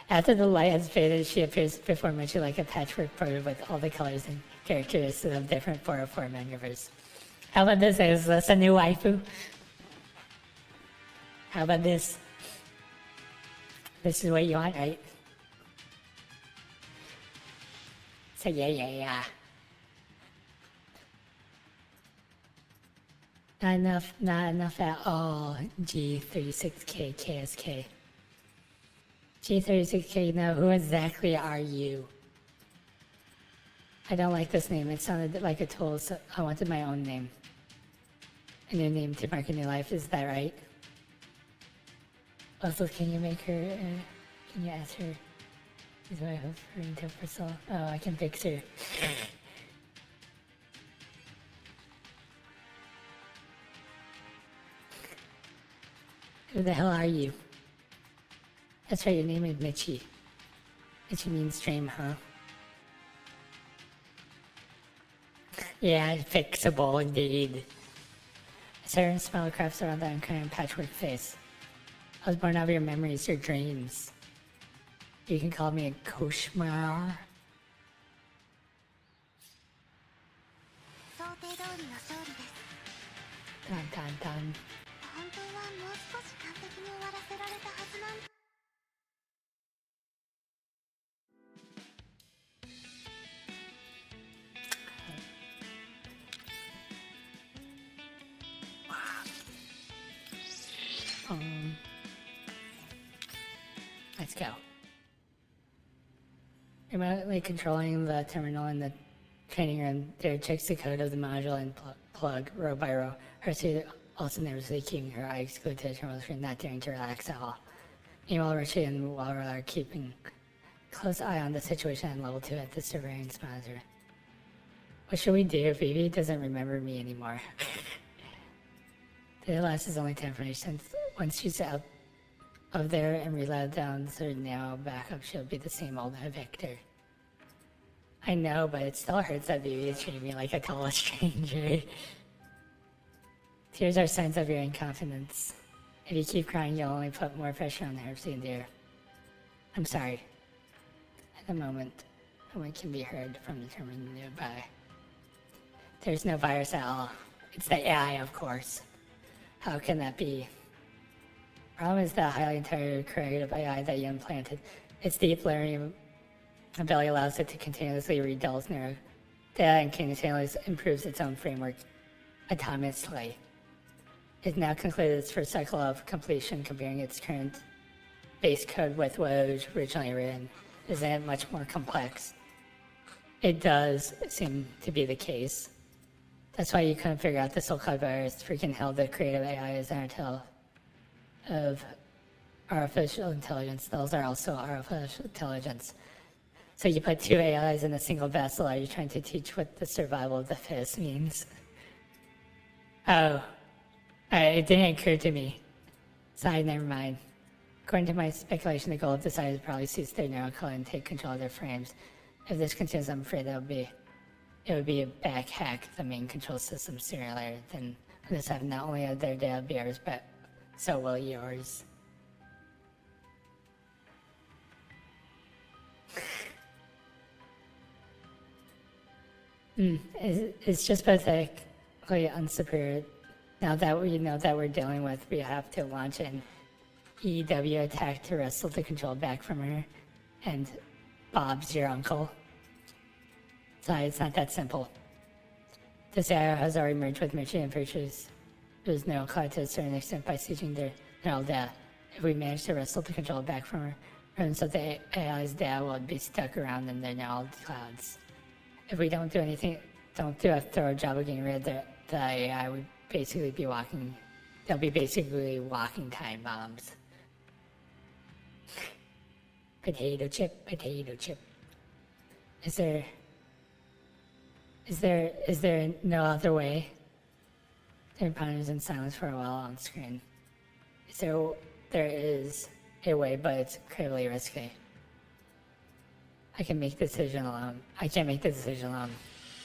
After the light has faded, she appears before Michi like a patchwork photo with all the colors and characteristics of different 404 members. How about this? Is this a new waifu? How about this? This is what you want, right? So yeah. Not enough at all, G36K KSK. G36K, now who exactly are you? I don't like this name, it sounded like a tool, so I wanted my own name. A new name to mark a new life, is that right? Also, can you make her, can you ask her, is my hope for ENVTuber Soul? Oh, I can fix her. Who the hell are you? That's right, your name is Michi. Michi means stream, huh? Yeah, fixable indeed. A certain smell crafts around that unkind patchwork face. I was born out of your memories, your dreams. You can call me a Koshmar. 想定通りの勝利です。 Dun dun dun. 本当はもう少し完璧に終わらせられたはずなんだ。 Let's go. Remotely controlling the terminal in the training room, Dare checks the code of the module and plug row by row. Hershey also nervously keeping her eyes glued to the terminal screen, not daring to relax at all. Meanwhile, Richie and Walra are keeping close eye on the situation at level 2 at the surveillance monitor. What should we do if Vivi doesn't remember me anymore? The last is only temporary, since once she's out of there and reload down the now backup, she'll be the same old Victor. I know, but it still hurts that Vivi is treating me like a total stranger. Tears are signs of your inconfidence. If you keep crying, you'll only put more pressure on her to endure. I'm sorry. At the moment, no one can be heard from the terminal nearby. There's no virus at all. It's the AI, of course. How can that be? Problem is the highly intelligent creative AI that you implanted. Its deep learning ability allows it to continuously read Dell's neural data and continuously improves its own framework autonomously. It's now concluded its first cycle of completion, comparing its current base code with what it was originally written. Isn't it much more complex? It does seem to be the case. That's why you couldn't figure out the so-called virus. Freaking hell, the creative AI is an intel of artificial intelligence. Those are also artificial intelligence. So you put two AIs in a single vessel. Are you trying to teach what the survival of the fittest means? Oh, it didn't occur to me. Sorry, never mind. According to my speculation, the goal of this is probably seize their neural code and take control of their frames. If this continues, I'm afraid it would be a back hack the main control system sooner or later. Then this have not only their data be ours, but so will yours. It's just pathetically unsuperior. Now that we know that we're dealing with, we have to launch an EW attack to wrestle the control back from her. And Bob's your uncle. Sorry, it's not that simple. This arrow has already merged with Mitchie and Virtue's. There's no cloud to a certain extent by sieging their neural data. If we manage to wrestle the control back from her, and so the AI's data will be stuck around in their neural clouds. If we don't do anything, don't do a thorough job of getting rid of the AI, would basically be they'll be basically walking time bombs. Potato chip, potato chip. Is there no other way? Their ponders in silence for a while on screen. There is a way, but it's incredibly risky. I can make the decision alone. I can't make the decision alone.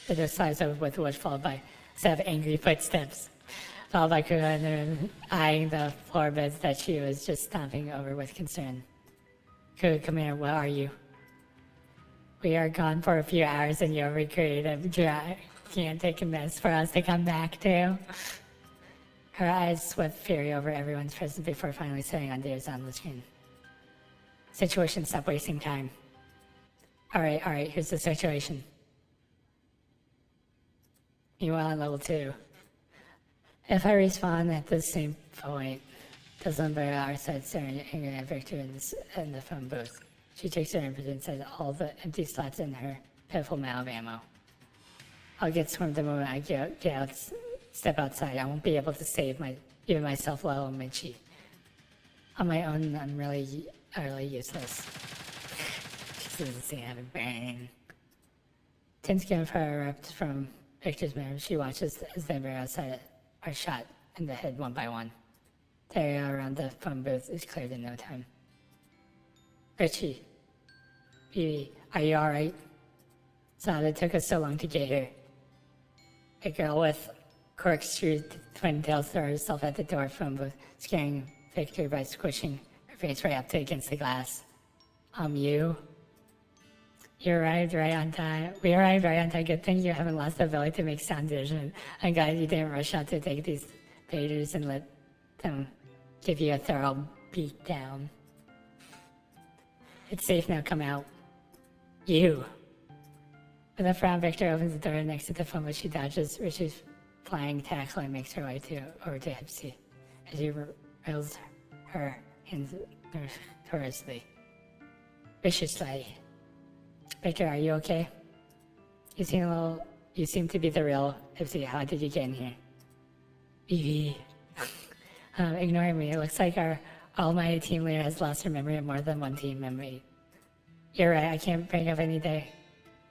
The door slides over with a whoosh followed by a set of angry footsteps, followed by Kuga eyeing the floorboards that she was just stomping over with concern. Kuga, come here, where are you? We are gone for a few hours and you're recreative, gigantic mess for us to come back to. Her eyes swept fury over everyone's presence before finally setting on Dare's on the screen. Situation, stop wasting time. Alright, here's the situation. Meanwhile, on level 2. If I respawn at the same point, doesn't bear our side staring at Victor in the phone booth. She takes her input and says all the empty slots in her pitiful amount of ammo. I'll get swarmed the moment I step outside. I won't be able to save even myself, let alone Mitchie. On my own, I'm really utterly useless. She doesn't seem to have a brain. Tin's given fire erupts from Victor's mirror. She watches as they bear outside are shot in the head one by one. The area around the phone booth is cleared in no time. Richie, Vivi, are you alright? Sorry it took us so long to get here. A girl with corkscrew twin tails throws herself at the door phone booth, scaring Victor by squishing her face right up against the glass. You arrived right on time. We arrived right on time. Good thing you haven't lost the ability to make sound vision. I'm glad you didn't rush out to take these pages and let them give you a thorough beat down. It's safe now, come out. You. With a frown, Victor opens the door next to the phone, but she dodges Richard's flying tackle and makes her way over to Hipsy as he rails her hands viciously. Victor, are you okay? You seem to be the real Hipsy. How did you get in here? BB. Ignoring me, it looks like our almighty team leader has lost her memory of more than one team memory. You're right, I can't bring up any day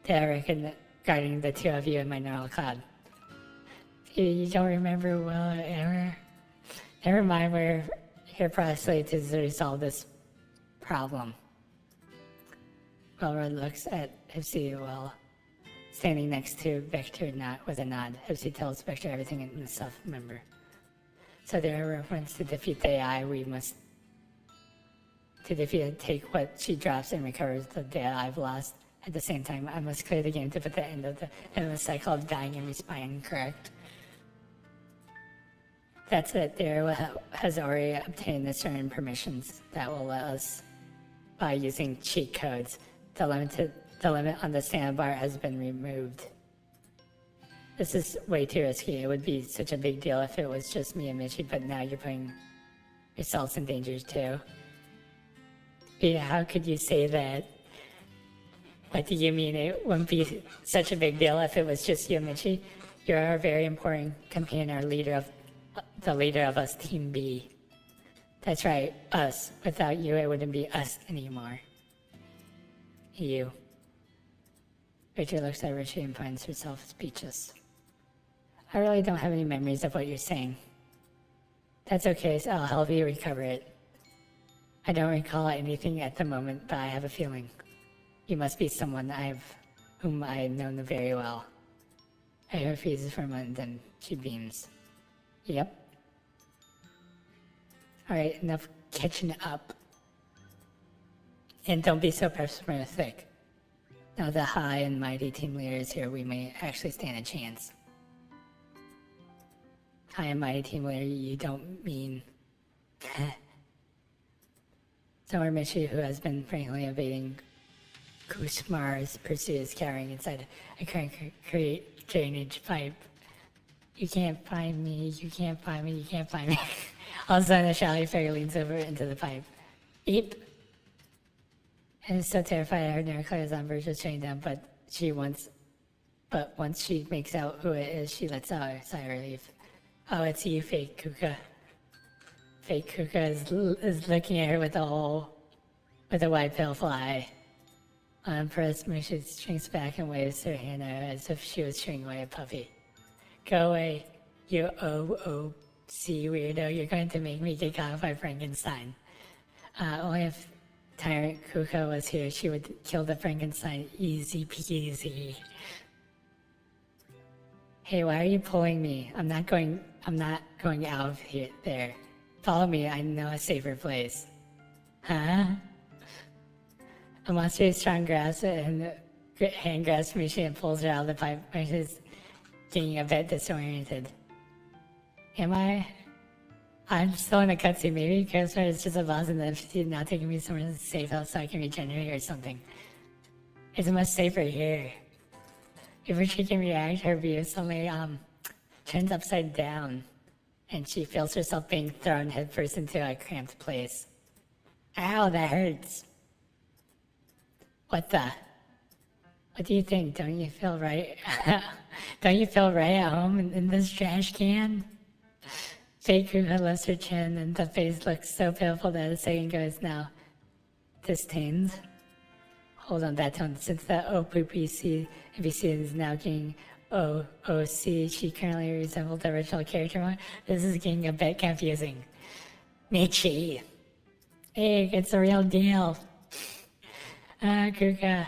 regarding the two of you in my neural cloud. You don't remember well ever? Never mind, we're here precisely to resolve this problem. Wilbur looks at Hipsy while standing next to Victor with a nod. Hipsy tells Victor everything in the self-remember. So there are reference to defeat the AI, we must take what she drops and recovers the data I've lost. At the same time, I must clear the game to put the end of the cycle of dying and respawning correct. That's it. There has already obtained the certain permissions that will let us, by using cheat codes, the limit on the sandbar has been removed. This is way too risky. It would be such a big deal if it was just me and Mitchie, but now you're putting yourselves in danger too. Yeah, how could you say that? What do you mean it wouldn't be such a big deal if it was just you and Mitchie? You're a very important companion, our the leader of us, Team B. That's right, us. Without you, it wouldn't be us anymore. You. Rachel looks at Richie and finds herself speechless. I really don't have any memories of what you're saying. That's okay, so I'll help you recover it. I don't recall anything at the moment, but I have a feeling. You must be someone whom I've known very well. Her freezes for a moment, then she beams. Yep. Alright, enough catching up. And don't be so pessimistic. Now the high and mighty team leader is here, we may actually stand a chance. High and mighty team leader, you don't mean... Somewhere Mitchie, who has been frankly evading Kusmar's pursuit, is carrying inside a concrete drainage pipe. You can't find me, you can't find me, you can't find me. All of a sudden, the Shally fairy leans over into the pipe. Beep! And is so terrified her nerve is on verge of shutting down, but once she makes out who it is, she lets out a sigh of relief. Oh, it's you, fake Kuka. Fake Kuka is looking at her with a wide pale eye. Unimpressed, Misha shrinks back and waves her hand at her as if she was shooing away a puppy. Go away, you OOC weirdo. You're going to make me get caught by Frankenstein. Only if Tyrant Kuka was here, she would kill the Frankenstein easy peasy. Hey, why are you pulling me? I'm not going out of here, there. Follow me, I know a safer place. Huh? A monster strong grasp and hand grasps Misha and pulls her out of the pipe. Misha's getting a bit disoriented. Am I? I'm still in a cutscene. Maybe Christopher is just a boss and then she's now taking me somewhere safe so I can regenerate or something. It's much safer here. Before she can react, her view suddenly turns upside down and she feels herself being thrown headfirst into a cramped place. Ow, that hurts. What do you think? Don't you feel right? Don't you feel right at home in this trash can? Fake Kuka lifts her chin and the face looks so pitiful that a second goes now disdained. Hold on that tone. Since the OPPC is now getting OOC, she currently resembles the original character more. This is getting a bit confusing. Michi. Hey, it's a real deal. Kuka.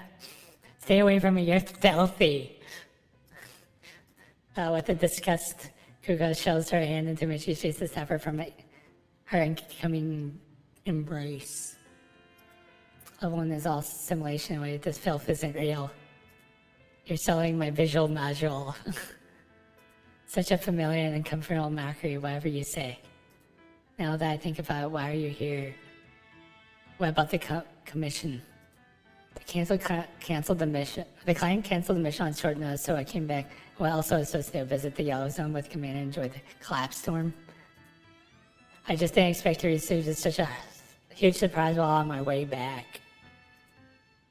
Stay away from me, you're filthy. With a disgust, Kuka shoves her hand into Michi's face to stop her from her incoming embrace. Level 1 is all simulation. Wait, this filth isn't real. You're selling my visual module. Such a familiar and uncomfortable mockery, whatever you say. Now that I think about it, why are you here? What about the commission? Canceled the mission. The client canceled the mission on short notice, so I came back. What else was I supposed to do? Visit the Yellow Zone with Commander and enjoy the collapse storm? I just didn't expect to receive such a huge surprise while on my way back.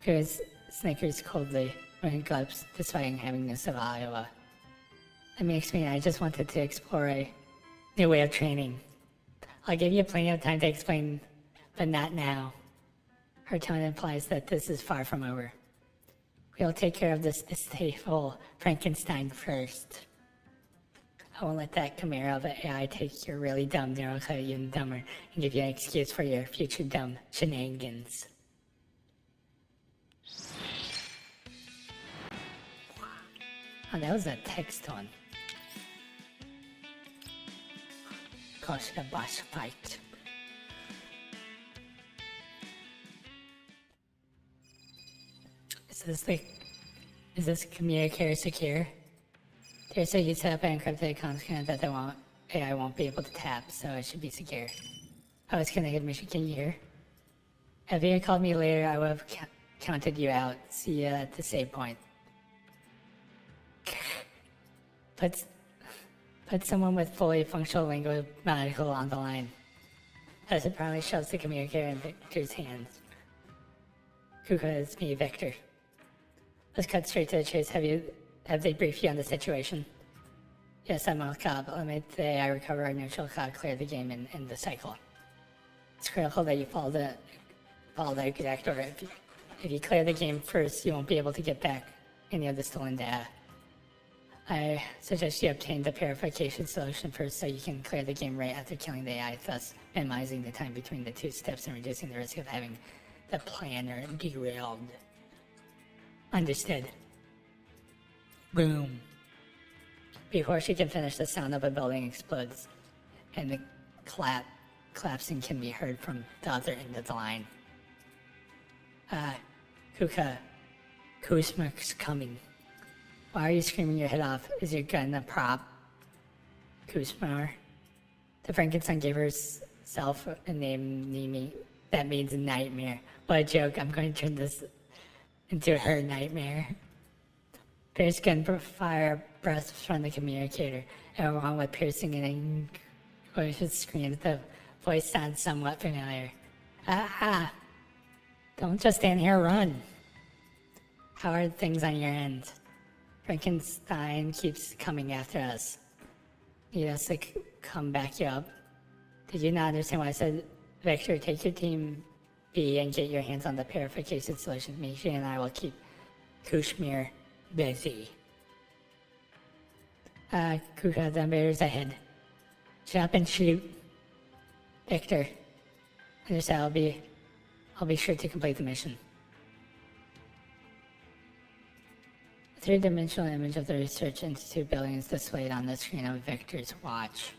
Here's Snickers coldly, wearing gloves, despite havingness of Iowa. Let me explain, I just wanted to explore a new way of training. I'll give you plenty of time to explain, but not now. Her tone implies that this is far from over. We'll take care of this distasteful Frankenstein first. I won't let that chimera of an AI take your really dumb neurocut even dumber and give you an excuse for your future dumb shenanigans. Oh, that was a text one. Gosh, the boss fight. Is this communicator secure? There's so you set up an encrypted content that AI won't be able to tap, so it should be secure. Oh, it's connected, Mission. Can you hear? If you had called me later, I would have counted you out. See you at the save point. Put someone with fully functional lingual medical on the line. As it probably shoves the communicator in Victor's hands. Kuka, it's me, Victor. Let's cut straight to the chase. Have they briefed you on the situation? Yes, I'm on cop. Let me the AI recover our neutral cloud, clear the game, and end the cycle. It's critical that you follow the exact order. If you clear the game first, you won't be able to get back any of the stolen data. I suggest you obtain the purification solution first so you can clear the game right after killing the AI, thus minimizing the time between the two steps and reducing the risk of having the planner derailed. Understood. Boom. Before she can finish, the sound of a building explodes, and the collapsing can be heard from the other end of the line. Kuka, Kuzmak's coming. Why are you screaming your head off? Is your gun a prop? Kuzmar. The Frankenstein gave herself a name, Nimi. That means nightmare. What a joke. I'm going to turn this into her nightmare. Pierce gun fire bursts from the communicator, and along with piercing and anguish screams, the voice sounds somewhat familiar. Don't just stand here, run. How are things on your end? Frankenstein keeps coming after us. Need us to come back you up. Did you not understand what I said? Victor, take your team B and get your hands on the purification solution. Misha and I will keep Kushmir busy. Kuka, the invaders ahead. Jump and shoot. Victor. Understand, I'll be sure to complete the mission. A three-dimensional image of the Research Institute building is displayed on the screen of Victor's watch.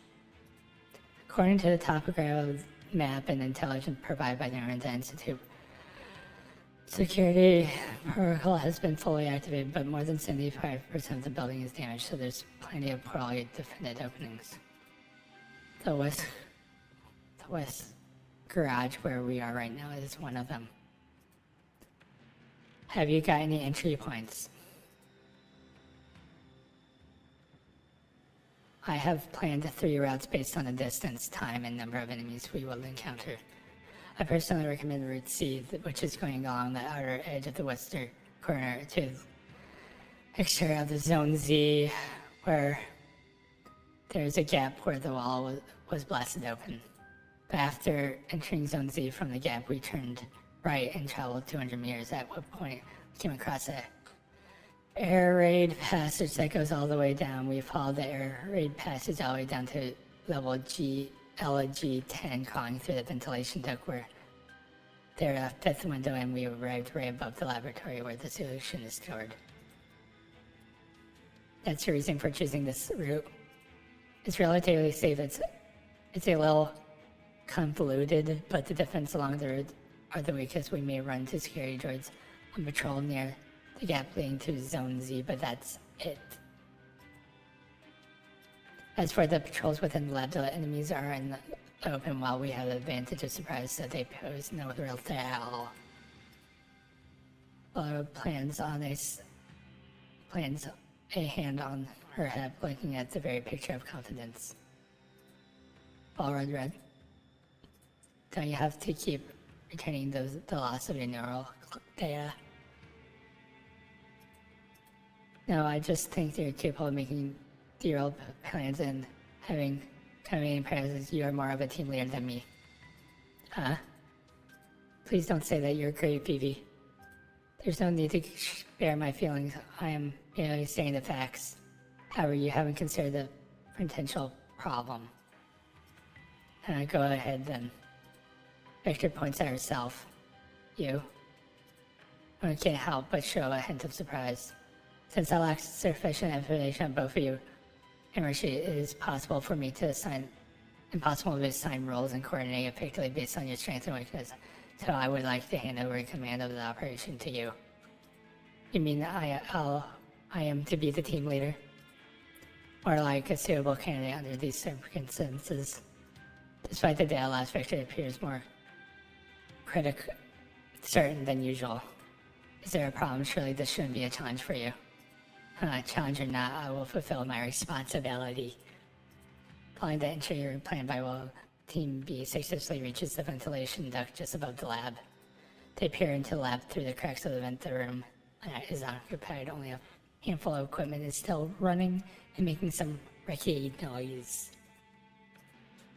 According to the topographic map and intelligence provided by the Institute, security protocol has been fully activated, but more than 75% of the building is damaged, so there's plenty of poorly defended openings. The west garage where we are right now is one of them. Have you got any entry points? I have planned 3 routes based on the distance, time, and number of enemies we will encounter. I personally recommend Route C, which is going along the outer edge of the western corner to the exterior of the Zone Z, where there's a gap where the wall was blasted open. But after entering Zone Z from the gap, we turned right and traveled 200 meters, at what point we came across a air raid passage that goes all the way down. We followed the air raid passage all the way down to level G10, crawling through the ventilation duct where there's a 5th window, and we arrived right above the laboratory where the solution is stored. That's the reason for choosing this route. It's relatively safe. It's a little convoluted, but the defense along the route are the weakest, we may run to security droids on patrol near the gap leading to Zone Z, but that's it. As for the patrols within the lab, the enemies are in the open while we have the advantage of surprise, so they pose no real threat at all. Laura plans a hand on her head, blinking at the very picture of confidence. All red. Don't you have to keep returning the loss of your neural data? No, I just think you're capable of making derailed plans and having coming presence. You are more of a team leader than me. Huh? Please don't say that. You're great, Phoebe. There's no need to spare my feelings. I am merely stating the facts. However, you haven't considered the potential problem. Go ahead then. Victor points at herself. You? I can't help but show a hint of surprise. Since I lack sufficient information on both of you, it is impossible to assign roles and coordinate effectively based on your strengths and weaknesses. So I would like to hand over command of the operation to you. You mean I am to be the team leader? Or like a suitable candidate under these circumstances? Despite the data loss, Victor appears more certain than usual. Is there a problem? Surely this shouldn't be a challenge for you. Challenge or not, I will fulfill my responsibility. Following the interior plan by will, Team B successfully reaches the ventilation duct just above the lab. They peer into the lab through the cracks of the vent. The room is unoccupied. Only a handful of equipment is still running and making some rickety noise.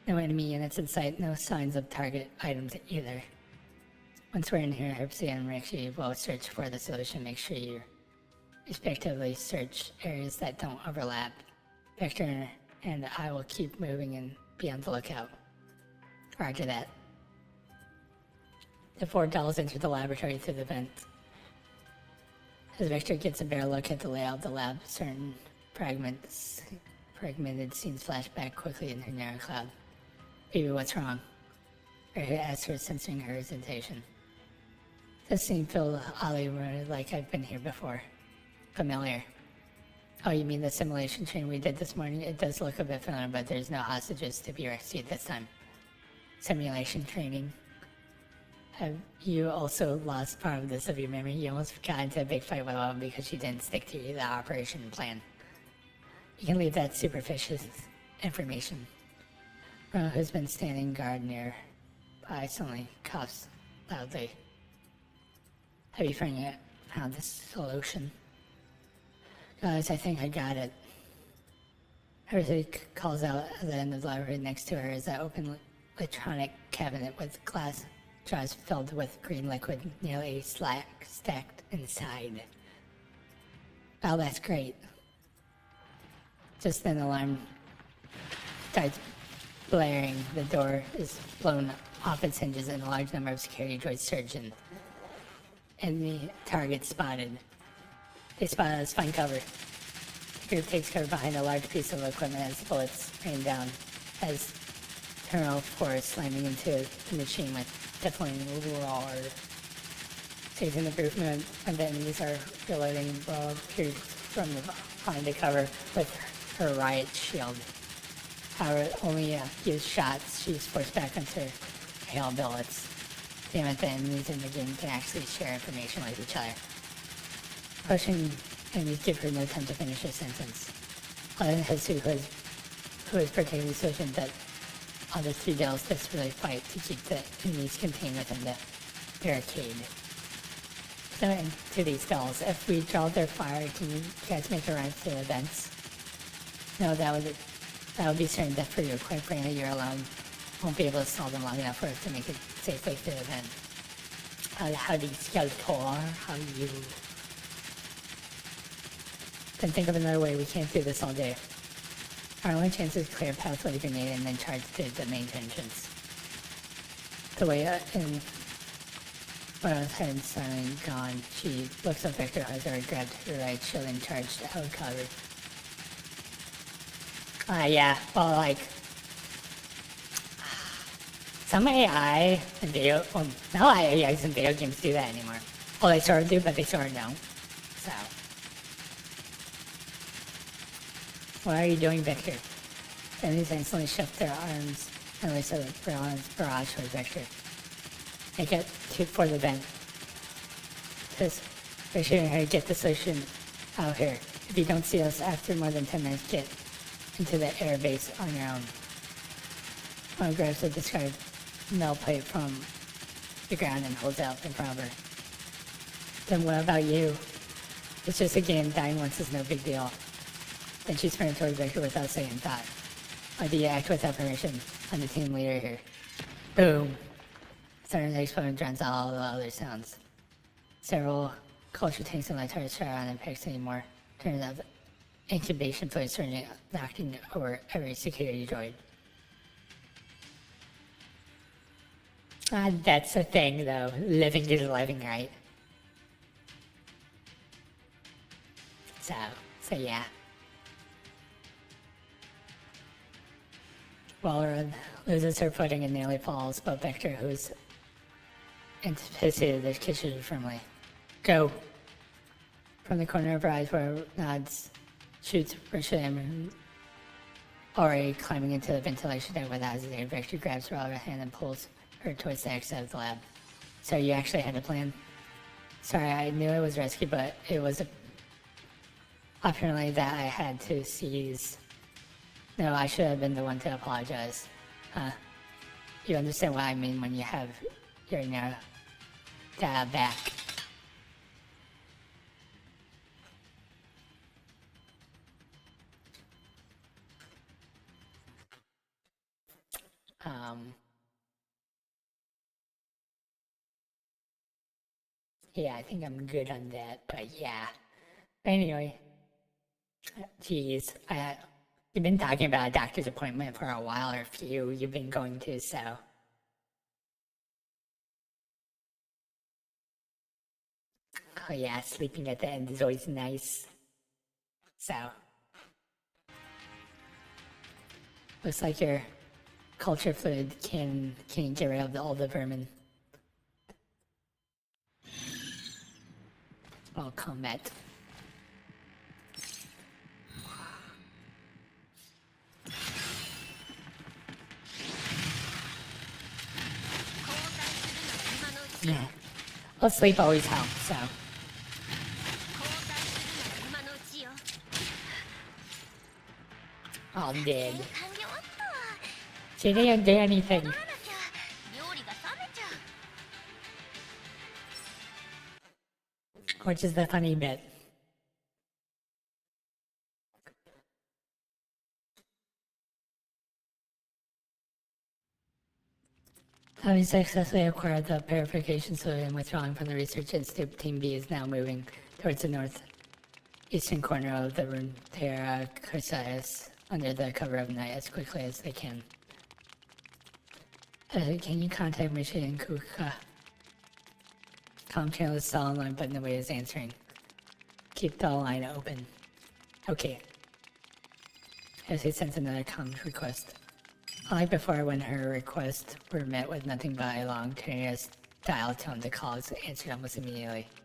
No enemy units in sight, no signs of target items either. Once we're in here, Herbsy and Richie will search for the solution. Make sure you respectively search areas that don't overlap. Victor and I will keep moving and be on the lookout. Roger that. The four dolls enter the laboratory through the vent. As Victor gets a better look at the layout of the lab, certain fragmented scenes flash back quickly in her narrow cloud. Baby, what's wrong? Victor asks her, sensing her hesitation. This scene feels oddly like I've been here before. Familiar. Oh, you mean the simulation training we did this morning? It does look a bit familiar, but there's no hostages to be rescued this time. Simulation training. Have you also lost part of this of your memory? You almost got into a big fight with Mom because she didn't stick to the operation plan. You can leave that superficial information. Ron, who's been standing guard nearby, suddenly coughs loudly. Have you found this solution? Guys, I think I got it. Everything calls out at the end of the library. Next to her is an open electronic cabinet with glass jars filled with green liquid nearly stacked inside. Wow, that's great. Just then the alarm starts blaring. The door is blown off its hinges and a large number of security droids surge in. And the target spotted. They spot us, find cover. The group takes cover behind a large piece of equipment as bullets rain down, as terminal force slamming into the machine with deafening roar. Seizing the group when the enemies are reloading, Will appears from behind the cover with her riot shield. However, only a few shots, she's forced back onto her hail bullets. Damn it, the enemies in the game can actually share information with each other. Pushing enemies give her no time to finish her sentence. Other than Jesus, who is particularly certain that all the three dolls desperately fight to keep the enemies contained within the barricade. So to these dolls, if we draw their fire, can you guys make a run to the vents? No, that would be certain death for you. Quite frankly, you're alone. Won't be able to solve them long enough for us to make it safely to the vent. How do you Skeletor? How do you... Then think of another way. We can't do this all day. Our only chance is clear a pathway grenade and then charge to the main entrance. The way in when head suddenly gone, she looks up Victor as her grabbed her right shield and charged out of cover. Yeah, well, like... Some AI in video, well, no AIs in video games do that anymore. Well, they sort of do, but they sort of don't. So, what are you doing, Victor? Enemies instantly shift their arms and release a barrage towards Victor. Make it for the vent. Just make sure you get the solution out here. If you don't see us after more than 10 minutes, get into the air base on your own. One grabs a discarded metal plate from the ground and holds out in front of her. Then what about you? It's just a game, dying once is no big deal. Then she sprinted toward Victor without saying thought. Why do you act without permission? I'm the team leader here. Boom! Suddenly the explosion drowns out all the other sounds. Several culture tanks and light tires shot around and picks anymore. Turns out incubation fluid started knocking over every security droid. That's the thing though, living is living, right? So yeah. Walrus loses her footing and nearly falls, but Victor, who's anticipated the kitchen firmly. Go! From the corner of her eyes where nods, shoots Richard already climbing into the ventilation deck without hesitating. Victor grabs her out of her hand and pulls her towards the exit of the lab. So you actually had a plan? Sorry, I knew it was risky, but it was a opportunity that I had to seize. No, I should have been the one to apologize. You understand what I mean when you have your dad back. Yeah, I think I'm good on that, but yeah. Anyway, geez, you've been talking about a doctor's appointment for a while, or a few you've been going to, so. Oh yeah, sleeping at the end is always nice. So. Looks like your culture fluid can get rid of all the vermin. Well, combat. Yeah. Well, sleep always helps, so. Oh, I'm dead. She didn't do anything. Which is the funny bit. Having successfully acquired the purification fluid and withdrawing from the research institute, Team B is now moving towards the northeastern corner of the Runeterra Crucius under the cover of night as quickly as they can. Can you contact Michigan Kuka? Com channel is still online, but nobody is answering. Keep the line open. Okay. As he sends another comms request. Unlike before, when her requests were met with nothing but a long, tenuous dial tone, the calls answered almost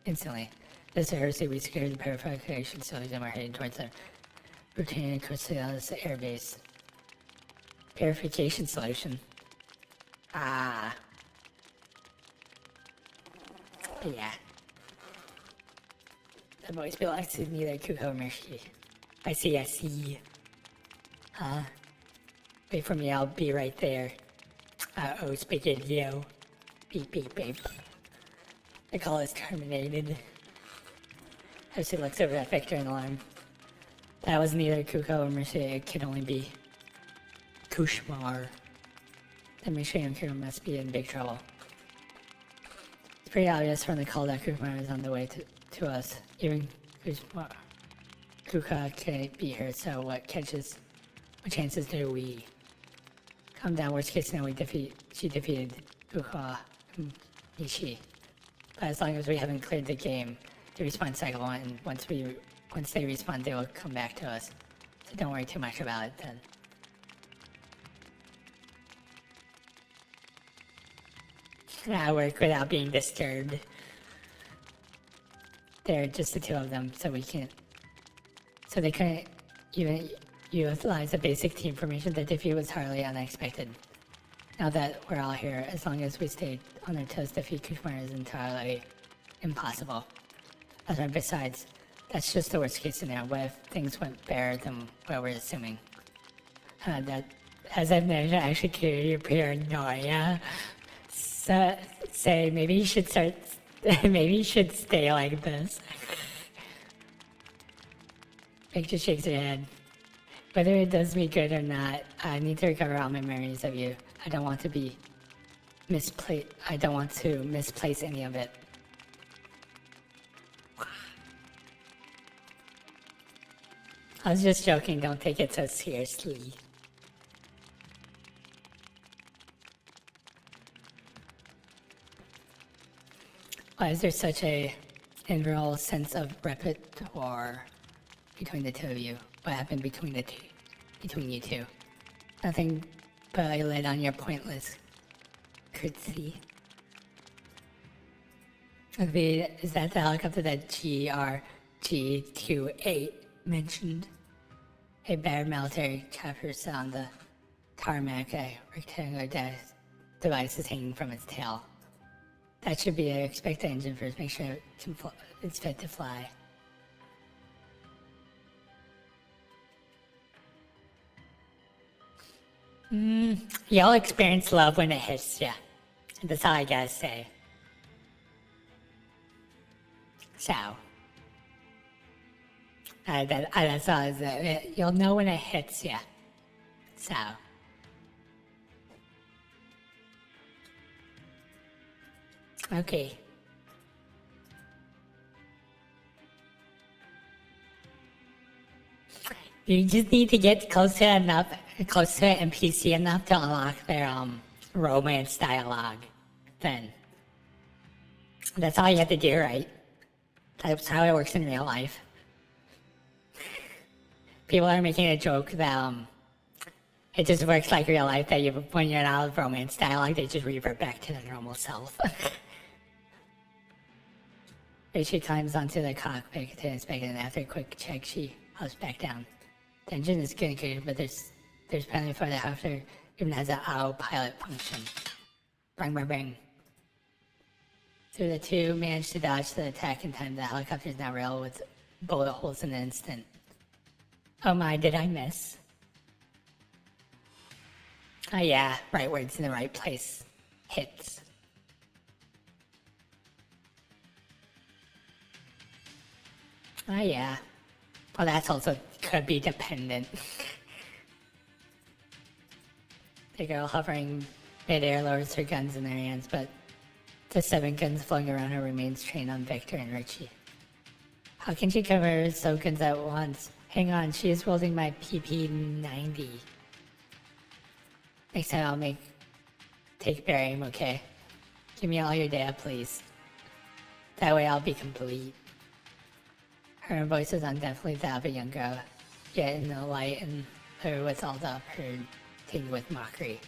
instantly. This heresy, we secured the purification facilities and we're heading towards the routine Crucius airbase. Purification solution. Ah. Yeah. The voice belongs to neither Kuko nor Mershi. I see. Huh? Wait for me, I'll be right there. Uh-oh, Spaghetti-O. Beep, beep, beep. The call is terminated. As she looks over at Victor in alarm. That was neither Kuko or Mershi, it could only be Kushmar. The Michigan crew must be in big trouble. It's pretty obvious from the call that Kushmar is on the way to us. Even Kuka can't be here, so what chances do we? Calm down, worst case scenario, she defeated Kuka Nishi. But as long as we haven't cleared the game, the respawn cycle, and once they respawn, they will come back to us. So don't worry too much about it then. work without being disturbed. They're just the two of them, so they couldn't even utilize the basic team formation. The defeat was hardly unexpected. Now that we're all here, as long as we stay on our toes, defeat Kushmar is entirely impossible. Besides, that's just the worst case scenario. What if things went better than what we're assuming? That, as I've mentioned, actually created your paranoia. So, say maybe you should start. Maybe you should stay like this. Victor shakes her head. Whether it does me good or not, I need to recover all my memories of you. I don't want to misplace any of it. I was just joking, don't take it so seriously. Why is there such a integral sense of repertoire between the two of you? What happened between you two? Nothing but I laid on your pointless curtsy. Is that the helicopter that GRG28 mentioned? A bare military chopper sat on the tarmac. A rectangular device is hanging from its tail. That should be an expected engine first. Make sure it's fit to fly. Y'all experience love when it hits ya. That's all I gotta say. So. That's all I say. You'll know when it hits ya. So. Okay. You just need to get close to an NPC enough to unlock their romance dialogue. Then that's all you have to do, right? That's how it works in real life. People are making a joke that it just works like real life, that when you're out of romance dialogue, they just revert back to their normal self. She climbs onto the cockpit to inspect it, and after a quick check, she hops back down. The engine is getting good, but there's plenty for the helicopter even has an autopilot function. Bang, bang, bang. So the two managed to dodge the attack in time. The helicopter is now riddled with bullet holes in an instant. Oh my, did I miss? Oh yeah, right words in the right place. Hits. Oh yeah. Well, that's also could be dependent. The girl hovering mid-air lowers her guns in their hands, but the 7 guns flung around her remains trained on Victor and Richie. How can she cover so guns at once? Hang on, she is holding my PP-90. Next time I'll take better aim, okay? Give me all your data, please. That way I'll be complete. Her voice is definitely that of a young girl, yet in the light and her with all the her tinged with mockery.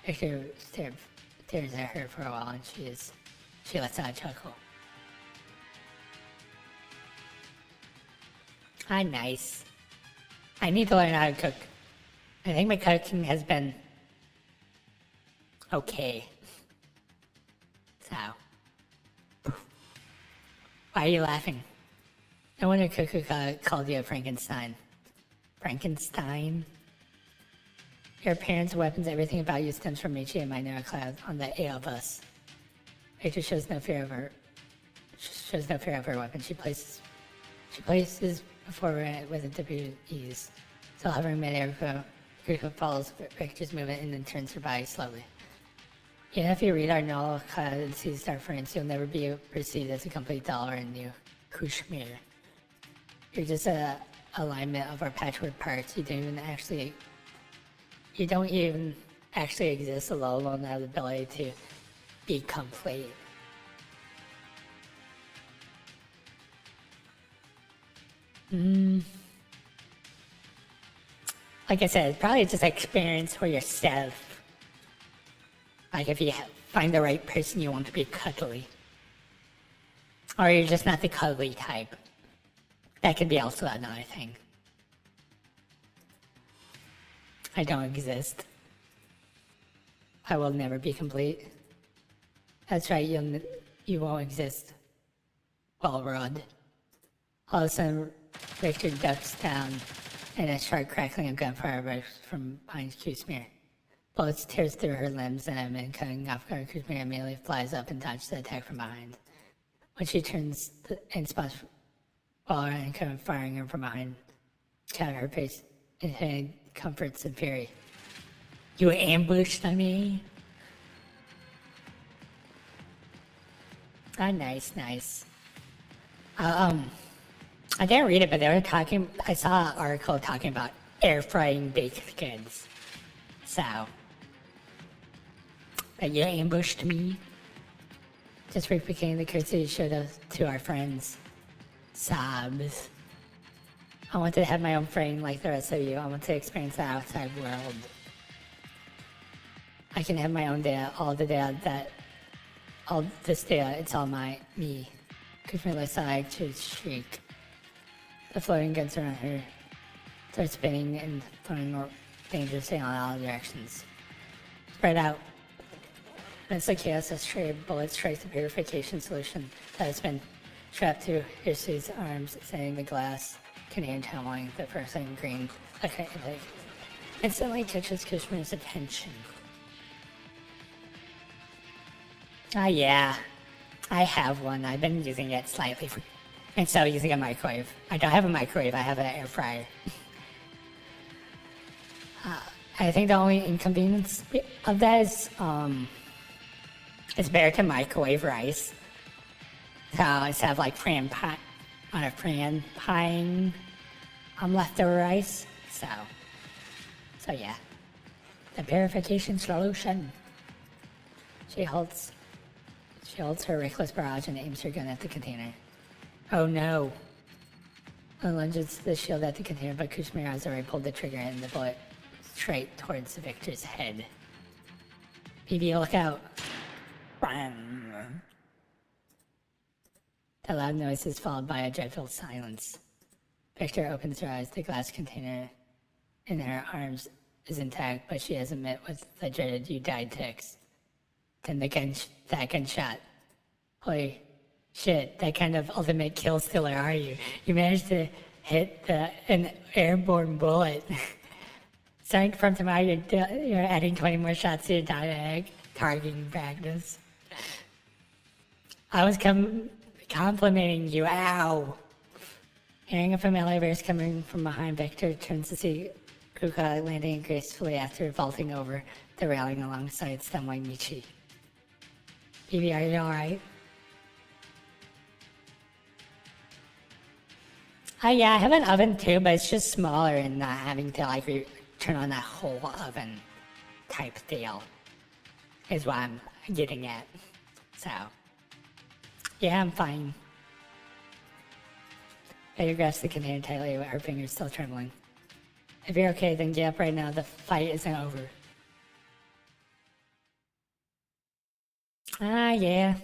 Victor stares at her for a while and she lets out a chuckle. Ah, nice. I need to learn how to cook. I think my cooking has been okay. So, why are you laughing? No wonder Cuckoo called you a Frankenstein. Frankenstein? Your parents' weapons, everything about you stems from Michi and my neurocloud on the A of us. Victor shows no fear of her weapon. She places before it with a debut ease. Still hovering midair, Cuckoo follows Victor's movement and then turns her body slowly. Even if you read our neurocloud and see star frames, you'll never be perceived as a complete doll or a new Kushmir. You're just a alignment of our patchwork parts. You don't even actually exist, alone have the ability to be complete. Like I said, it's probably just experience for yourself. Like if you find the right person you want to be cuddly. Or you're just not the cuddly type. That could be also another thing. I don't exist. I will never be complete. That's right, you won't exist. Well, Rod. All of a sudden, Victor ducks down, and a sharp crackling of gunfire bursts from behind Kuzmir. Bullets tears through her limbs, and amid cutting off guard, Kuzmir immediately flies up and dodges the attack from behind. When she turns and spots Waller and Kevin firing her from behind, cover her face in comforts and fury. You ambushed me? Ah, nice, nice. I didn't read it, but they were talking. I saw an article talking about air frying baked goods. So, but you ambushed me. Just replicating the courtesy you showed us to our friends. Sobs. I want to have my own brain like the rest of you. I want to experience the outside world. I can have my own data, all the data that, all this data, it's all me. Kuzma lets out to shriek. The floating guns around her start spinning and throwing dangerously in all directions. Spread out. Amidst the chaos, a stray of bullets strikes the purification solution that has been strapped to Hirsu's arms, sending the glass container tumbling. The fluorescent green instantly catches Kuzma's attention. Ah, yeah. I have one. I've been using it slightly instead of using a microwave. I don't have a microwave, I have an air fryer. I think the only inconvenience of that is it's better to microwave rice. So instead of like frying leftover rice. So yeah. The purification solution. She holds her reckless barrage and aims her gun at the container. Oh no. And lunges the shield at the container, but Kuzmir has already pulled the trigger and the bullet straight towards Victor's head. BB, look out. The loud noise is followed by a dreadful silence. Victor opens her eyes. The glass container in her arms is intact, but she hasn't met with the dreaded "you died" text. Then that gunshot. Holy shit, that kind of ultimate kill stealer are you? You managed to hit an airborne bullet. Starting from tomorrow, you're adding 20 more shots to your targeting practice. I was complimenting you, ow! Hearing a familiar voice coming from behind, Victor turns to see Kuka landing gracefully after vaulting over the railing alongside stumbling Michi. BB, are you alright? Oh yeah, I have an oven too, but it's just smaller and not having to like turn on that whole oven type deal is what I'm getting at. So, yeah, I'm fine. Betty grasps the container tightly, her fingers still trembling. If you're okay, then get up right now. The fight isn't over. Ah, yeah.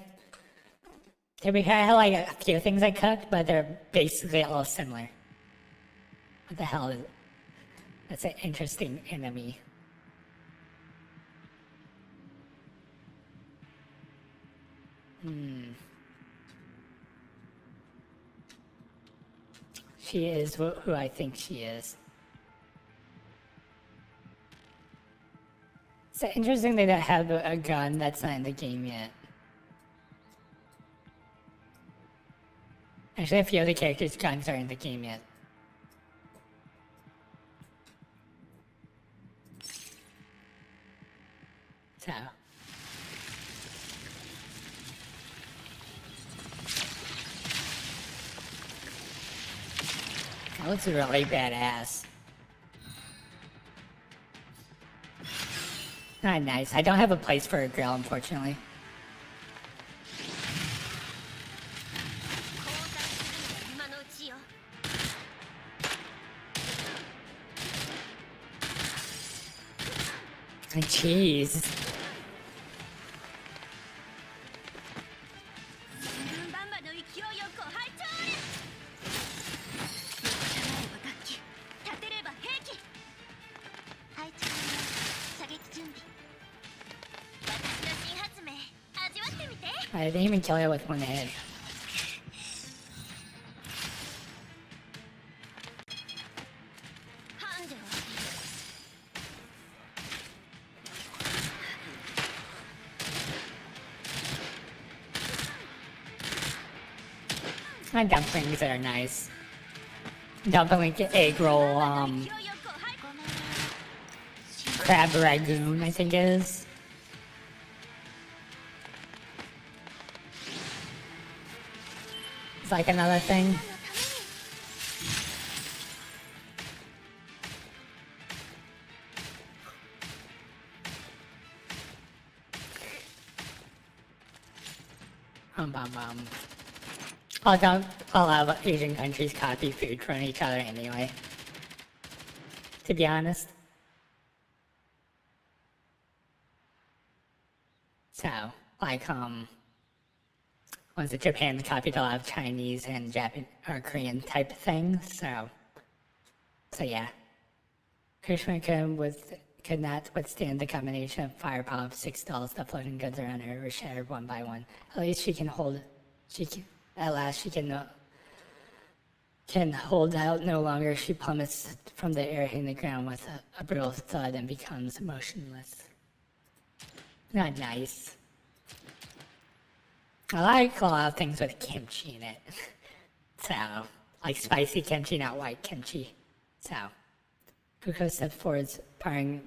To be fair, I had like a few things I cooked, but they're basically all similar. What the hell is it? That's an interesting enemy. She is who I think she is. It's interesting they don't have a gun that's not in the game yet. Actually, a few of the characters' guns are in the game yet. So. That looks really badass. Ah, nice. I don't have a place for a grill, unfortunately. Jeez. 配置完了。射撃準備。 I didn't even kill it with one hit. My dumplings are nice. Dumpling egg roll, crab ragoon, I think it is. It's like another thing. I'll have Asian countries copy food from each other anyway. To be honest. So, like, was it Japan copied a lot of Chinese and Japan or Korean type things, so yeah. Krishna could not withstand the combination of firepower of 6 dolls that floating goods around her were shattered one by one. At least she can hold out no longer. She plummets from the air, hitting the ground with a brutal thud and becomes motionless. Not nice. I like a lot of things with kimchi in it. So, like spicy kimchi, not white kimchi. So, Kuko steps forwards, firing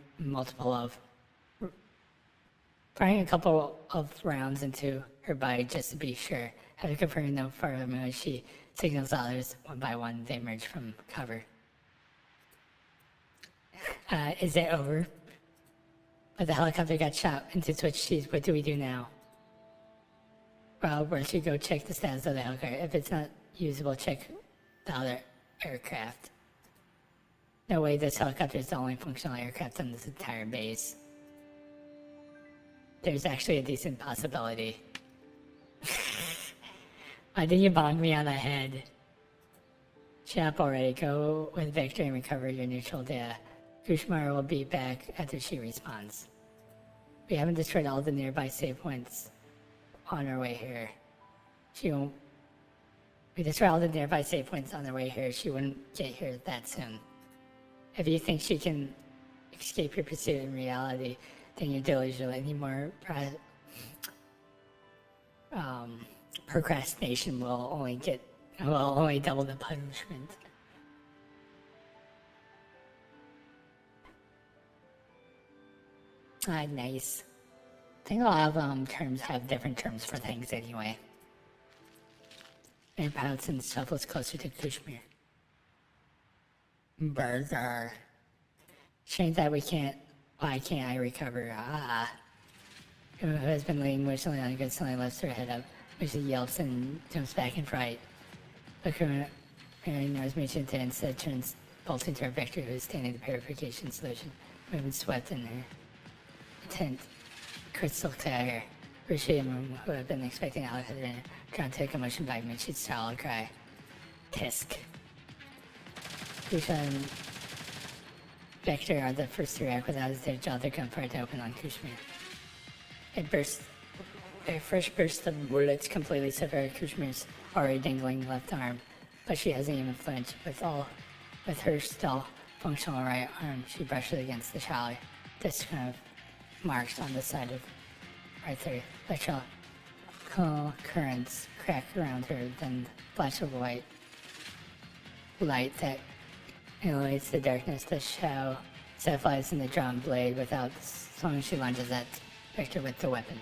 a couple of rounds into her body just to be sure. Having confirmed no further moves, she signals others one by one. They emerge from cover. Is it over? But the helicopter got shot into Twitch. What do we do now? Well, we should go check the status of the helicopter. If it's not usable, check the other aircraft. No way, this helicopter is the only functional aircraft on this entire base. There's actually a decent possibility. Why did you bonk me on the head? Shut up already. Go with Victor and recover your neutral data. Kushmar will be back after she responds. We haven't destroyed all the nearby save points on our way here. We destroyed all the nearby save points on our way here. She wouldn't get here that soon. If you think she can escape your pursuit in reality, then you're delusional. Any more procrastination will only double the punishment. Nice. I think a lot of terms have different terms for things anyway. And pilots and stuff was closer to Kashmir. Burger. Shame that why can't I recover? Who has been laying motionally on a good suddenly lifts her head up, which she yelps and jumps back in fright. The criminal ignores me to instead turns bolting to her Victor, who is standing the purification solution, moving swept in her tent. Crystal clear. Rishi and Moon, who have been expecting Alexander, trying to take a motion back, made she'd style a cry. Tisk. Kusha and Victor are the first to react without their jaw their gunfire to open on Kushmir. A fresh burst of bullets completely severed Kushmir's already dangling left arm, but she hasn't even flinched. With her still functional right arm, she brushed it against the shower. This kind of marks on the side of right there. Electrical currents crack around her, then flash of white light that illuminates the darkness. The shadow flies in the drawn blade without swung. She lunges at Victor with the weapon,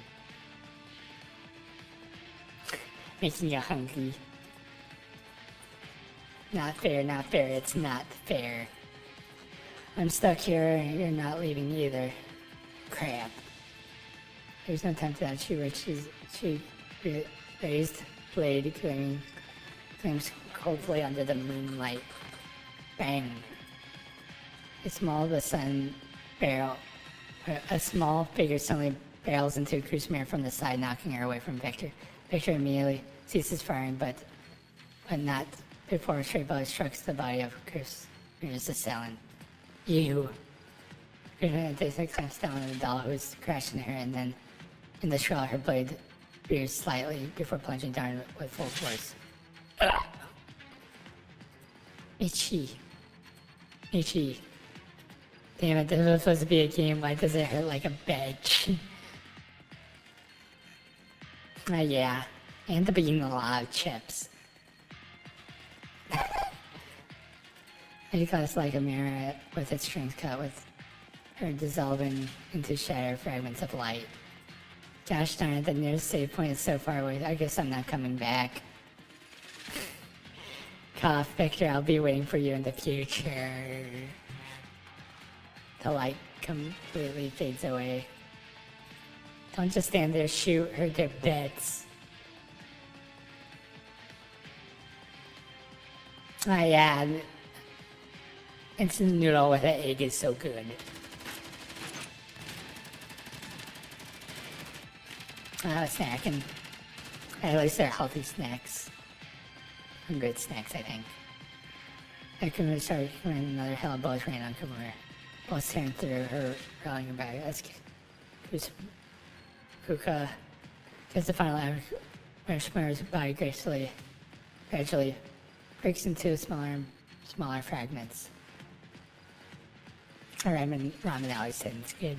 making you hungry. Not fair, it's not fair. I'm stuck here, you're not leaving either. Crap. There's no time for that. She raised blade, gleams coldly under the moonlight. Bang. A small figure suddenly barrels into Kuzmir from the side, knocking her away from Victor. Victor immediately ceases firing, but not before a stray bullet strikes the body of Kuzmir's assailant. You. Kuzmir takes a clamps down on the doll who's crashing her, and then in the shrill, her blade veers slightly before plunging down with full force. Itchy. Damn it, this was supposed to be a game. Why does it hurt like a bitch? Yeah. I end up eating a lot of chips. It goes like a mirror with its strings cut, with her dissolving into shattered fragments of light. Gosh darn it, the nearest save point is so far away. I guess I'm not coming back. Cough, Victor, I'll be waiting for you in the future. The light completely fades away. Don't just stand there, shoot her to bits. Yeah. Instant noodle with an egg is so good. Snacking. At least they're healthy snacks. And good snacks, I think. I couldn't start when another hell of bullets rain on Kumar. Both tearing through her, rolling her back. That's Kuka gets the final act where Shmur's body gradually breaks into smaller fragments. Ramen always sounds good.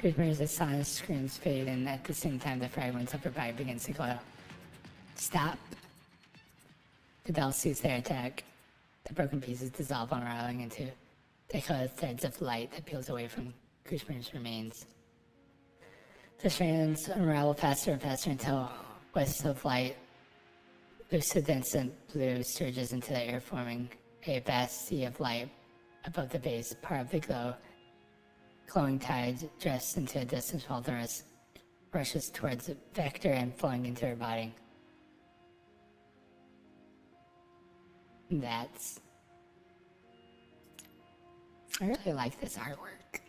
Kuzmir's astonished screams fade, and at the same time the fragments of her body begins to glow. Stop! The doll suits their attack. The broken pieces dissolve, unraveling into decorative threads of light that peels away from Kuzmir's remains. The strands unravel faster and faster until wisps of light, lucent blue, surges into the air, forming a vast sea of light above the base. Part of the glowing tide dressed into a distance while the rest rushes towards Vector and flowing into her body. I really like this artwork.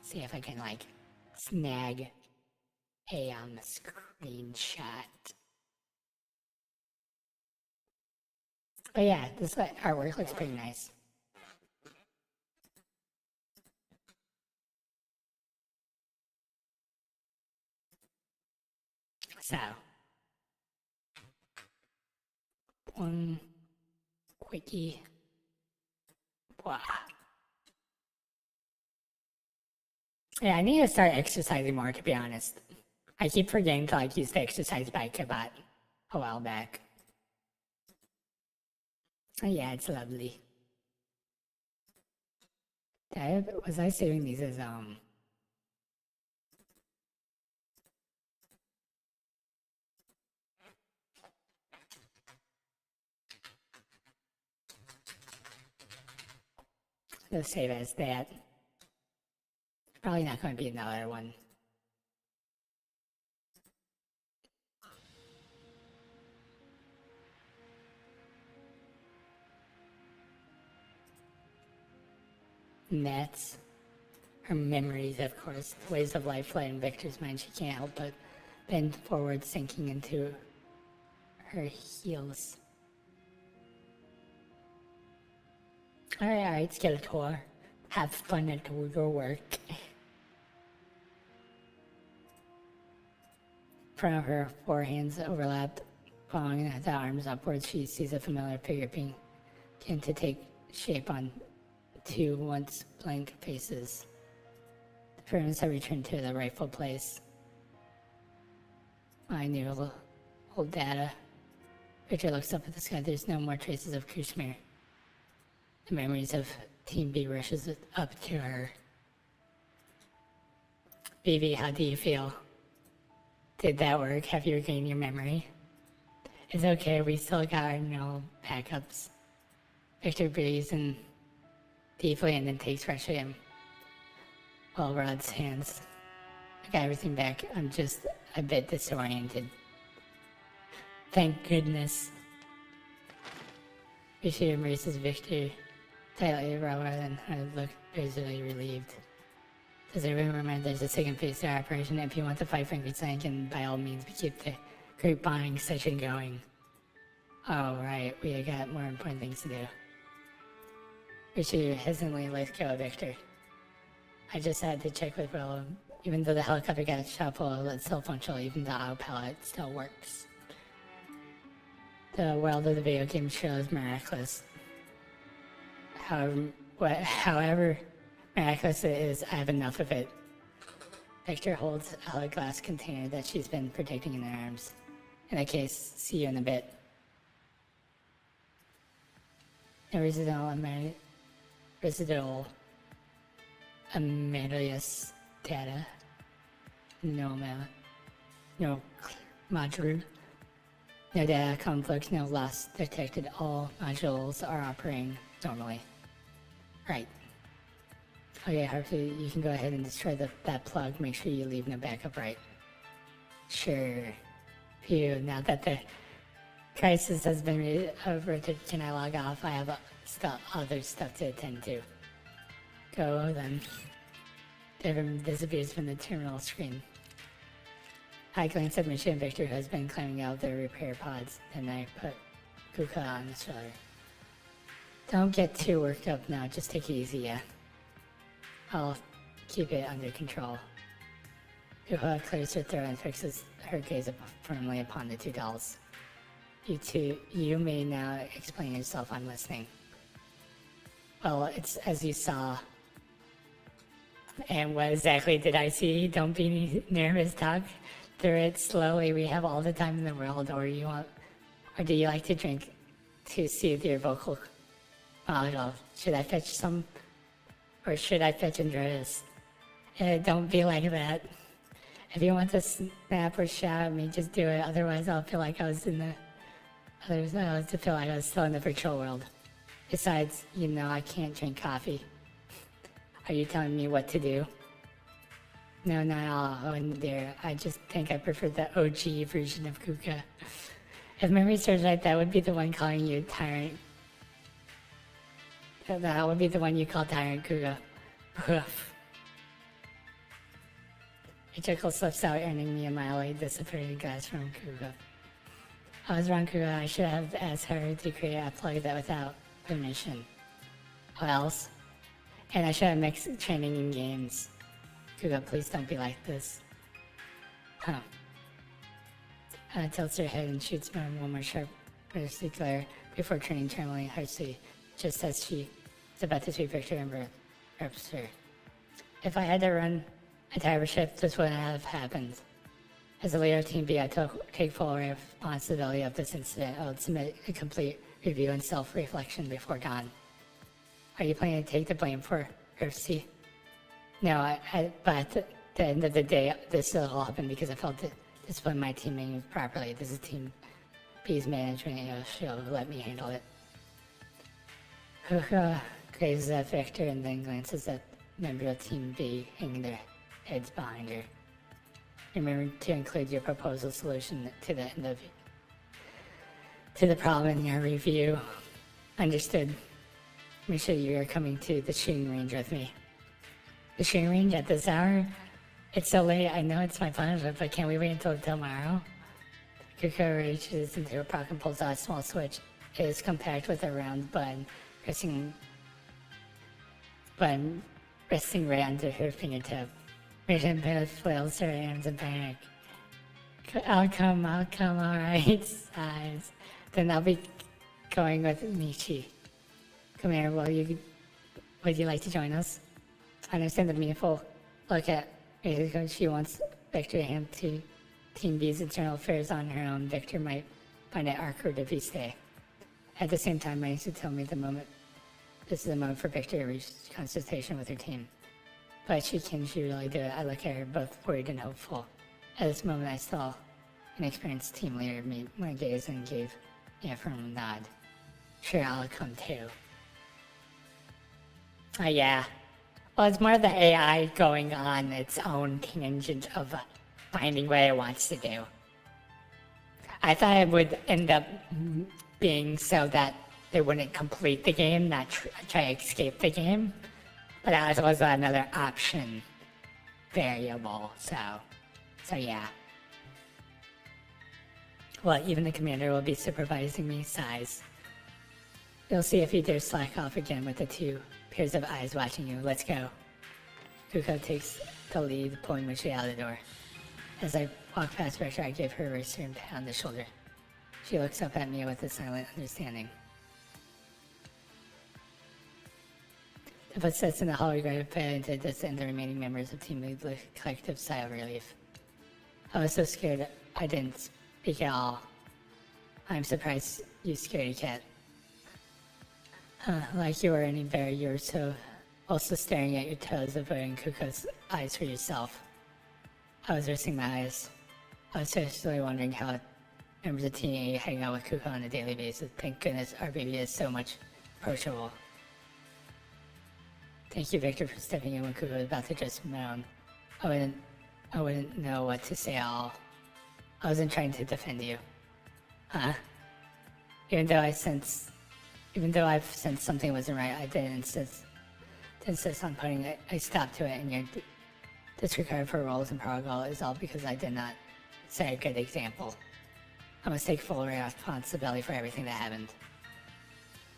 See if I can snag a screenshot. But yeah, this artwork looks pretty nice. So, one quickie. Wow. Yeah, I need to start exercising more, to be honest. I keep forgetting to use the exercise bike I bought a while back. Oh yeah, it's lovely. Was I saving these as let's save it as that. Probably not going to be another one. And that's her memories, of course. Waves of life fly in Victor's mind. She can't help but bend forward, sinking into her heels. Alright, Skeletor. Have fun at your work. In front of her, four hands overlapped, following the arms upwards. She sees a familiar figure begin to take shape on two once blank faces. The pyramids have returned to their rightful place. I knew old data. Victor looks up at the sky. There's no more traces of Kuzmir. The memories of Team B rushes up to her. Vivi, how do you feel? Did that work? Have you regained your memory? It's okay, we still got our backups. Victor breathes in deeply and then takes pressure in Rod's hands. I got everything back. I'm just a bit disoriented. Thank goodness. Rishi embraces Victor tightly rather than her look visibly relieved. Does everyone remember there's a second phase to our operation? If you want to fight Frankenstein, can by all means keep the group bonding session going. Oh, right, we got more important things to do. Richard hesitantly let go of Victor. I just had to check with Will. Even though the helicopter got shot full, it's still functional. Even the autopilot still works. The world of the video game show is miraculous. However miraculous it is, I have enough of it. Victor holds a glass container that she's been protecting in her arms. In that case, see you in a bit. Residual Amelius data. No module. No data conflicts, no loss detected. All modules are operating normally. Right. Okay, Harvey, you can go ahead and destroy that plug. Make sure you leave no backup, right? Sure. Phew, now that the crisis has been averted, can I log off? I have other stuff to attend to. Go, then. Devin disappears from the terminal screen. I glance at Michelle and Victor, who has been climbing out of their repair pods, and I put Kuka on his shoulder. Don't get too worked up now, just take it easy, yeah? I'll keep it under control. Kuka clears her throat and fixes her gaze firmly upon the two dolls. You may now explain yourself, I'm listening. Well, it's as you saw. And what exactly did I see? Don't be nervous, talk through it slowly. We have all the time in the world. Or do you like to drink to soothe your vocal module? Should I fetch some? Or should I fetch Andreas? Don't be like that. If you want to snap or shout at me, just do it. Otherwise, I'll feel like I was still in the virtual world. Besides, I can't drink coffee. Are you telling me what to do? No, not all. Oh, dear. I just think I prefer the OG version of Kuka. If memory serves right, that would be the one calling you Tyrant. That would be the one you call Tyrant Kuka. Woof. A chuckle slips out, earning me a mildly disappointed glance from Kuka. I was wrong, Kuka. I should have asked her to create a plug that without permission. What else? And I should have mixed training in games. Kuka, please don't be like this. Huh. Tilts her head and shoots one more sharp, mercy glare before turning trembling harshly, just as she is about to sweep Victor and interrupts her. If I had to run a entire ship, this wouldn't have happened. As a leader of Team B, I take full responsibility of this incident. I will submit a complete review and self-reflection before dawn. Are you planning to take the blame for Earthsea? No, but at the end of the day, this all happened because I failed to discipline my teammates properly. This is Team B's management, and she'll let me handle it. Kuka gazes at Victor and then glances at member of Team B, hanging their heads behind her. Remember to include your proposal solution to the problem in your review. Understood. Make sure you are coming to the shooting range with me. The shooting range at this hour? It's so late, I know it's my punishment, but can't we wait until tomorrow? Kuka reaches into her pocket and pulls out a small switch. It is compact with a round button resting right under her fingertip. Mission flails her hands in panic. I'll come, alright, sighs. Then I'll be going with Michi. Come here, would you like to join us? I understand the meaningful look at Mexico. She wants Victor to hand to Team B's internal affairs on her own. Victor might find it awkward if he stay. At the same time, Macy told me this is the moment for Victor to reach consultation with her team. But she really do it. I look at her both worried and hopeful. At this moment, I saw an experienced team leader meet my gaze and gave me a firm nod. Sure, I'll come too. Yeah. Well, it's more the AI going on its own tangent of finding what it wants to do. I thought it would end up being so that they wouldn't complete the game, not try to escape the game. But that was another option variable, so yeah. Well, even the commander will be supervising me, sighs. You'll see if you dare slack off again with the 2 pairs of eyes watching you. Let's go. Kuko takes the lead, pulling Mochi out of the door. As I walk past Vector, I give her a reassuring pat on the shoulder. She looks up at me with a silent understanding. The footsteps in the hallway grated into dust, and the remaining members of Team Lead with a collective sigh of relief. I was so scared I didn't speak at all. I'm surprised you scaredy cat. Like you were any better, you were so also staring at your toes, avoiding Kuko's eyes for yourself. I was rinsing my eyes. I was seriously wondering how members of Team A hang out with Kuko on a daily basis. Thank goodness our baby is so much approachable. Thank you, Victor, for stepping in when Kuko was about to just moan. I wouldn't know what to say at all. I wasn't trying to defend you. Huh? Even though I've sensed something wasn't right, I didn't insist on putting a stop to it, and your disregard for roles and protocol is all because I did not set a good example. I must take full responsibility for everything that happened.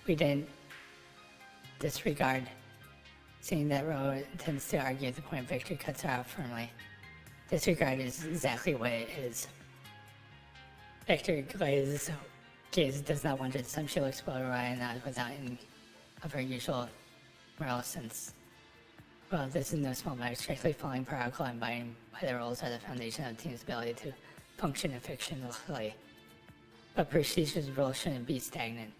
We didn't disregard. Seeing that Ro intends to argue the point, Victor cuts her off firmly. Disregard is exactly what it is. Victor gaze does not wander this time. She looks well awry and nods without any of her usual moral sense. Well, this is no small matter. Strictly following protocol and abiding by the rules are the foundation of the team's ability to function efficiently. But procedures rules shouldn't be stagnant.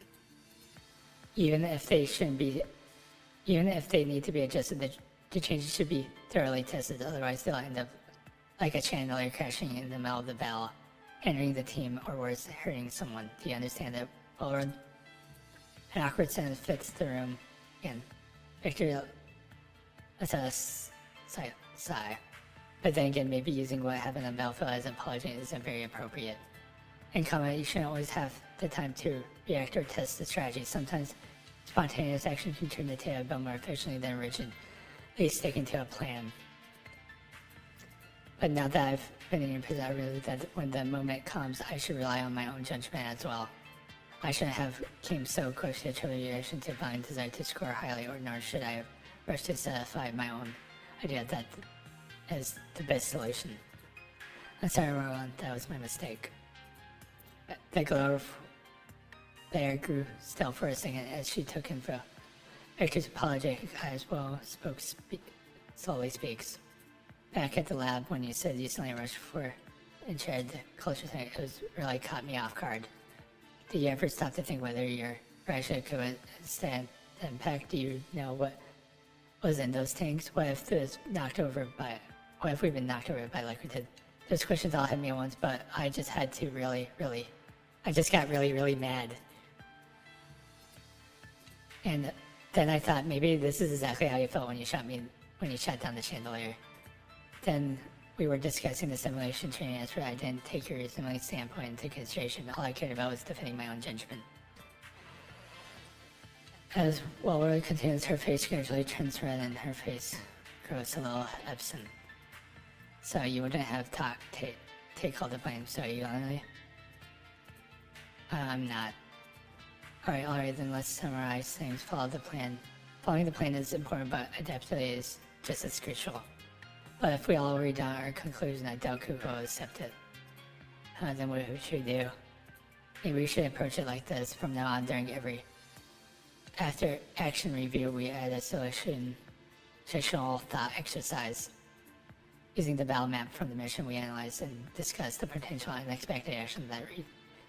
Even if they need to be adjusted, the changes should be thoroughly tested, otherwise they'll end up like a chandelier crashing in the middle of the battle, entering the team, or worse, hurting someone. Do you understand that? Well, an awkward sentence fits the room. Again, Victor lets us sigh. But then again, maybe using what happened on Battlefield as an apology isn't very appropriate. In combat, you shouldn't always have the time to react or test the strategy. Sometimes spontaneous action can turn the tail a bit more efficiently than rigidly sticking to a plan. But now that I've been in your position, I realize that when the moment comes, I should rely on my own judgment as well. I shouldn't have came so close to a trivial reaction to a blind desire to score highly, or nor should I have rushed to satisfy my own idea that is the best solution. I'm sorry, Rowan, that was my mistake. The glow there grew still for a second as she took in for Victor's apologetic eyes well slowly speaks. Back at the lab, when you said you suddenly rushed for and shared the culture thing, it was really caught me off guard. Did you ever stop to think whether your pressure could withstand the impact? Do you know what was in those tanks? What if we've been knocked over by like we did? Those questions all hit me at once, but I just had to I just got really mad. And then I thought maybe this is exactly how you felt when you shot down the chandelier. Then we were discussing the simulation training answer. I didn't take your simulating standpoint into consideration. All I cared about was defending my own judgment. As Walrus continues, her face gradually turns red and her face grows a little absent. So you wouldn't have take all the blame, so you honestly? I'm not. Alright, then let's summarize things. Follow the plan. Following the plan is important, but adaptability is just as crucial. But if we all read down our conclusion, I doubt Kuko will accept it. Then what should we do? Maybe we should approach it like this. From now on, during every after action review, we add a solutional thought exercise. Using the battle map from the mission, we analyze and discuss the potential unexpected action that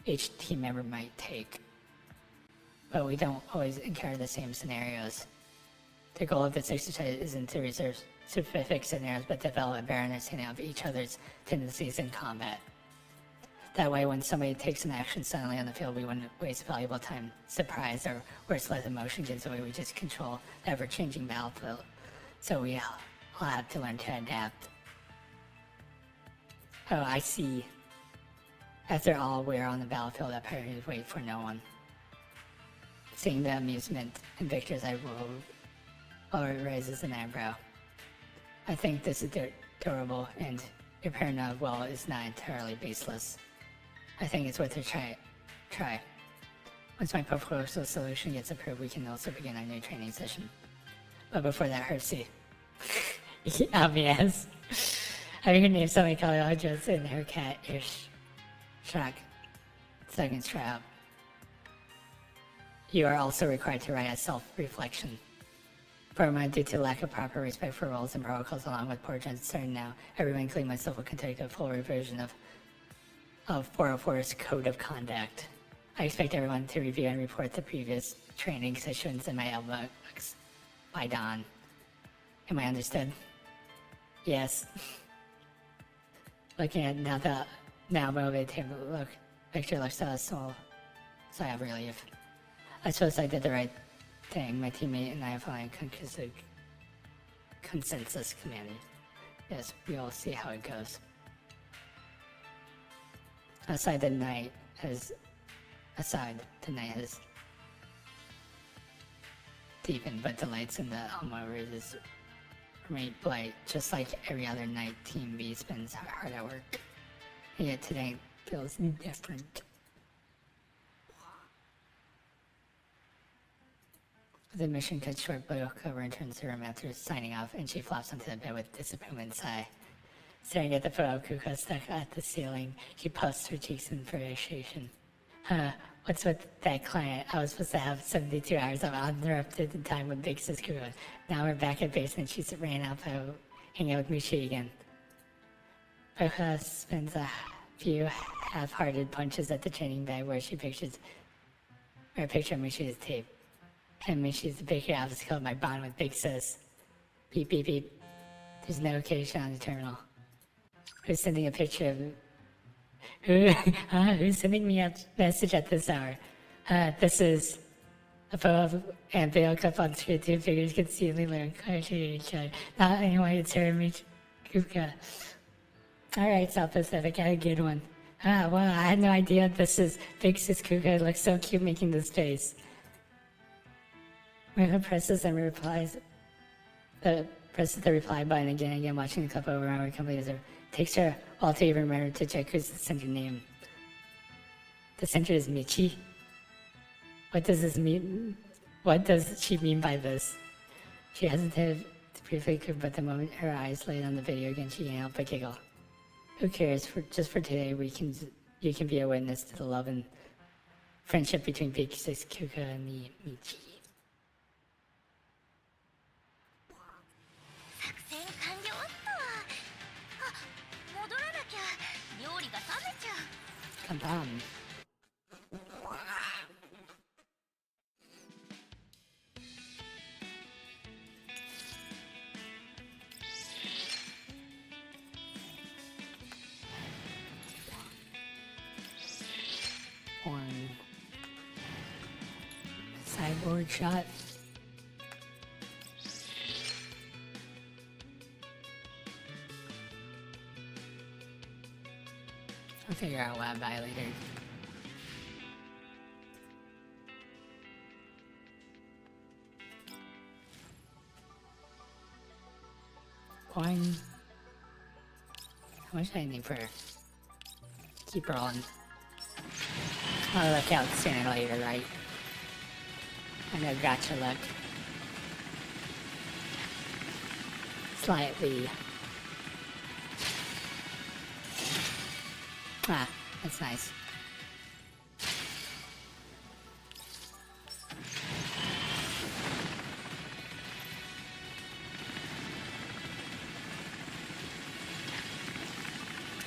each team member might take. But we don't always encounter the same scenarios. The goal of this exercise isn't to reserve specific scenarios, but develop a better understanding of each other's tendencies in combat. That way, when somebody takes an action suddenly on the field, we wouldn't waste valuable time surprised or worse, let emotion get away. We just control the ever-changing battlefield. So we all have to learn to adapt. Oh, I see. After all, we're on the battlefield, our priorities wait for no one. Seeing the amusement in Victor's eye raises an eyebrow. I think this is adorable, and your paranoia of well is not entirely baseless. I think it's worth a try. Once my proposal solution gets approved, we can also begin our new training session. But before that, Hersey. Obvious. Having her name somebody called Audrey and her cat is shock. Seconds try up. You are also required to write a self-reflection. For my due to lack of proper respect for rules and protocols along with poor concern now, everyone including myself will conduct a full revision of 404's Code of Conduct. I expect everyone to review and report the previous training sessions in my outbooks by dawn. Am I understood? Yes. Looking at now motivated table look, Victor looks at us so I have relief. I suppose I did the right thing. My teammate and I have found a consensus commanding. Yes, we'll see how it goes. Aside, the night has deepened, but the lights in the Alma raises remain bright, just like every other night. Team B spends hard at work. And yet today feels different. The mission cuts short, but Oka returns to her room after signing off, and she flops onto the bed with disappointment sigh. Staring at the photo of Kuka stuck at the ceiling, she puffs her cheeks in frustration. What's with that client? I was supposed to have 72 hours of uninterrupted time with Big Sis Kuka. Now we're back at base and she's ran out to hang out with Michi again. Kuka spends a few half-hearted punches at the training bag where she pictures a picture of Michi's tape. And Michi's the bigger obstacle of my bond with Big Sis. Beep beep beep. There's no location on the terminal. Who's sending a picture of... Who's sending me a message at this hour? This is a photo of and Bale cup on screen. Two figures can see and learn closer to each other. Not anyone it's her Mich Kuka. Alright, South Pacific, I had a good one. Well, I had no idea this is Big Sis Kuka. It looks so cute making this face. Mira presses and replies. Presses the reply button again and again, watching the cup over and over complete as it takes her all to even remember to check who's the center name. The center is Michi. What does this mean? What does she mean by this? She hesitated to briefly, but the moment her eyes laid on the video again, she can't help but giggle. Who cares? Just for today, you can be a witness to the love and friendship between Big Sis Kuka and me, Michi. 作戦完了っと。あ、戻らなきゃ料理が冷めちゃう。Come on. One cyborg shot. I'll figure out what I buy later. One. How much do I need for? Keep rolling. I'll look out sooner or later, right? I know gotcha luck. Slightly. Ah, that's nice.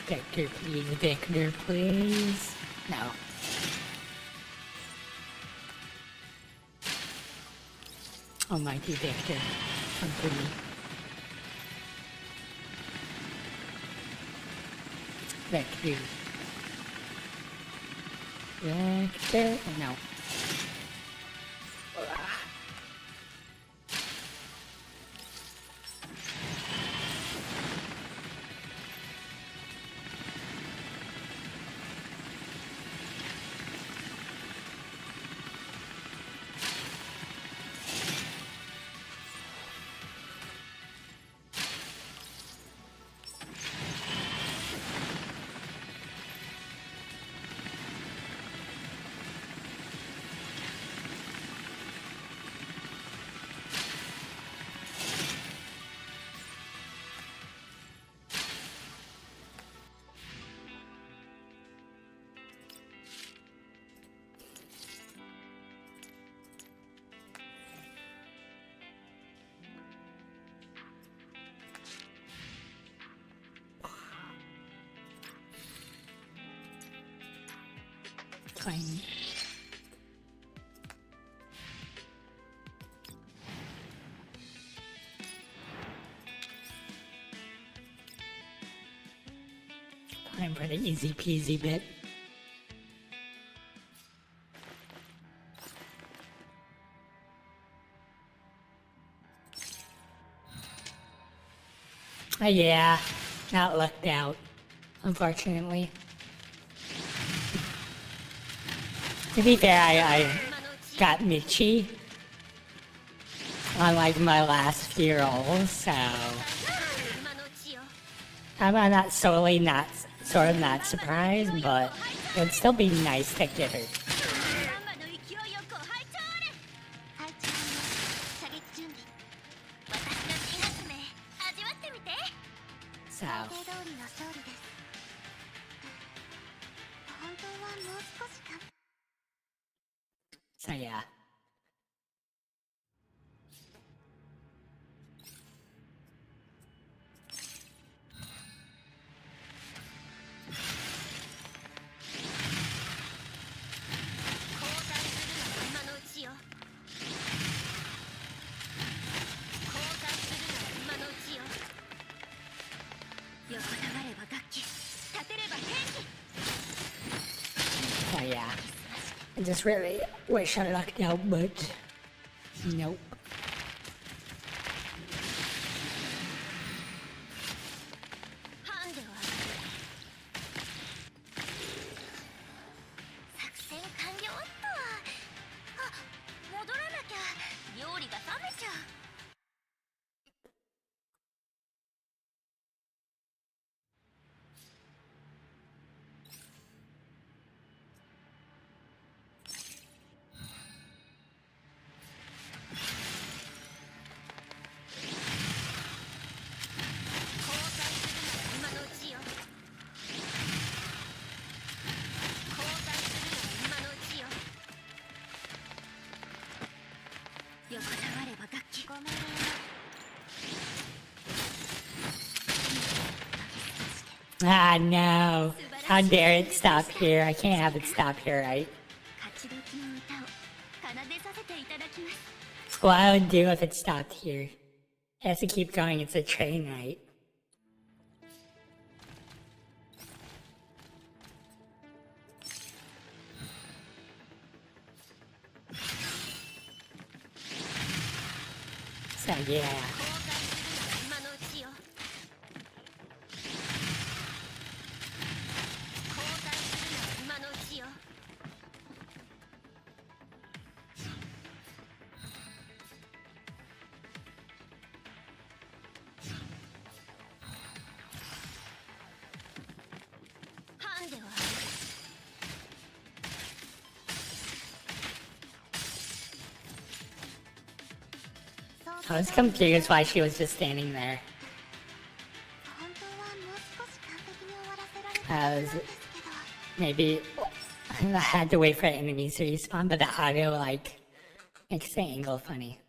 Victor, please. Victor, please. No. Almighty Victor, come to me. Victor. Victor? No. fine. Time for the easy peasy bit. Yeah, not lucked out, unfortunately. To be fair, I got Michi on like my last few rolls, so I'm not solely not sort of not surprised, but it'd still be nice to get her. So yeah. So yeah. I just really wish I lucked out, but nope. Ah, no. How dare it stop here? I can't have it stop here, right? What I would do if it stopped here. It has to keep going, it's a train, right? So yeah. I was confused why she was just standing there. I was maybe I had to wait for enemies to respawn, but the audio like makes the angle funny.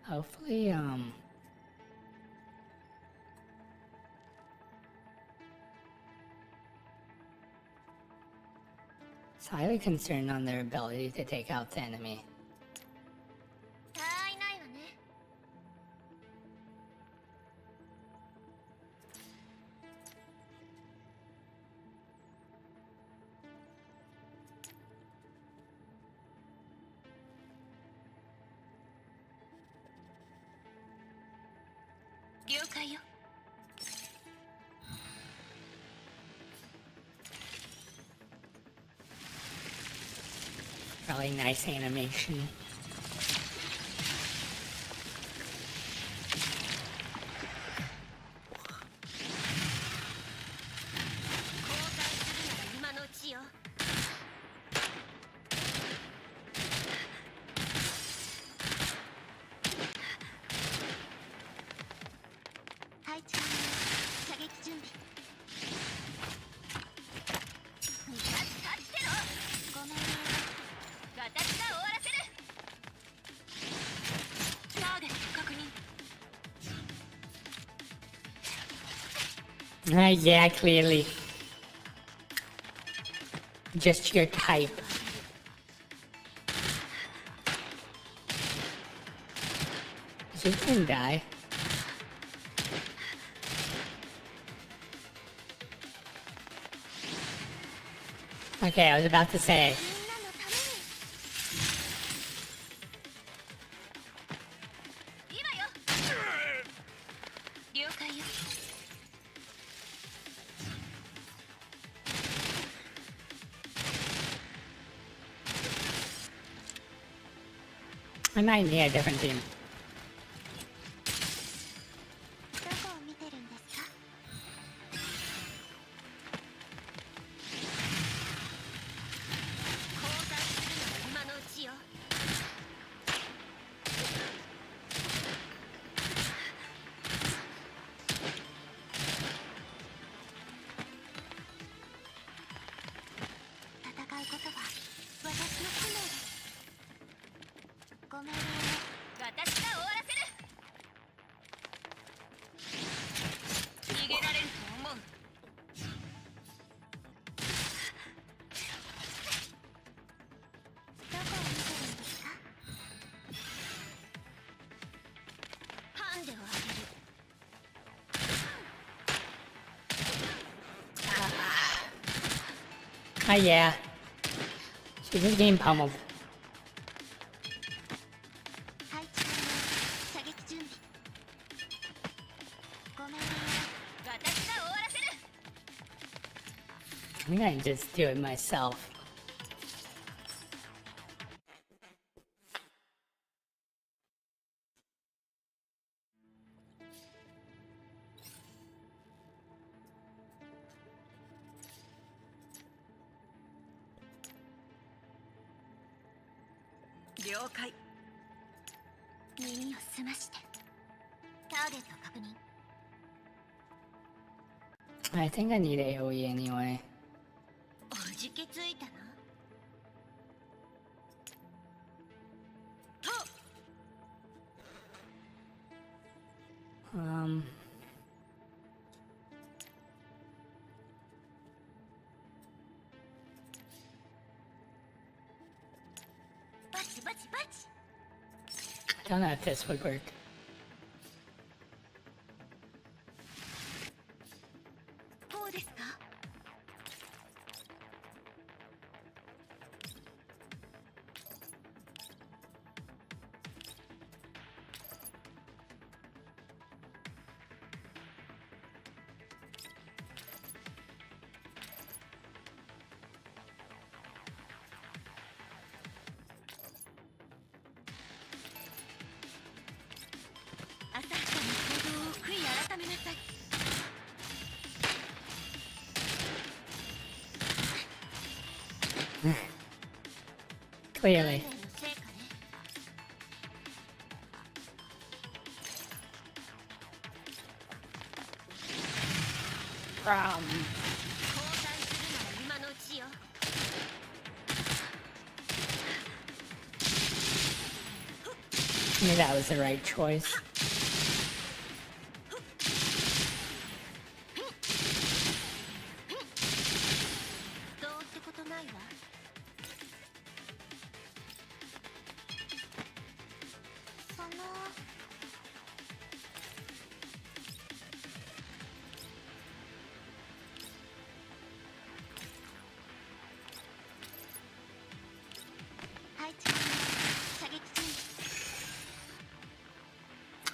Hopefully, it's highly concerned on their ability to take out the enemy. Really nice animation. Yeah, clearly. Just your type. She didn't die. Okay, I was about to say. みんなのために今よ了解よ I might need a different team. どこを見てるんですか交代するのは今のうちよ 戦うことは私の使命ですご命令を私が終わらせる逃げられると思うどこを見てるんですかハンデをあげる Oh yeah. She was getting pummeled. 配置完了射撃準備ご命令を私が終わらせる I think I can just do it myself. Okay. 耳を澄ましてターゲット確認 I think I need AoE anyway. おじけついたな バチバチバチ I don't know if this would work. こうですか 浅はかな行動を悔い改めなさい Clearly. 訓練の成果ね 交代するなら今のうちよ Maybe that was the right choice. どうってことないわ その 配置完了射撃準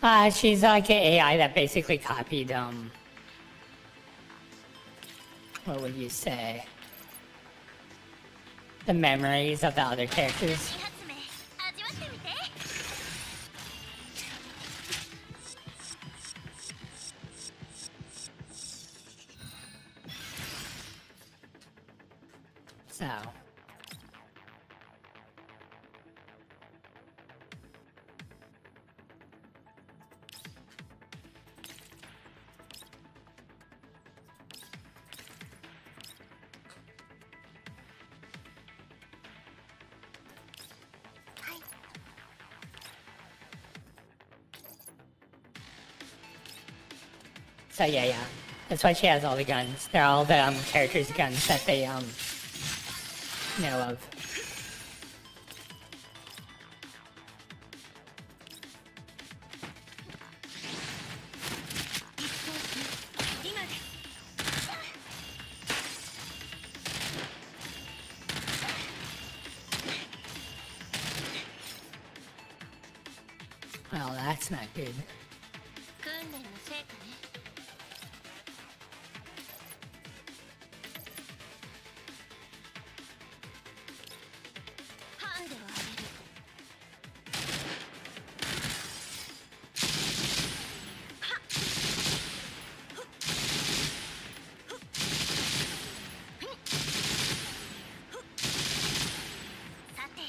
備 She's like an AI that basically copied, what would you say? The memories of the other characters. 新発明味わってみて So. So yeah, That's why she has all the guns. They're all the characters' guns that they know of. Well, that's not good. 訓練の成果ね。ハンデをあげる。さて。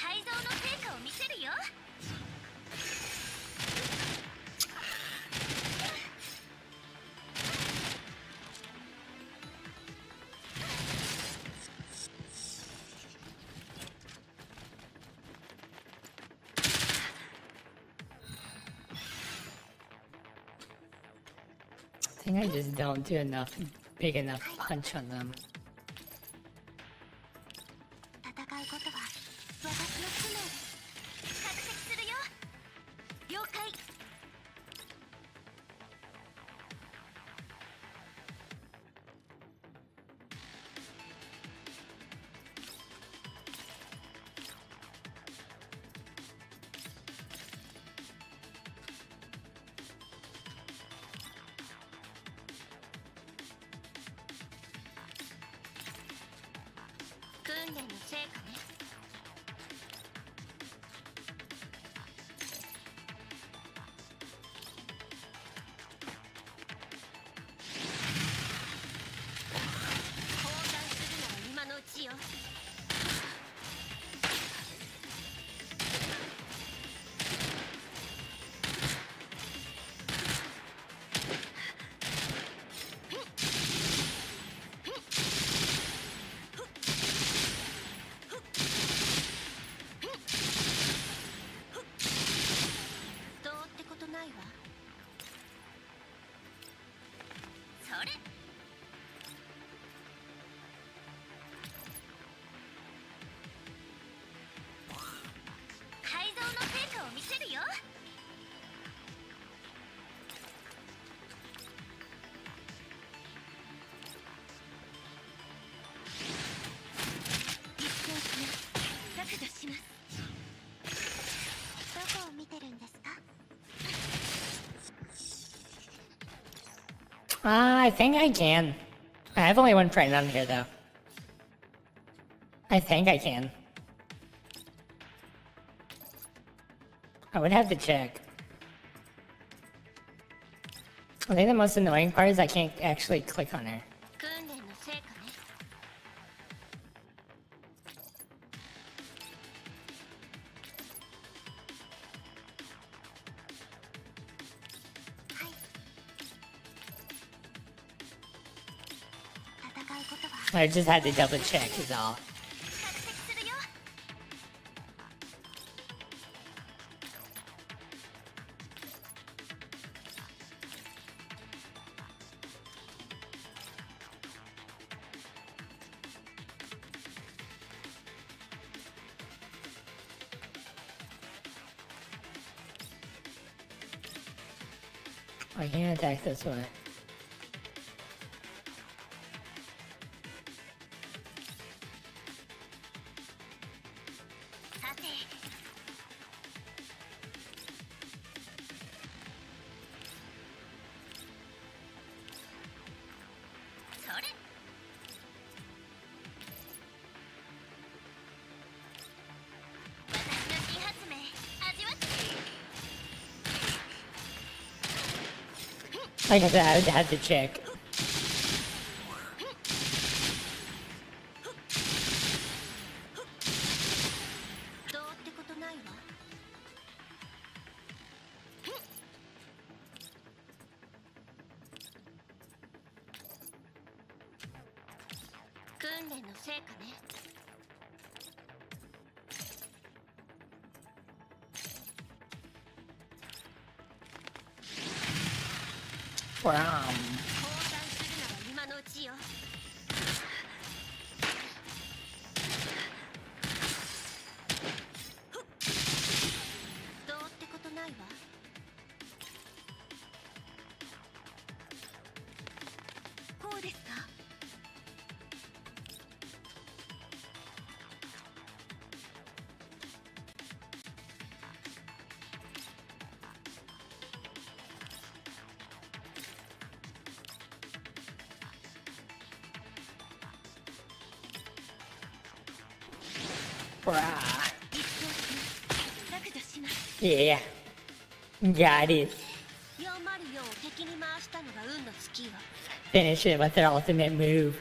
改造の成果を見せるよ。I think I just don't do enough big enough punch on them. 戦うことは私の使命です。覚醒するよ。了解。訓練の成果ね。交代するなら今のうちよ。どうってことないわ。それ。改造の成果を見せるよ。一斉に削除します。どこを見てるんですか？ I think I can. I have only one friend on here though. I think I can. I would have to check. I think the most annoying part is I can't actually click on her. 訓練の成果ね。はい。戦うことは I just had to double check is all. 覚醒するよ。I can't attack this way. さて。それ。私の新発明味わって。 Like I said, I would have to check. どうってことないわ。成果ね。 Wow. 降参するなら今のうちよ。どうってことないわ。こうですか。Wow. 一方的に削除します。 Yeah. Got it. 404を敵に回したのが運の尽きよ。 Finish it with their ultimate move.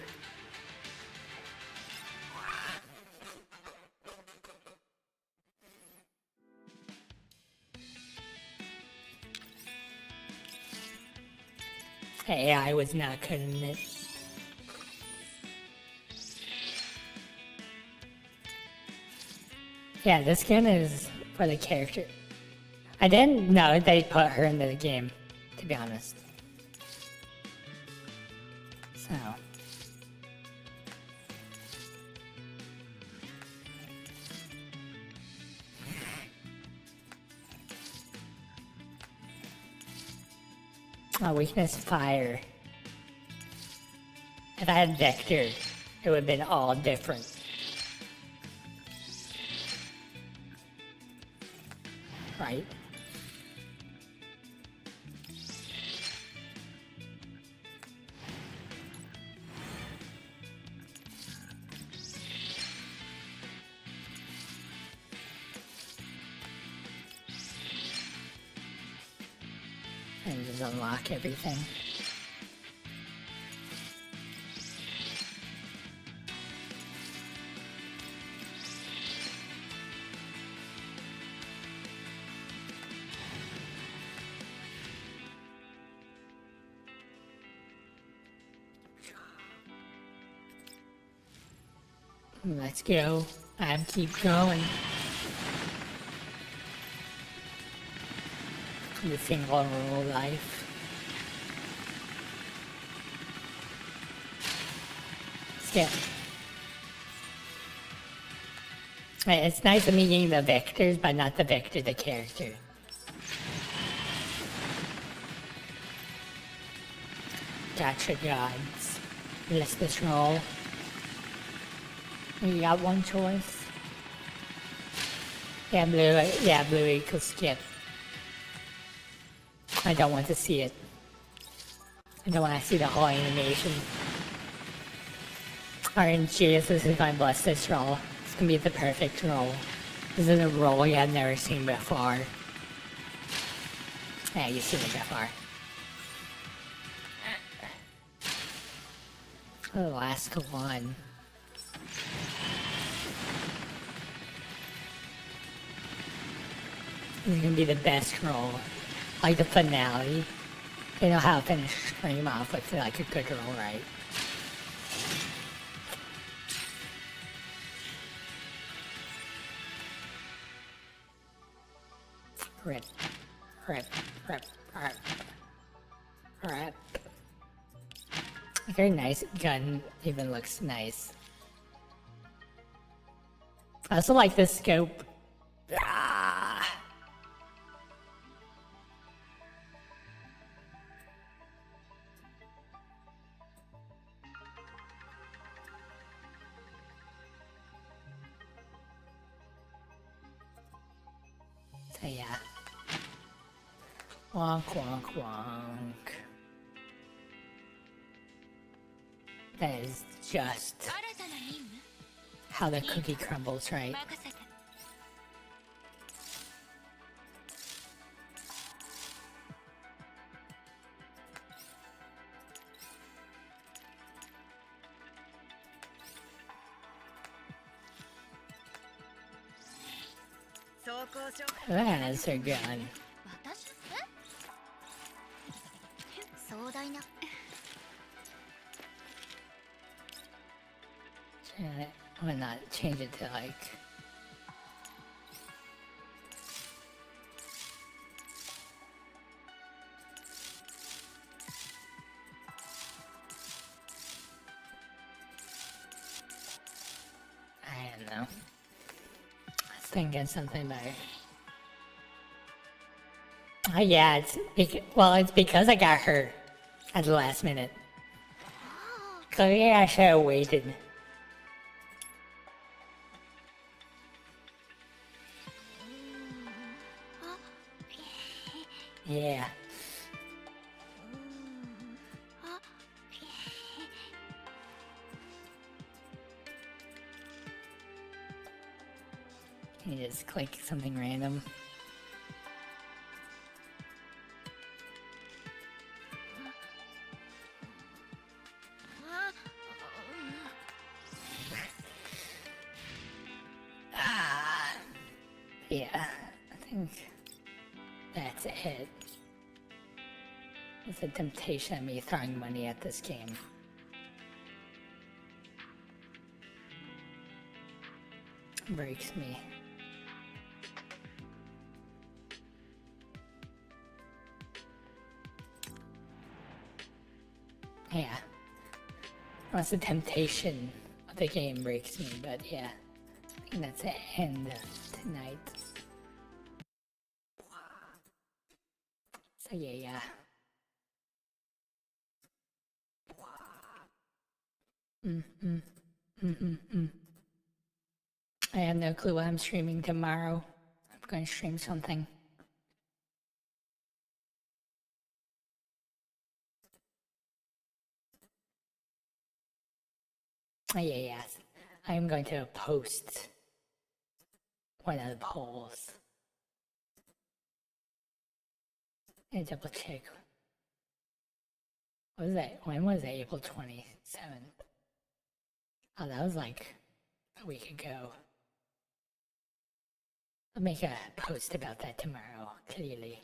AI was not cutting it. Yeah, this skin is for the character. I didn't know they put her into the game, to be honest. So. My weakness, fire. If I had Vector, it would have been all different. Right? And just unlock everything. Let's go. I'm keep going. The single rule life. Skip. It's nice meeting the vectors, but not the vector, the character. Gotcha, gods. Let's just roll. You got one choice. Yeah, blue equals skip. I don't want to see it. I don't want to see the whole animation. RNG, this is my bless this roll. It's gonna be the perfect roll. This is a roll you have never seen before. Yeah, you've seen it before. The last one. This is gonna be the best roll. Like the finale. You know how to finish stream off with like a good roll, right? Rip. Rip. Rip. Rip. Rip. Very nice gun, even looks nice. I also like this scope. Ah! So yeah. Wonk, wonk, wonk. That is just 新たな任務 how the cookie crumbles, right? 任せて。That's a gun. 私？壮大な。I'm gonna not change it to like. I don't know. I was thinking something about it. Oh yeah, it's because I got hurt at the last minute. Clearly I should have waited. Yeah. Can you just click something random? Yeah, I think that's it. It's a temptation of me throwing money at this game. Breaks me. Yeah. Once the temptation of the game breaks me, but yeah. I think that's the end of tonight. So yeah. I have no clue what I'm streaming tomorrow. I'm going to stream something. Yes. I'm going to post one of the polls. And double check. What was that? When was it? April 27th? Oh, that was like a week ago. I'll make a post about that tomorrow, clearly.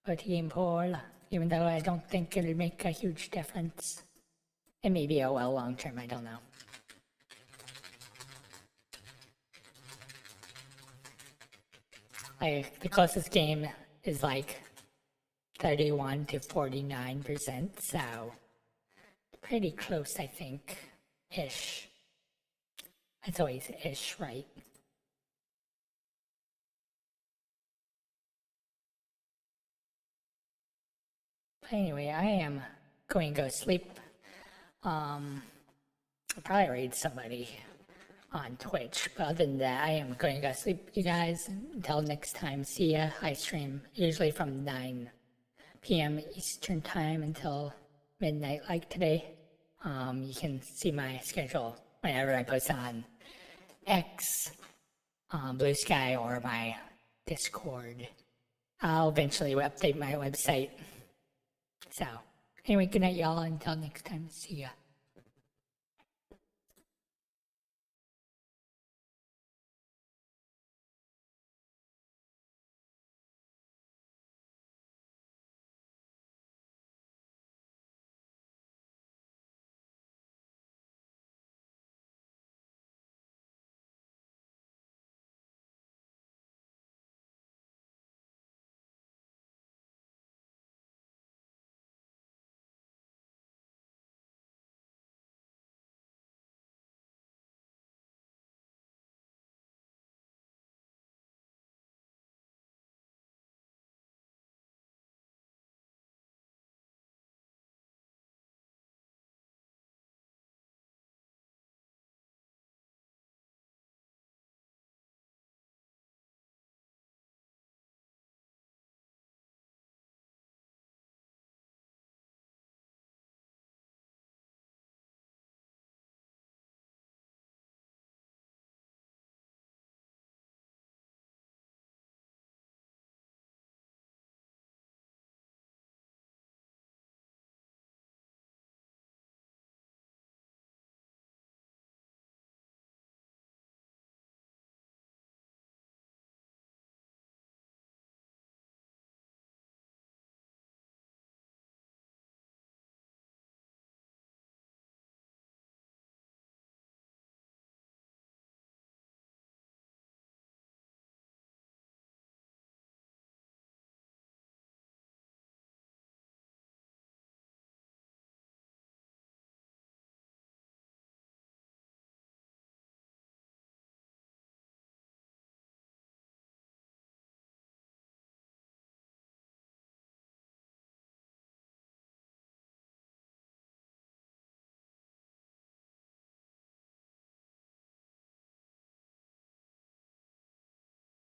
Vote game poll, even though I don't think it'll make a huge difference. It may be long term, I don't know. The closest game is like 31 to 49%, so pretty close, I think. Ish. It's always ish, right? But anyway, I am going to go sleep. I'll probably raid somebody on Twitch, but other than that, I am going to go sleep, you guys. Until next time, see ya. I stream usually from 9 p.m. Eastern Time until midnight, like today. You can see my schedule whenever I post on X, Blue Sky, or my Discord. I'll eventually update my website. So, anyway, good night, y'all. Until next time, see ya.